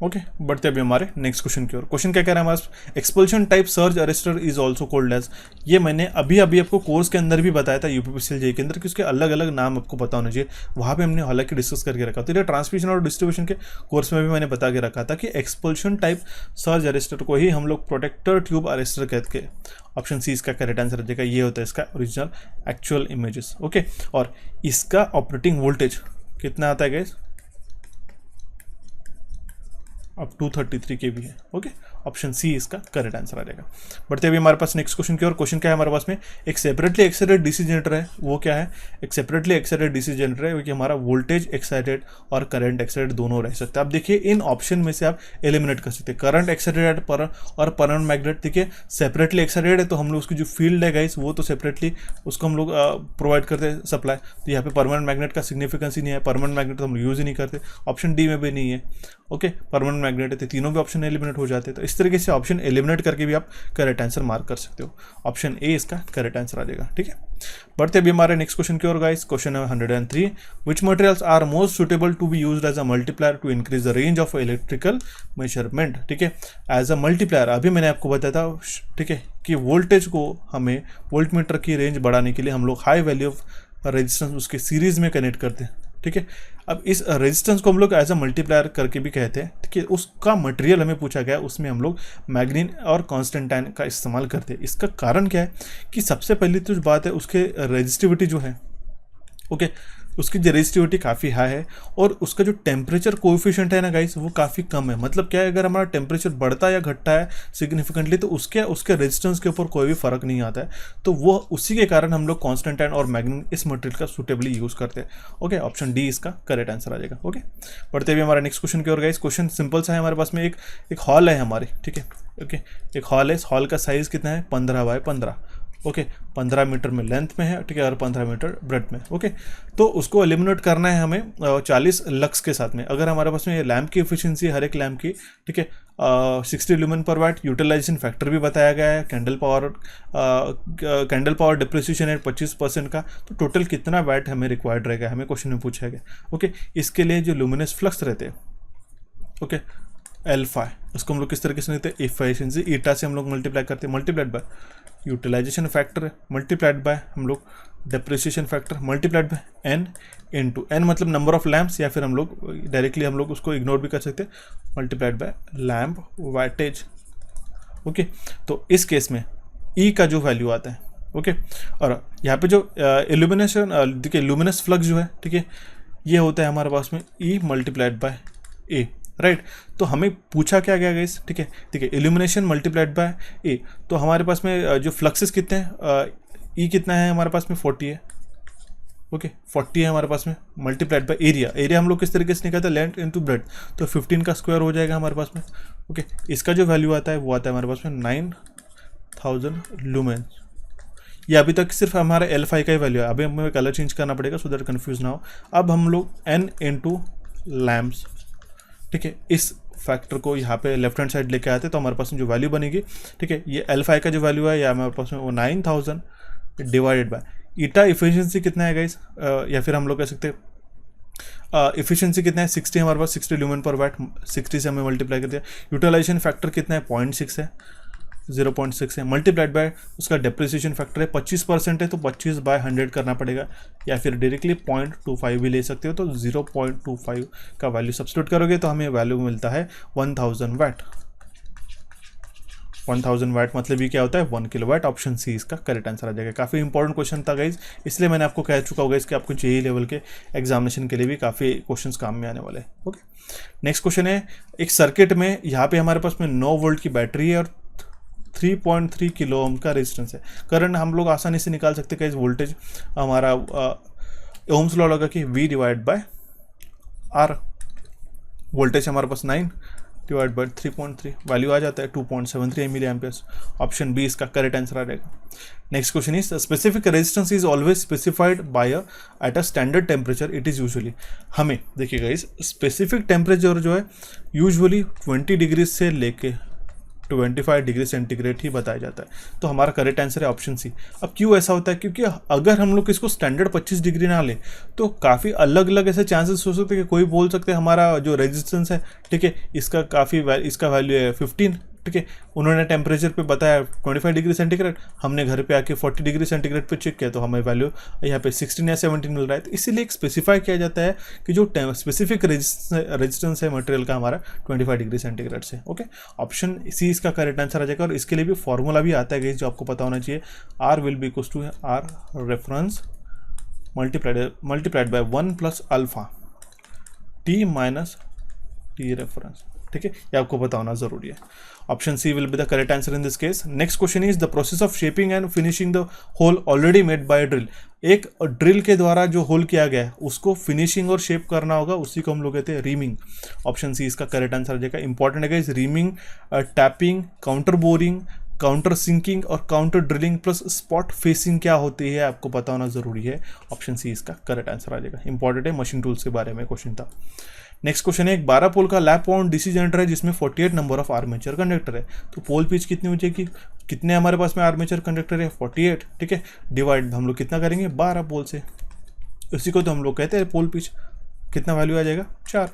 ओके। बढ़ते अभी हमारे नेक्स्ट क्वेश्चन की ओर। क्वेश्चन क्या कह रहा है हमारे पास, expulsion type surge arrester is also called as. ये मैंने अभी आपको कोर्स के अंदर भी बताया था UPPCL JEE के अंदर कि उसके अलग अलग नाम आपको पता होना चाहिए, वहाँ पे हमने हालांकि डिस्कस करके रखा। तो ये ट्रांसमिशन और डिस्ट्रीब्यूशन के कोर्स में भी मैंने बता के रखा था कि एक्सपल्शन टाइप सर्ज अरेस्टर को ही हम लोग प्रोटेक्टर ट्यूब अरेस्टर कहते हैं। ऑप्शन सी इसका करेक्ट आंसर रहेगा। ये होता है इसका ओरिजिनल एक्चुअल इमेजेस, ओके। और इसका ऑपरेटिंग वोल्टेज कितना आता है गाइस, अब 233 kV है, ओके। ऑप्शन सी इसका करेक्ट आंसर आ जाएगा। बढ़ते अभी हमारे पास नेक्स्ट क्वेश्चन की और। क्वेश्चन क्या है हमारे पास में, एक सेपरेटली एक्साइटेड डीसी जनरेटर है, वो क्या है, एक सेपरेटली एक्साइटेड डीसी जनरेटर है, क्योंकि हमारा वोल्टेज एक्साइटेड और करंट एक्साइटेड दोनों रह सकते हैं। आप देखिए इन ऑप्शन में से आप एलिमिनेट कर सकते हैं करंट एक्साइटेड और परमानेंट मैग्नेट, ठीक है। सेपरेटली एक्साइटेड है तो हम लोग उसकी जो फील्ड है गाइस वो तो सेपरेटली उसको हम लोग प्रोवाइड करते हैं सप्लाई। तो यहाँ पे परमानेंट मैग्नेट का सिग्निफिकेंस ही नहीं है, परमानेंट मैग्नेट तो हम यूज़ ही नहीं करते। ऑप्शन डी में भी नहीं है, ओके। परमानेंट मैग्नेट है तो तीनों भी ऑप्शन एलिमिनेट हो जाते हैं। तो इस तरीके से ऑप्शन एलिमिनेट करके भी आप करेक्ट आंसर मार्क कर सकते हो। ऑप्शन ए इसका करेक्ट आंसर आ जाएगा, ठीक है। बढ़ते अभी हमारे नेक्स्ट क्वेश्चन की ओर गाइस। क्वेश्चन है 103, which materials are most suitable to be used as a multiplier to increase the range of electrical measurement. ठीक है, एज अ मल्टीप्लायर अभी मैंने आपको बताया था, ठीक है, कि वोल्टेज को हमें वोल्ट मीटर की रेंज बढ़ाने के लिए हम लोग हाई वैल्यू ऑफ रेजिस्टेंस उसके सीरीज में कनेक्ट करते हैं। ठीक है, अब इस रेजिस्टेंस को हम लोग एज अ मल्टीप्लायर करके भी कहते हैं। ठीक है, उसका मटेरियल हमें पूछा गया, उसमें हम लोग मैग्नीन और कॉन्स्टेंटाइन का इस्तेमाल करते हैं। इसका कारण क्या है कि सबसे पहली तो बात है उसके रेजिस्टिविटी जो है, ओके, उसकी जो रेजिस्टिविटी काफ़ी हाई है और उसका जो टेम्परेचर कोएफिशिएंट है ना गाइस वो काफ़ी कम है। मतलब क्या है, अगर हमारा टेम्परेचर बढ़ता या घटता है सिग्निफिकेंटली तो उसके रेजिस्टेंस के ऊपर कोई भी फर्क नहीं आता है। तो वो उसी के कारण हम लोग कॉन्स्टेंटाइन और मैग्नीन इस मटेरियल का सूटेबली यूज़ करते हैं। ओके, ऑप्शन डी इसका करेक्ट आंसर आ जाएगा। ओके, बढ़ते हुए हमारा नेक्स्ट क्वेश्चन की ओर गाइस। क्वेश्चन सिंपल सा है, हमारे पास में एक हॉल है हमारे। ठीक है, ओके, एक हॉल है, इस हॉल का साइज़ कितना है 15 बाय 15। ओके, 15 मीटर में लेंथ में है। ठीक है, और 15 मीटर ब्रेथ में। ओके, तो उसको एलिमिनेट करना है हमें 40 लक्स के साथ में। अगर हमारे पास में ये लैम्प की एफिशिएंसी हर एक लैम्प की, ठीक है, 60 ल्यूमेन पर वाट, यूटिलाइजेशन फैक्टर भी बताया गया है, कैंडल पावर डिप्रिसिएशन है 25% का, तो टोटल कितना वाट हमें रिक्वायर्ड रहेगा, हमें क्वेश्चन में पूछा गया। ओके, इसके लिए जो लुमिनस फ्लक्स रहते हैं, ओके, एल्फा, उसको हम लोग किस तरीके से लेते हैं, एफिशिएंसी ईटा से हम लोग मल्टीप्लाई करते हैं, multiplied by utilization factor, multiplied by हम लोग depreciation factor, multiplied by N into N मतलब नंबर ऑफ लैम्प्स, या फिर हम लोग डायरेक्टली हम लोग उसको इग्नोर भी कर सकते हैं, multiplied bye lamp wattage. Okay, तो इस केस में ई का जो वैल्यू आता है, ओके, और यहाँ पे जो इल्यूमिनेशन देखिए लुमिनस फ्लक्स जो है, ठीक है, ये होता है हमारे पास में ई मल्टीप्लाइड बाय ए, राइट। तो हमें पूछा क्या गया गाइस, ठीक है, ठीक है, इल्यूमिनेशन मल्टीप्लाइड बाय ए, तो हमारे पास में जो फ्लक्सेस कितने हैं, ई कितना है हमारे पास में 40 है। ओके, 40 है हमारे पास में, मल्टीप्लाइड बाय एरिया, एरिया हम लोग किस तरीके से निकालते हैं, लेंथ इनटू ब्रेड्थ, तो 15 का स्क्वायर हो जाएगा हमारे पास में। ओके, इसका जो वैल्यू आता है वो आता है हमारे पास में 9000 लुमेन। ये अभी तक सिर्फ हमारा L5 का ही वैल्यू है, अभी हमें कलर चेंज करना पड़ेगा सो दैट कन्फ्यूज ना हो। अब हम लोग एन इनटू लैम्प्स, ठीक है, इस फैक्टर को यहाँ पे लेफ्ट हैंड साइड लेके आते तो हमारे पास में जो वैल्यू बनेगी, ठीक है, ये L5 का जो वैल्यू है या हमारे पास में वो 9000 डिवाइडेड बाय ईटा इफिशिएंसी कितना है गाइस, या फिर हम लोग कह सकते हैं इफिशिएंसी कितना है 60 हमारे पास, 60 ल्यूमेन पर वाट, 60 से हमें मल्टीप्लाई कर दिया। यूटिलाइजेशन फैक्टर कितना है 0.6 है, 0.6 है, मल्टीप्लाइड बाय उसका डेप्रिसिएशन फैक्टर है 25% है, तो 25 बाय 100 करना पड़ेगा, या फिर डायरेक्टली 0.25 भी ले सकते हो, तो 0.25 का वैल्यू सब्स्टिट्यूट करोगे तो हमें वैल्यू मिलता है 1000 वाट। 1000 वाट मतलब ये क्या होता है 1 किलोवाट। ऑप्शन सी इसका करेक्ट आंसर आ जाएगा। काफ़ी इंपॉर्टेंट क्वेश्चन था गाइज, इसलिए मैंने आपको कह चुका होगा इसके आपको जेईई लेवल के एग्जामिनेशन के लिए भी काफ़ी क्वेश्चंस काम में आने वाले हैं। ओके, नेक्स्ट क्वेश्चन है, एक सर्किट में यहाँ पे हमारे पास में 9 वोल्ट की बैटरी है और 3.3 किलो ओम का रेजिस्टेंस है। करंट हम लोग आसानी से निकाल सकते हैं गाइज, वोल्टेज हमारा ओम्स लॉ लगा कि V divide by R, voltage हमारे पास 9 डिवाइड बाय 3.3, वैल्यू आ जाता है 2.73 मिली एम्पियर्स। ऑप्शन बी इसका करेक्ट आंसर आ जाएगा। Next question is, specific resistance is always specified by at a standard temperature, it is usually, हमें देखिएगा इस स्पेसिफिक टेम्परेचर जो है यूजुअली 20 डिग्री से लेके 25 डिग्री सेंटीग्रेड ही बताया जाता है, तो हमारा करेक्ट आंसर है ऑप्शन सी। अब क्यों ऐसा होता है, क्योंकि अगर हम लोग इसको स्टैंडर्ड 25 डिग्री ना ले तो काफ़ी अलग अलग ऐसे चांसेस हो सकते हैं कि कोई बोल सकते हैं हमारा जो रेजिस्टेंस है, ठीक है, इसका इसका वैल्यू है 15, ठीक है, उन्होंने टेम्परेचर पे बताया 25 डिग्री सेंटीग्रेड, हमने घर पे आके 40 डिग्री सेंटीग्रेड पे चेक किया तो हमें वैल्यू यहाँ पे 16 या 17 मिल रहा है। तो इसीलिए एक स्पेसिफाई किया जाता है कि जो स्पेसिफिक रेजिस्टेंस है मटेरियल का हमारा 25 डिग्री सेंटीग्रेड से। ओके, ऑप्शन सी इसका करेक्ट आंसर आ जाएगा। और इसके लिए भी फॉर्मूला भी आता है जो आपको पता होना चाहिए, R will be equals to R reference multiplied by 1 plus alpha T minus T reference, ठीक है, ये आपको पता होना जरूरी है। Option C will be the correct answer in this case. Next question is, the process of shaping and finishing the hole already made by drill, एक drill के द्वारा जो होल किया गया है उसको फिनिशिंग और शेप करना होगा, उसी को हम लोग कहते हैं रीमिंग। ऑप्शन सी इसका करेक्ट आंसर आ जाएगा। इंपॉर्टेंट है guys, reaming, tapping, counter boring, counter sinking और counter drilling plus spot facing क्या होती है आपको पता होना जरूरी है। ऑप्शन सी इसका करेक्ट आंसर आ जाएगा। इंपॉर्टेंट है, मशीन टूल्स के बारे में क्वेश्चन था। नेक्स्ट क्वेश्चन है, एक 12 पोल का लैप वाउंड डीसी जनरेटर है जिसमें 48 नंबर ऑफ आर्मेचर कंडक्टर है, तो पोल पिच कितनी हो जाएगी, कितने हमारे पास में आर्मेचर कंडक्टर है 48, ठीक है, डिवाइड हम लोग कितना करेंगे 12 पोल से, इसी को तो हम लोग कहते हैं पोल पिच, कितना वैल्यू आ जाएगा 4,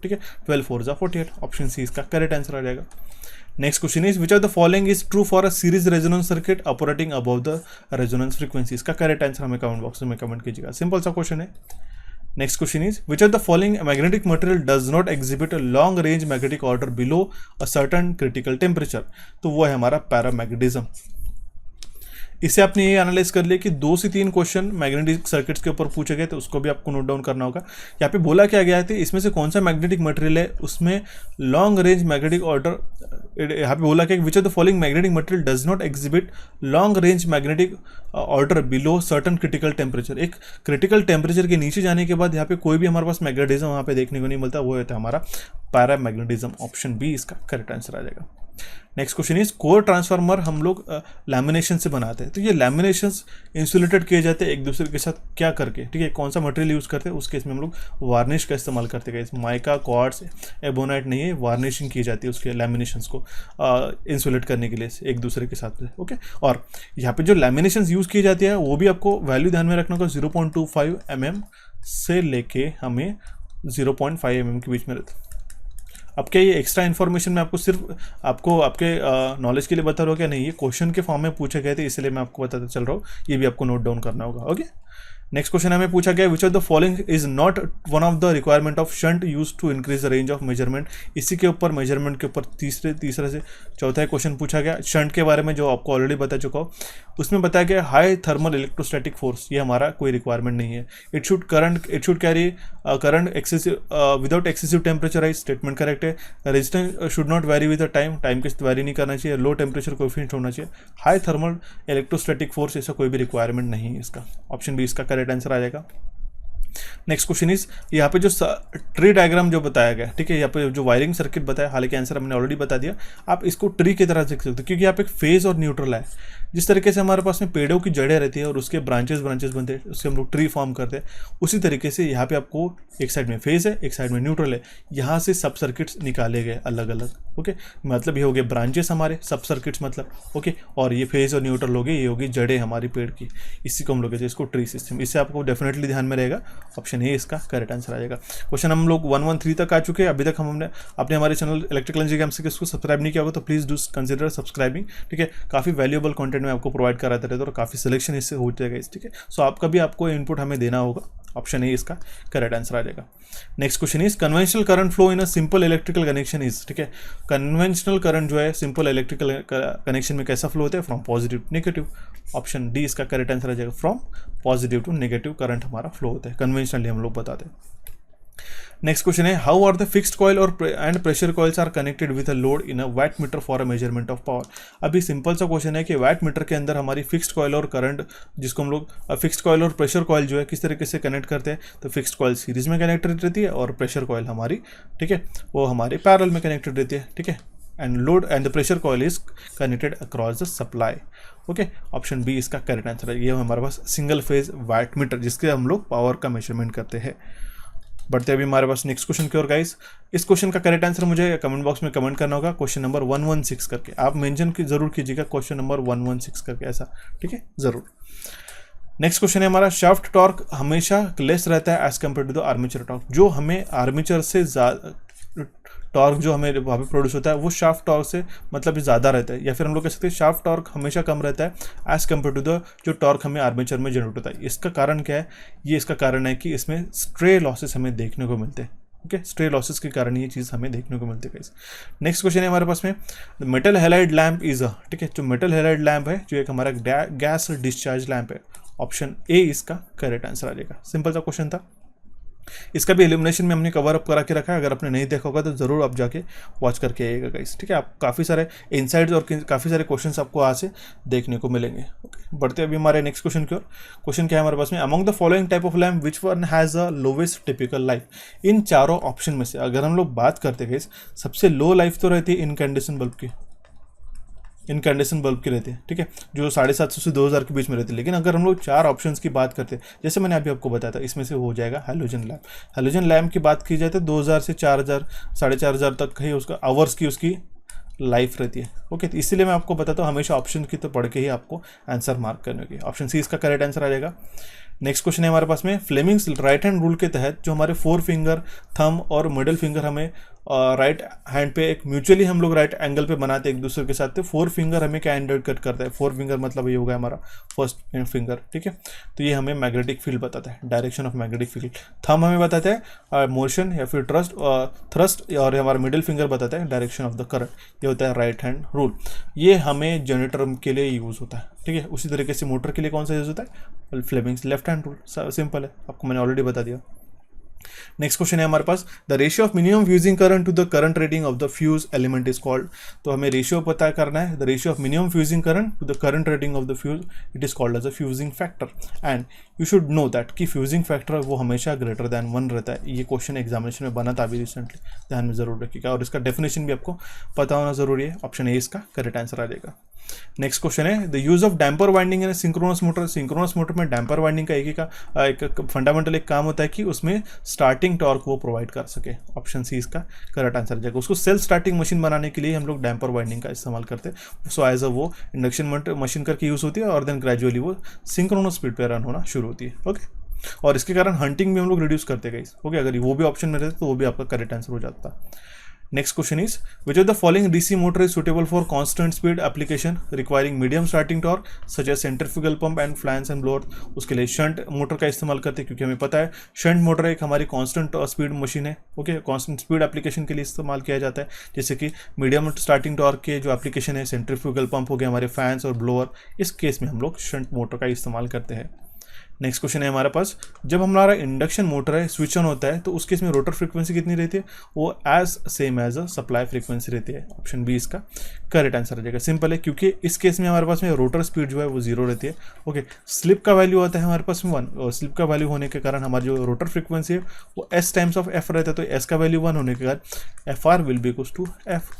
ठीक है, 12 4 जा 48, ऑप्शन सी इसका करेक्ट आंसर आ जाएगा। Next question is which of the following is true for a series resonance circuit operating above the resonance frequency, इसका करेक्ट आंसर हमें कमेंट बॉक्स में कमेंट कीजिएगा, सिंपल सा क्वेश्चन है। Next question is which of the following magnetic material does not exhibit a long range magnetic order below a certain critical temperature, तो वो है हमारा पैरामैग्नेटिज्म। इसे आपने ये एनालाइज कर लिया कि 2 से 3 क्वेश्चन मैग्नेटिक सर्किट्स के ऊपर पूछे गए, तो उसको भी आपको नोट डाउन करना होगा। यहाँ पे बोला क्या गया है, इसमें से कौन सा मैग्नेटिक मटेरियल है उसमें लॉन्ग रेंज मैग्नेटिक ऑर्डर, यहाँ पे बोला क्या विच of the following magnetic material does not exhibit long range magnetic order below certain critical temperature, एक क्रिटिकल टेम्परेचर के नीचे जाने के बाद यहाँ पे कोई भी हमारे पास मैग्नेटिज्म वहाँ पे देखने को नहीं मिलता, वो होता है हमारा पैरामैग्नेटिज्म, ऑप्शन बी इसका करेक्ट आंसर आ जाएगा। Next question is core transformer हम लोग लैमिनेशन से बनाते हैं, तो ये लैमिनेशंस इंसुलेटेड किए जाते हैं एक दूसरे के साथ क्या करके, ठीक है, कौन सा मटेरियल यूज़ करते हैं, उस केस में हम लोग वार्निश का इस्तेमाल करते हैं, माइका क्वार्ट्ज एबोनाइट नहीं है, वार्निशिंग की जाती है उसके लैमिनेशंस को इंसुलेट करने के लिए एक दूसरे के साथ, ओके। और यहाँ पे जो लैमिनेशंस यूज़ की जाती है वो भी आपको वैल्यू ध्यान में रखना होगा, 0.25 mm से लेके हमें 0.5 mm के बीच में रहता है। अब क्या ये एक्स्ट्रा इन्फॉर्मेशन मैं आपको सिर्फ आपको आपके नॉलेज के लिए बता रहा हूँ क्या, नहीं, ये क्वेश्चन के फॉर्म में पूछे गए थे, इसलिए मैं आपको बताता चल रहा हूँ, ये भी आपको नोट डाउन करना होगा, ओके। नेक्स्ट क्वेश्चन हमें पूछा गया which of the following is not one of the requirement of shunt use to increase the range of measurement, इसी के ऊपर मेजरमेंट के ऊपर तीसरा से चौथा क्वेश्चन पूछा गया शंट के बारे में, जो आपको ऑलरेडी बता चुका हूँ। उसमें बताया गया हाई थर्मल इलेक्ट्रोस्टैटिक फोर्स, ये हमारा कोई रिक्वायरमेंट नहीं है। It should carry current excessive without excessive temperature rise, statement correct है। Resistance should not vary with the time के वेरी नहीं करना चाहिए। लो टेम्परेचर कोएफिशिएंट होना चाहिए। हाई थर्मल इलेक्ट्रोस्टैटिक फोर्स, ऐसा कोई भी रिक्वायरमेंट नहीं है इसका, ऑप्शन बी इसका करेक्ट आंसर आ जाएगा। नेक्स्ट क्वेश्चन इज यहाँ पे जो ट्री डायग्राम जो बताया गया, ठीक है, यहाँ पे जो वायरिंग सर्किट बताया, हालांकि आंसर हमने ऑलरेडी बता दिया, आप इसको ट्री की तरह देख सकते हो, क्योंकि यहाँ पे एक फेज और न्यूट्रल है। जिस तरीके से हमारे पास में पेड़ों की जड़ें रहती है और उसके ब्रांचेस बनते हैं, उससे हम लोग ट्री फॉर्म करते हैं, उसी तरीके से यहाँ पे आपको एक साइड में फेज है, एक साइड में न्यूट्रल है, यहाँ से सब सर्किट्स निकाले गए अलग अलग, ओके। मतलब ये हो गए ब्रांचेस हमारे सब सर्किट्स, मतलब ओके, और ये फेज और न्यूट्रल हो गए, ये होगी जड़ें हमारी पेड़ की, इसी को हम लोग कहते हैं इसको ट्री सिस्टम। इससे आपको डेफिनेटली ध्यान में रहेगा, ऑप्शन ए इसका करेक्ट आंसर आ जाएगा। क्वेश्चन हम लोग 113 तक आ चुके हैं। अभी तक हमने आपने हमारे चैनल इलेक्ट्रिकल एनर्जी गेम्स के इसको सब्सक्राइब नहीं किया होगा तो प्लीज डू कंसिडर सब्सक्राइबिंग, ठीक है। काफी वैल्यूएबल कंटेंट में आपको प्रोवाइड कराते रहते हैं और काफी सिलेक्शन इससे हो जाएगा, ठीक है। सो आपका भी आपको इनपुट हमें देना होगा, ऑप्शन ए इसका करेक्ट आंसर आ जाएगा। Next question is conventional current flow in a simple electrical connection is, ठीक है, कन्वेंशनल करंट जो है सिंपल इलेक्ट्रिकल कनेक्शन में कैसा फ्लो होता है, from positive to negative, option D इसका करेक्ट आंसर आ जाएगा। From positive to negative current हमारा फ्लो होता है, कन्वेंशनली हम लोग बताते हैं। नेक्स्ट क्वेश्चन है how are the fixed coil और and pressure coils are connected with a load in a watt meter for a measurement of power. अभी सिंपल सा क्वेश्चन है कि वैट मीटर के अंदर हमारी फिक्स्ड कॉइल और करंट, जिसको हम लोग फिक्स्ड कॉइल और प्रेशर कॉइल जो है किस तरीके से कनेक्ट करते हैं, तो फिक्स्ड कॉइल सीरीज में कनेक्टेड रहती है और प्रेशर कॉइल हमारी, ठीक है, वो हमारे पैरेलल में कनेक्टेड रहती है, ठीक है। And load and the pressure coil is connected across the supply, okay, option B इसका करेक्ट आंसर है। ये हमारे पास सिंगल फेज वैट मीटर जिसके हम लोग पावर का मेजरमेंट करते हैं। बढ़ते अभी हमारे पास नेक्स्ट क्वेश्चन की ओर गाइस। इस क्वेश्चन का करेक्ट आंसर मुझे कमेंट बॉक्स में कमेंट करना होगा, क्वेश्चन नंबर 116 करके आप मेंशन जरूर कीजिएगा, क्वेश्चन नंबर 116 करके ऐसा, ठीक है, जरूर। नेक्स्ट क्वेश्चन है हमारा शाफ्ट टॉर्क हमेशा लेस रहता है as compare to the armature torque. जो हमें आर्मेचर से टॉर्क जो हमें वहाँ पे प्रोड्यूस होता है वो शाफ्ट टॉर्क से मतलब ज़्यादा रहता है, या फिर हम लोग कह सकते हैं शाफ्ट टॉर्क हमेशा कम रहता है एज कम्पेयर टू द जो टॉर्क हमें आर्मेचर में जनरेट होता है। इसका कारण क्या है, ये इसका कारण है कि इसमें स्ट्रे लॉसेस हमें देखने को मिलते हैं, ओके, स्ट्रे लॉसेस के कारण ये चीज़ हमें देखने को मिलती है। नेक्स्ट क्वेश्चन है हमारे पास में metal halide lamp is a, ठीक है, जो मेटल हैलाइड लैम्प है जो एक हमारा गैस डिस्चार्ज लैम्प है, ऑप्शन ए इसका करेक्ट आंसर आ जाएगा। सिंपल सा क्वेश्चन था, इसका भी एलिमिनेशन में हमने कवर अप करा के रखा है, अगर आपने नहीं देखा होगा तो ज़रूर आप जाके वॉच करके आइएगा गाइस, ठीक है। आप काफ़ी सारे इनसाइट्स और काफ़ी सारे क्वेश्चंस आपको आज से देखने को मिलेंगे, ओके। बढ़ते अभी हमारे नेक्स्ट क्वेश्चन की ओर। क्वेश्चन क्या है हमारे पास में, among the following type of lamp which one has a lowest typical life. इन चारों ऑप्शन में से अगर हम लोग बात करते गाइस, सबसे लो लाइफ तो रहती है इनकैंडेसेंट बल्ब की, इनकैंडेसेंट बल्ब की रहती है, ठीक है, जो 750 से 2000 के बीच में रहती है। लेकिन अगर हम लोग 4 ऑप्शंस की बात करते हैं, जैसे मैंने अभी आपको बताया था, इसमें से हो जाएगा हैलोजन लैम्प। हैलोजन लैम्प की बात की जाए तो 2000 से 4000 4500 तक ही उसका आवर्स की उसकी लाइफ रहती है। ओके, तो इसीलिए मैं आपको बताता हूँ हमेशा ऑप्शन की तो पढ़ के ही आपको आंसर मार्क करने होगी। ऑप्शन सी इसका करेक्ट आंसर आ जाएगा। नेक्स्ट क्वेश्चन है हमारे पास में, फ्लेमिंग्स राइट हैंड रूल के तहत जो हमारे 4 फिंगर, थंब और मिडिल फिंगर हमें राइट हैंड पे एक म्यूचुअली हम लोग राइट एंगल पे बनाते हैं एक दूसरे के साथ, तो 4 फिंगर हमें क्या इंडिकेट करता है? 4 फिंगर मतलब ये होगा हमारा फर्स्ट फिंगर, ठीक है। तो ये हमें मैग्नेटिक फील्ड बताता है, direction of magnetic field. Thumb हमें बताता है मोशन या फिर थ्रस्ट, और हमारा मिडिल फिंगर बताता है डायरेक्शन ऑफ द करंट। ये होता है राइट हैंड रूल। ये हमें जनरेटर के लिए यूज़ होता है, ठीक है। उसी तरीके से मोटर के लिए कौन सा यूज़ होता है? Fleming's left hand rule. Simple है, आपको मैंने ऑलरेडी बता दिया। नेक्स्ट क्वेश्चन है हमारे पास, the ratio of minimum fusing current to the current rating of the fuse element is called. तो हमें रेशियो पता करना है, the ratio of minimum fusing current to the current rating of the fuse, it is called as a fusing factor. And you should know that कि fusing factor वो हमेशा greater than 1 रहता है। ये क्वेश्चन एग्जामिनेशन में बना था अभी रिसेंटली, ध्यान में जरूर रखिएगा, और इसका डेफिनेशन भी आपको पता होना जरूरी है। ऑप्शन ए इसका करेक्ट आंसर आ जाएगा। नेक्स्ट क्वेश्चन है, the use of damper winding in synchronous motor. Synchronous motor में डैम्पर वाइंडिंग का एक फंडामेंटल एक काम होता है कि उसमें स्टार्टिंग टॉर्क वो प्रोवाइड कर सके। ऑप्शन सी इसका करेक्ट आंसर जाएगा। उसको सेल्फ स्टार्टिंग मशीन बनाने के लिए हम लोग डैम्पर वाइंडिंग का इस्तेमाल करते हैं। सो एज अ वो इंडक्शन मशीन करके यूज़ होती है, और देन ग्रेजुअली वो सिंक्रोनस स्पीड पे रन होना शुरू होती है। ओके, और इसके कारण हंटिंग भी हम लोग रिड्यूस करते हैं गाइस। ओके, अगर वो भी ऑप्शन में रहते तो वो भी आपका करेक्ट आंसर हो जाता। Next question is, which of the following DC motor is suitable for constant speed application requiring medium starting torque such as centrifugal pump and fans and blower. उसके लिए शंट मोटर का इस्तेमाल करते हैं, क्योंकि हमें पता है शंट मोटर एक हमारी कांस्टेंट स्पीड मशीन है। ओके, कांस्टेंट स्पीड एप्लीकेशन के लिए इस्तेमाल किया जाता है, जैसे कि मीडियम स्टार्टिंग टॉर्क के जो एप्लीकेशन है, सेंट्रीफ्यूगल पंप हो गया, हमारे फैंस और ब्लोअर, इस केस में हम लोग शंट मोटर का इस्तेमाल करते हैं। नेक्स्ट क्वेश्चन है हमारे पास, जब हमारा इंडक्शन मोटर है स्विच ऑन होता है तो उस केस में रोटर फ्रीक्वेंसी कितनी रहती है? वो as same as a supply frequency रहती है। ऑप्शन बी इसका करेक्ट आंसर आ जाएगा। सिंपल है, क्योंकि इस केस में हमारे पास में रोटर स्पीड जो है वो 0 रहती है। ओके, स्लिप का वैल्यू आता है हमारे पास में 1, और स्लिप का वैल्यू होने के कारण हमारी जो रोटर फ्रीक्वेंसी है वो एस टाइम्स ऑफ एफ रहता है। तो एस का वैल्यू 1 होने के कारण F R will be equals to F.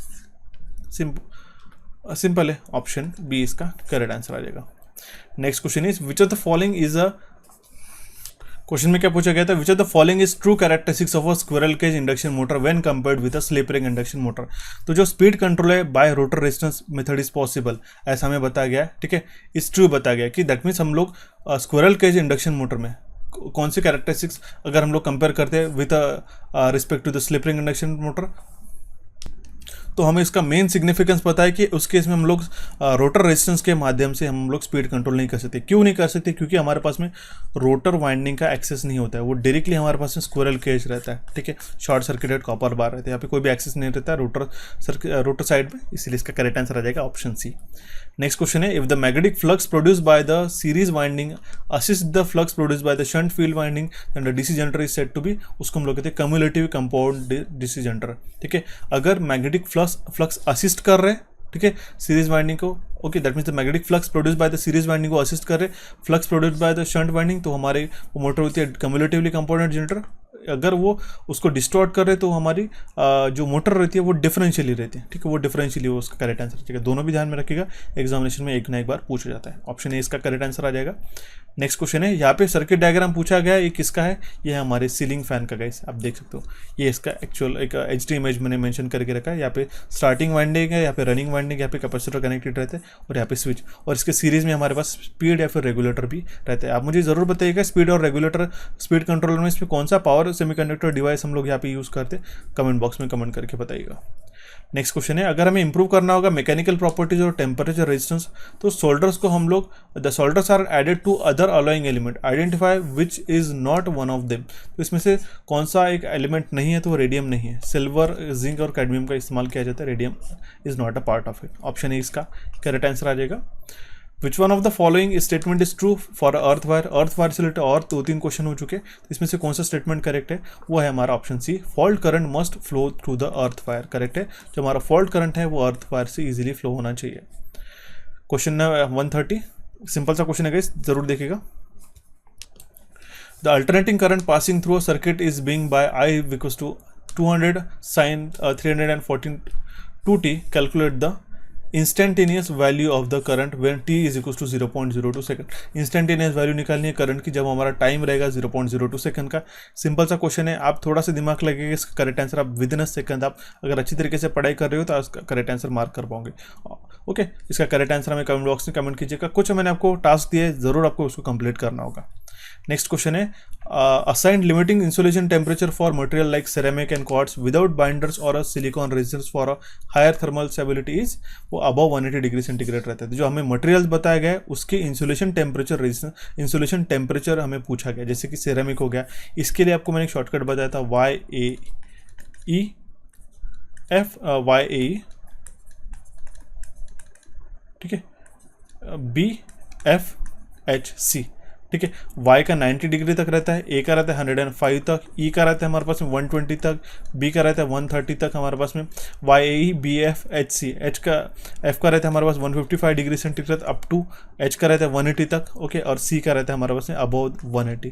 Simple है, ऑप्शन बी इसका करेक्ट आंसर आ जाएगा। Next question is, which of the following is a, question में क्या पूछा गया था, which of the following is true characteristics of a squirrel cage induction motor when compared with a slip ring induction motor. तो जो speed control है by rotor resistance method is possible, ऐसा हमें बताया गया है, ठीक है। इस ट्रू बताया गया कि दैट मीन्स हम लोग स्क्विरल केज इंडक्शन मोटर में कौन सी कैरेक्टरिस्टिक्स अगर हम लोग कंपेयर करते हैं with respect to the slip ring induction motor, तो हमें इसका मेन सिग्निफिकेंस पता है कि उस केस में हम लोग रोटर रेजिस्टेंस के माध्यम से हम लोग स्पीड कंट्रोल नहीं कर सकते। क्यों नहीं कर सकते? क्योंकि हमारे पास में रोटर वाइंडिंग का एक्सेस नहीं होता है, वो डायरेक्टली हमारे पास में स्क्विरल केज रहता है, ठीक है। शॉर्ट सर्किटेड कॉपर बार रहते हैं, यहाँ पे कोई भी एक्सेस नहीं रहता है रोटर साइड में, इसीलिए इसका करेक्ट आंसर आ जाएगा ऑप्शन सी। नेक्स्ट क्वेश्चन है, if the magnetic flux produce by the series winding assist the flux produce by the shunt field winding then the DC generator is said to be, उसको हम लोग कहते हैं cumulative compound DC generator, ठीक है। अगर magnetic flux assist कर रहे हैं, ठीक है, सीरीज वाइंडिंग को, okay, that means the magnetic flux produce by the series winding को असिस्ट कर रहे, flux produce by the shunt winding, तो हमारे वो मोटर होती है कम्युलेटिवली कंपाउंडेड जनरेटर। अगर वो उसको डिस्टॉर्ट कर रहे तो हमारी जो मोटर रहती है वो डिफरेंशियली रहती है, ठीक है, वो डिफरेंशियली वो उसका करेक्ट आंसर रहेगा। दोनों भी ध्यान में रखिएगा, एग्जामिनेशन में एक ना एक बार पूछा जाता है। ऑप्शन ए इसका करेक्ट आंसर आ जाएगा। नेक्स्ट क्वेश्चन है, यहाँ पे सर्किट डायग्राम पूछा गया है, ये किसका है? ये है हमारे सीलिंग फैन का, गाइस आप देख सकते हो, ये इसका एक्चुअल एक एचडी इमेज मैंने मेंशन करके रखा है। यहाँ पे स्टार्टिंग वाइंडिंग है, यहाँ पे रनिंग वाइंडिंग, यहाँ पे कैपेसिटर कनेक्टेड रहते हैं, और यहाँ पे स्विच, और इसके सीरीज में हमारे पास स्पीड या फिर रेगुलेटर भी रहता है। आप मुझे जरूर बताइएगा स्पीड और रेगुलेटर, स्पीड कंट्रोलर में इसमें कौन सा पावर सेमीकंडक्टर डिवाइस हम लोग यहाँ पे यूज़ करते हैं, कमेंट बॉक्स में कमेंट करके बताइएगा। नेक्स्ट क्वेश्चन है, अगर हमें इंप्रूव करना होगा मैकेनिकल प्रॉपर्टीज और टेम्परेचर रेजिस्टेंस, तो सोल्डर्स को हम लोग, the solders are added to other alloying element, identify which is not one of them. तो इसमें से कौन सा एक एलिमेंट नहीं है? तो वो रेडियम नहीं है। सिल्वर, जिंक और कैडमियम का इस्तेमाल किया जाता है, radium is not a part of it. Option A इसका करेक्ट आंसर आ जाएगा। विच one of the following statement is true for earth wire. Earth wire से रिलेटेड और 2-3 क्वेश्चन हो चुके, इसमें से कौन सा स्टेटमेंट करेक्ट है? वो है हमारा option C, fault current must flow through the earth wire, correct है। जो हमारा फॉल्ट करंट है वो अर्थ वायर से इजीली फ्लो होना चाहिए। क्वेश्चन 130, सिंपल सा क्वेश्चन है गाइस, जरूर देखिएगा। The alternating current passing through a circuit is being by I equals to 200 sin 314 2t, calculate the instantaneous value of the current when t is equal to 0.02 second. Instantaneous value निकालनी है current की जब हमारा time रहेगा 0.02 second का। Simple सा question है, आप थोड़ा सा दिमाग लगेगा, इसका करेक्ट आंसर आप विद इन अ सेकंड आप अगर अच्छी तरीके से पढ़ाई कर रहे हो तो इसका करेक्ट आंसर मार्क कर पाओगे। ओके, इसका करेक्ट आंसर हमें कमेंट बॉक्स में कमेंट कीजिएगा। कुछ मैंने आपको टास्क दिए, जरूर आपको उसको कंप्लीट करना होगा। नेक्स्ट क्वेश्चन है, assigned limiting insulation temperature for material like ceramic and quartz without binders और silicon resistance for a higher thermal stability is, वो अबव 180 डिग्री सेंटीग्रेड रहता है। तो जो हमें मटेरियल बताया गया है उसके insulation temperature resistance insulation temperature हमें पूछा गया। जैसे कि सेरेमिक हो गया, इसके लिए आपको मैंने एक शॉर्टकट बताया था YAE, ठीक है, BFHC, ठीक है। Y का 90 डिग्री तक रहता है, A का रहता है 105 तक, E का रहता है हमारे पास में 120 तक, B का रहता है 130 तक हमारे पास में। YAE BFHC, H का F का रहता है हमारे पास 155 degree centigrade up to, H का रहता है 180 तक, ओके, और C का रहता है हमारे पास में अबव 180।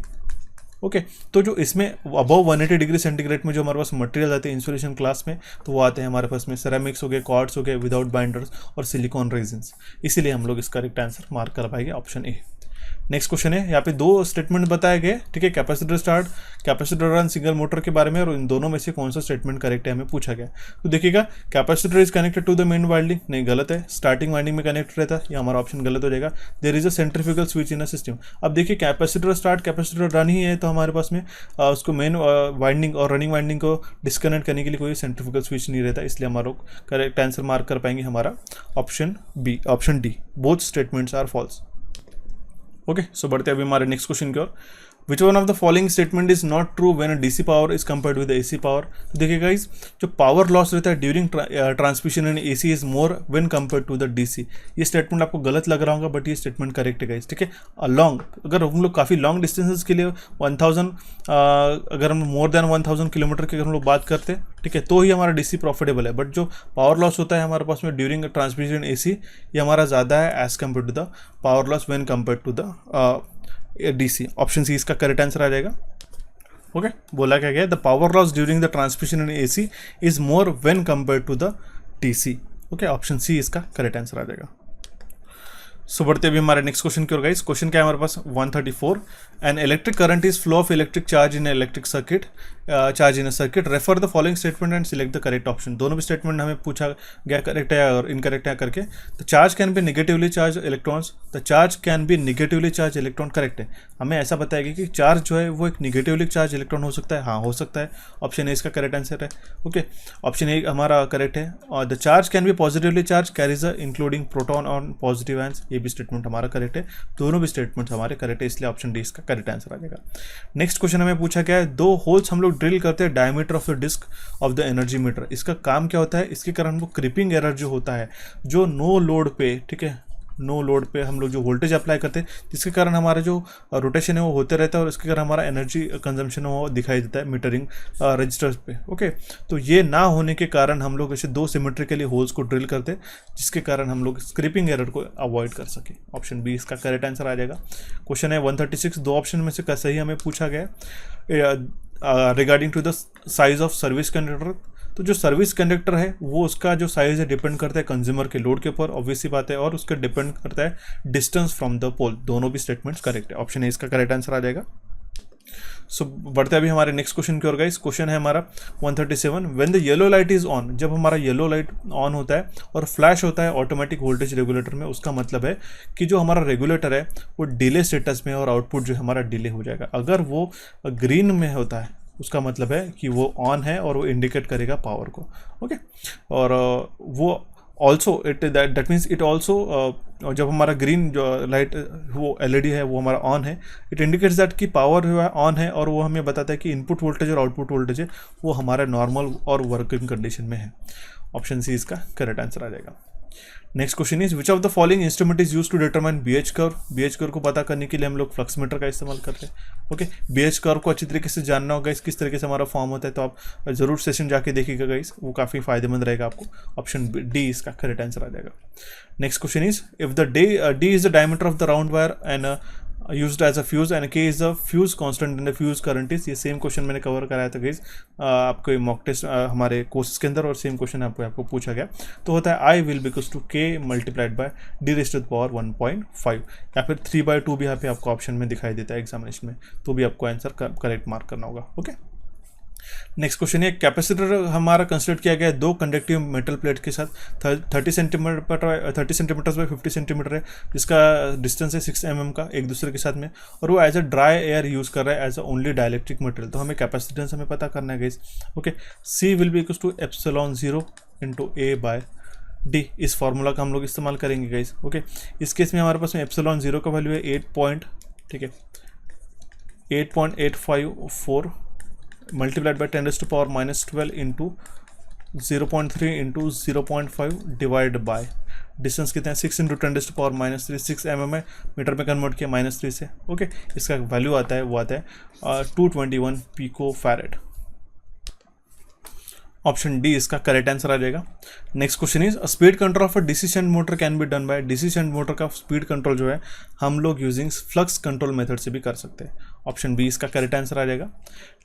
ओके, तो जो इसमें अबव 180 डिग्री सेंटीग्रेड में जो हमारे पास मटेरियल आते हैं इंसुलेशन क्लास में, तो वो आते हैं हमारे पास में सेरेमिक्स हो गए, क्वार्ट्ज हो गए विदाउट बाइंडर्स और सिलिकॉन रेजिन्स। इसीलिए हम लोग इसका करेक्ट आंसर मार्क कर पाएंगे ऑप्शन ए। नेक्स्ट क्वेश्चन है, यहाँ पे दो स्टेटमेंट बताए गए, ठीक है, capacitor start, capacitor run single motor के बारे में, और इन दोनों में से कौन सा स्टेटमेंट करेक्ट है हमें पूछा गया। तो देखिएगा, capacitor is connected to the main winding, नहीं गलत है, स्टार्टिंग वाइंडिंग में कनेक्ट रहता है, ये हमारा ऑप्शन गलत हो जाएगा। There is a centrifugal switch in a system. अब देखिए, कैपेसिटर स्टार्ट कैपेसिटर रन ही है, तो हमारे पास में उसको मेन वाइंडिंग और रनिंग वाइंडिंग को डिस्कनेक्ट करने के लिए कोई सेंट्रीफ्यूगल स्विच नहीं रहता, इसलिए हमारा करेक्ट आंसर मार्क कर पाएंगे हमारा option B, option D, both statements are false. Okay, so बढ़ते हैं अभी हमारे नेक्स्ट क्वेश्चन की ओर। Which one of the following statement is not true when DC power is compared with AC power. तो देखिए गाइस, जो पावर लॉस रहता है during transmission in AC is more when compared to the DC. ये statement आपको गलत लग रहा होगा, बट ये स्टेटमेंट करेक्ट है गाइस, ठीक है। लॉन्ग, अगर हम लोग काफ़ी लॉन्ग डिस्टेंसेस के लिए 1000 अगर हम मोर देन 1000 किलोमीटर की अगर हम लोग बात करते हैं, ठीक है, तो ही हमारा डीसी प्रॉफिटेबल है। बट जो पावर लॉस होता है हमारे पास में ड्यूरिंग ट्रांसमिशन एसी, ये हमारा ज़्यादा है as compare to the power loss when compare to the DC. Option C इसका करेक्ट आंसर आ जाएगा। ओके, बोला क्या गया, the power loss during the transmission in AC is more when compare to the DC. Okay, option C इसका correct answer आ जाएगा। So बढ़ते अभी हमारे नेक्स्ट क्वेश्चन की ओर गाइस। क्वेश्चन क्या है हमारे पास 134, an electric current is flow of electric charge in electric circuit, charge in a circuit, refer the following statement and select the correct option. दोनों भी स्टेटमेंट हमें पूछा गया करेक्ट है और इनकरेक्ट है करके। The charge can be negatively charge electrons, the charge can be negatively charge electron, correct है। हमें ऐसा बताया गया कि चार्ज जो है वो एक निगेटिवली चार्ज इलेक्ट्रॉन हो सकता है, हाँ हो सकता है, ऑप्शन ए इसका करेक्ट आंसर है। ओके, ऑप्शन ए हमारा करेक्ट है। और the charge can be positively charge carries including proton on positive ions, ये भी स्टेटमेंट हमारा करेक्ट है। दोनों भी स्टेटमेंट हमारे करेक्ट है, इसलिए ऑप्शन डी इसका करेक्ट आंसर आ जाएगा। नेक्स्ट क्वेश्चन हमें पूछा गया है, दो होल्स हम लोग ड्रिल करते हैं diameter of the disc of the energy meter. इसका काम क्या होता है, इसके कारण हमको क्रिपिंग एरर जो होता है, जो नो लोड पे, ठीक है, नो लोड पे हम लोग जो वोल्टेज अप्लाई करते हैं, जिसके कारण हमारा जो रोटेशन है वो होते रहता है और इसके कारण हमारा एनर्जी कंजम्पशन वो दिखाई देता है मीटरिंग रजिस्टर्स पे। ओके, तो ये ना होने के कारण हम लोग ऐसे दो सिमेट्रिकली होल्स को ड्रिल करते हैं, जिसके कारण हम लोग स्क्रिपिंग एरर को अवॉइड कर सके। ऑप्शन बी इसका करेक्ट आंसर आ जाएगा। क्वेश्चन है 136, दो ऑप्शन में से सही हमें पूछा गया regarding to the size of service conductor. तो जो सर्विस कंडक्टर है वो उसका जो साइज है डिपेंड करता है कंज्यूमर के लोड के ऊपर, ऑब्वियसली बात है, और उसका डिपेंड करता है डिस्टेंस फ्रॉम द पोल। दोनों भी स्टेटमेंट्स करेक्ट है, ऑप्शन ए इसका करेक्ट आंसर आ जाएगा। सो बढ़ते अभी हमारे नेक्स्ट क्वेश्चन की ओर गाइस। क्वेश्चन है हमारा 137, when the yellow light is on, जब हमारा येलो लाइट ऑन होता है और फ्लैश होता है ऑटोमेटिक वोल्टेज रेगुलेटर में, उसका मतलब है कि जो हमारा रेगुलेटर है वो डिले स्टेटस में और आउटपुट जो हमारा डिले हो जाएगा। अगर वो ग्रीन में होता है उसका मतलब है कि वो ऑन है और वो इंडिकेट करेगा पावर को। ओके, और वो also it that means it also जब हमारा ग्रीन जो लाइट वो एलईडी है वो हमारा ऑन है, इट इंडिकेट्स दैट कि पावर जो है ऑन है, और वो हमें बताता है कि इनपुट वोल्टेज और आउटपुट वोल्टेज है वो हमारा नॉर्मल और वर्किंग कंडीशन में है। ऑप्शन सी इसका करेक्ट आंसर आ जाएगा। Next question is which of the following instrument is use to determine BH curve. BH curve को पता करने के लिए हम लोग फ्लक्स मीटर का इस्तेमाल करते हैं। ओके, बीएच कर्व को अच्छी तरीके से जानना होगा, किस तरीके से हमारा फॉर्म होता है, तो आप जरूर सेशन जाके देखिएगा गाइस, वो काफ़ी फायदेमंद रहेगा आपको। ऑप्शन डी इसका करेक्ट आंसर आ जाएगा। Next question is if the D is the diameter of the round wire and used as a fuse and K is a fuse constant in the fuse current is. ये same question मैंने cover कराया था guys आपको mock test हमारे courses के अंदर, और same question आपको पूछा गया। तो होता है I will be equals to K multiplied by D raise to the power 1.5, या फिर 3/2 भी यहाँ पे आपको ऑप्शन में दिखाई देता है एग्जामिनेशन में, तो भी आपको आंसर करेक्ट मार्क करना होगा। ओके, नेक्स्ट क्वेश्चन है कैपेसिटर हमारा कंसिडर किया गया है दो कंडक्टिव मेटल प्लेट के साथ 30 सेंटीमीटर बाय 50 सेंटीमीटर है, जिसका डिस्टेंस है 6 mm का एक दूसरे के साथ में, और वो as a dry air use कर रहा है as a only dielectric material. तो हमें कैपेसिटेंस हमें पता करना है guys. Okay, C will be equals to ε0 into A by D, इस फॉर्मूला का हम लोग इस्तेमाल करेंगे गाइस। ओके, इस केस में हमारे पास में ε0 का वैल्यू है 8.854 multiplied by 10⁻⁻12 into 0.3 into 0.5 divide by distance कितने हैं 6 इंटू 10⁻⁻3 6 mm है, मीटर में कन्वर्ट किया -3 से। ओके, इसका वैल्यू आता है वो आता है 221 पिको फैरेड। ऑप्शन डी इसका करेक्ट आंसर आ जाएगा। Next question is speed control of a DC shunt motor can be done by, DC shunt motor का स्पीड कंट्रोल जो है हम लोग यूजिंग फ्लक्स कंट्रोल मेथड से भी कर सकते हैं। ऑप्शन बी इसका करेक्ट आंसर आ जाएगा।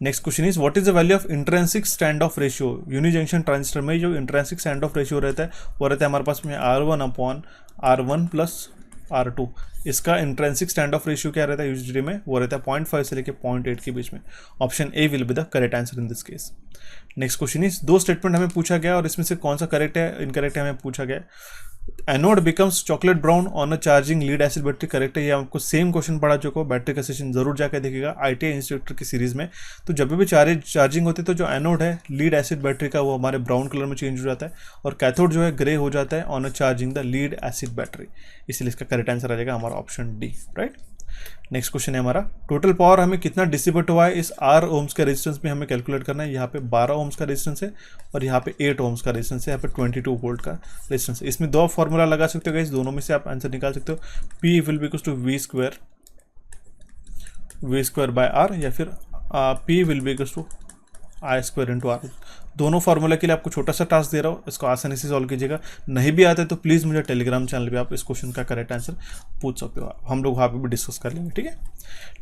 Next question is what is the value of intrinsic stand off ratio, unijunction transistor में जो इंट्रेंसिक स्टैंड ऑफ रेशियो रहता है वो रहता है हमारे पास में R1/R1 प्लस R2। इसका इंट्रेंसिक स्टैंड ऑफ रेशियो क्या रहता है यूजुअली में, वो रहता है 0.5 से लेकर 0.8 के बीच में। Option A will be the correct answer in this case. Next question is दो स्टेटमेंट हमें पूछा गया और इसमें से कौन सा करेक्ट है इनकरेक्ट है हमें पूछा गया। Anode becomes chocolate brown on a charging lead acid battery, correct है। ये आपको सेम क्वेश्चन पढ़ा चुका हो, बैटरी का सेशन जरूर जाकर देखिएगा ITI इंस्ट्रक्टर की सीरीज में। तो जब भी चार्जिंग होती है तो जो एनोड है लीड एसिड बैटरी का वो हमारे ब्राउन कलर में चेंज हो जाता है, और कैथोड जो है ग्रे हो जाता है on a charging the lead acid battery, इसलिए इसका करेक्ट आंसर आ जाएगा हमारा option D, right. Next question है हमारा टोटल पावर हमें कितना डिसिपेट हुआ है इस R ओम्स का रेजिस्टेंस में हमें कैलकुलेट करना है। यहाँ पे 12 ओम्स का रेजिस्टेंस है और यहाँ पे 8 ओम्स का रेजिस्टेंस है, यहाँ पे 22 वोल्ट का रेजिस्टेंस है। इसमें दो फॉर्मूला लगा सकते हो गाइस, दोनों में से आप आंसर निकाल सकते हो। P will be equals to V square by R, या फिर P will be equals to I² into R। दोनों फार्मूला के लिए आपको छोटा सा टास्क दे रहा हूँ, इसको आसानी से सॉल्व कीजिएगा। नहीं भी आता है तो प्लीज़ मुझे टेलीग्राम चैनल पे आप इस क्वेश्चन का करेक्ट आंसर पूछ सकते हो, हम लोग वहाँ पे भी डिस्कस कर लेंगे, ठीक है।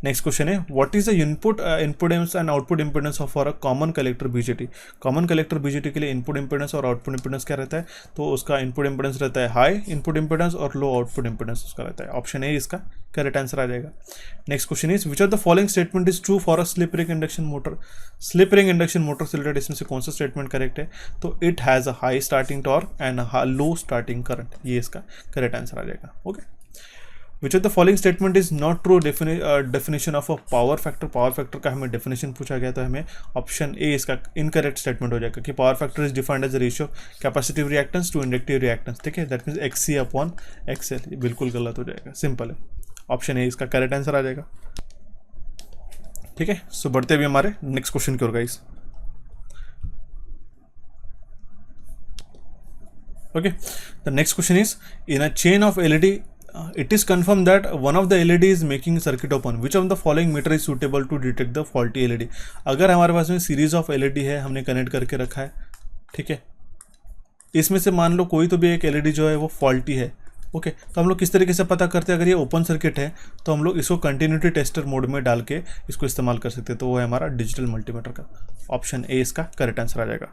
नेक्स्ट क्वेश्चन है what is the input impedance and output impedance of for a common collector BJT। Common collector BJT के लिए इनपुट इम्पोडेंस और आउटपुट इम्पोडेंस क्या रहता है, तो उसका इनपुट इम्पोडेंस रहता है हाई इनपुट इम्पोडेंस और लो आउटपुट इम्पोडेंस उसका रहता है। ऑप्शन ए इसका करेक्ट आंसर आ जाएगा। Next question is which of the following statement is true for a slip ring induction motor. Slip ring induction motor से रिलेटेड इसमें से कौन सा स्टेटमेंट करेक्ट है, तो it has a high starting torque and low starting current, ये इसका correct answer आ जाएगा। Okay, which of the following statement is not true definition of a power factor. Power factor का हमें डेफिनेशन पूछा गया तो हमें ऑप्शन ए इसका इनकरेक्ट स्टेटमेंट हो जाएगा कि power factor is defined as a ratio capacitive reactance to inductive reactance, ठीक है, दैट मीन्स XC/XL। ये बिल्कुल गलत हो जाएगा, सिंपल है। ऑप्शन ए इसका करेक्ट आंसर आ जाएगा, ठीक है। सो बढ़ते हुए हमारे नेक्स्ट क्वेश्चन की ओर guys. Okay, the next question is in a chain of LED it is confirmed that one of the LED is making circuit open. Which of the following meter is suitable to detect the faulty LED? अगर हमारे पास में series of LED है, हमने connect करके रखा है, ठीक है, इसमें से मान लो कोई तो भी एक LED जो है वो फॉल्टी है। ओके, तो हम लोग किस तरीके से पता करते हैं, अगर ये ओपन सर्किट है तो हम लोग इसको कंटिन्यूटी टेस्टर मोड में डाल के इसको इस्तेमाल कर सकते हैं, तो वो है हमारा डिजिटल मल्टीमीटर का। ऑप्शन ए इसका करेक्ट आंसर आ जाएगा।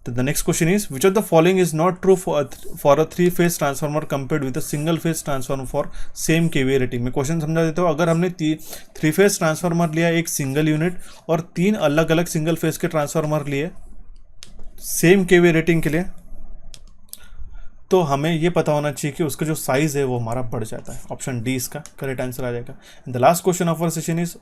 The next question is which of the following is not true for a 3-phase transformer compared with a single phase transformer for same kVA rating। मैं question समझा देता हूँ। अगर हमने 3-phase ट्रांसफार्मर लिया एक सिंगल यूनिट और 3 अलग अलग सिंगल फेज के ट्रांसफार्मर लिए सेम kVA रेटिंग के लिए, तो हमें ये पता होना चाहिए कि उसका जो साइज़ है वो हमारा बढ़ जाता है। ऑप्शन डी इसका करेक्ट आंसर आ जाएगा। The last question of our session is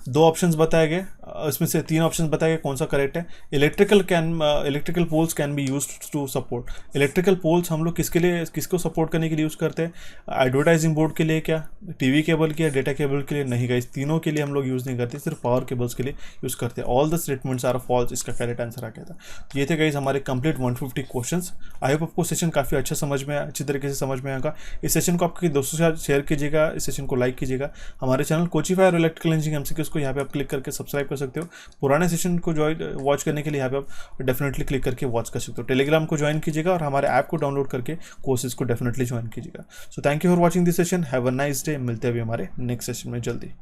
दो ऑप्शंस बताए गए, इसमें से 3 ऑप्शंस बताए गए, कौन सा करेक्ट है। Electrical poles can be used to support. Electrical poles हम लोग किसको सपोर्ट करने के लिए यूज़ करते हैं, एडवर्टाइजिंग बोर्ड के लिए क्या, टीवी केबल के, डेटा केबल के लिए नहीं गाइस, तीनों के लिए हम लोग यूज़ नहीं करते, सिर्फ पावर केबल्स के लिए यूज़ करते हैं। All the statements are false, इसका करेक्ट आंसर आ गया था। ये थे गाइस हमारे कंप्लीट 150 क्वेश्चंस। आई होप आपको सेशन काफ़ी अच्छा अच्छी तरीके से समझ में आएगा। इस सेशन को आपके दोस्तों के साथ शेयर कीजिएगा, इस सेशन को लाइक कीजिएगा। हमारे चैनल कोचिफायर इलेक्ट्रिकल इंजीनियरिंग एमसीक्यूज को यहाँ पे आप क्लिक करके सब्सक्राइब कर सकते हो। पुराने सेशन को वॉच करने के लिए यहाँ पे आप डेफिनेटली क्लिक करके वॉच कर सकते हो। टेलीग्राम को ज्वाइन कीजिएगा और हमारे ऐप को डाउनलोड करके कोर्सेज को डेफिनेटली ज्वाइन कीजिएगा। So thank you for watching this session. Have a nice day. मिलते हैं अभी हमारे नेक्स्ट सेशन में जल्दी।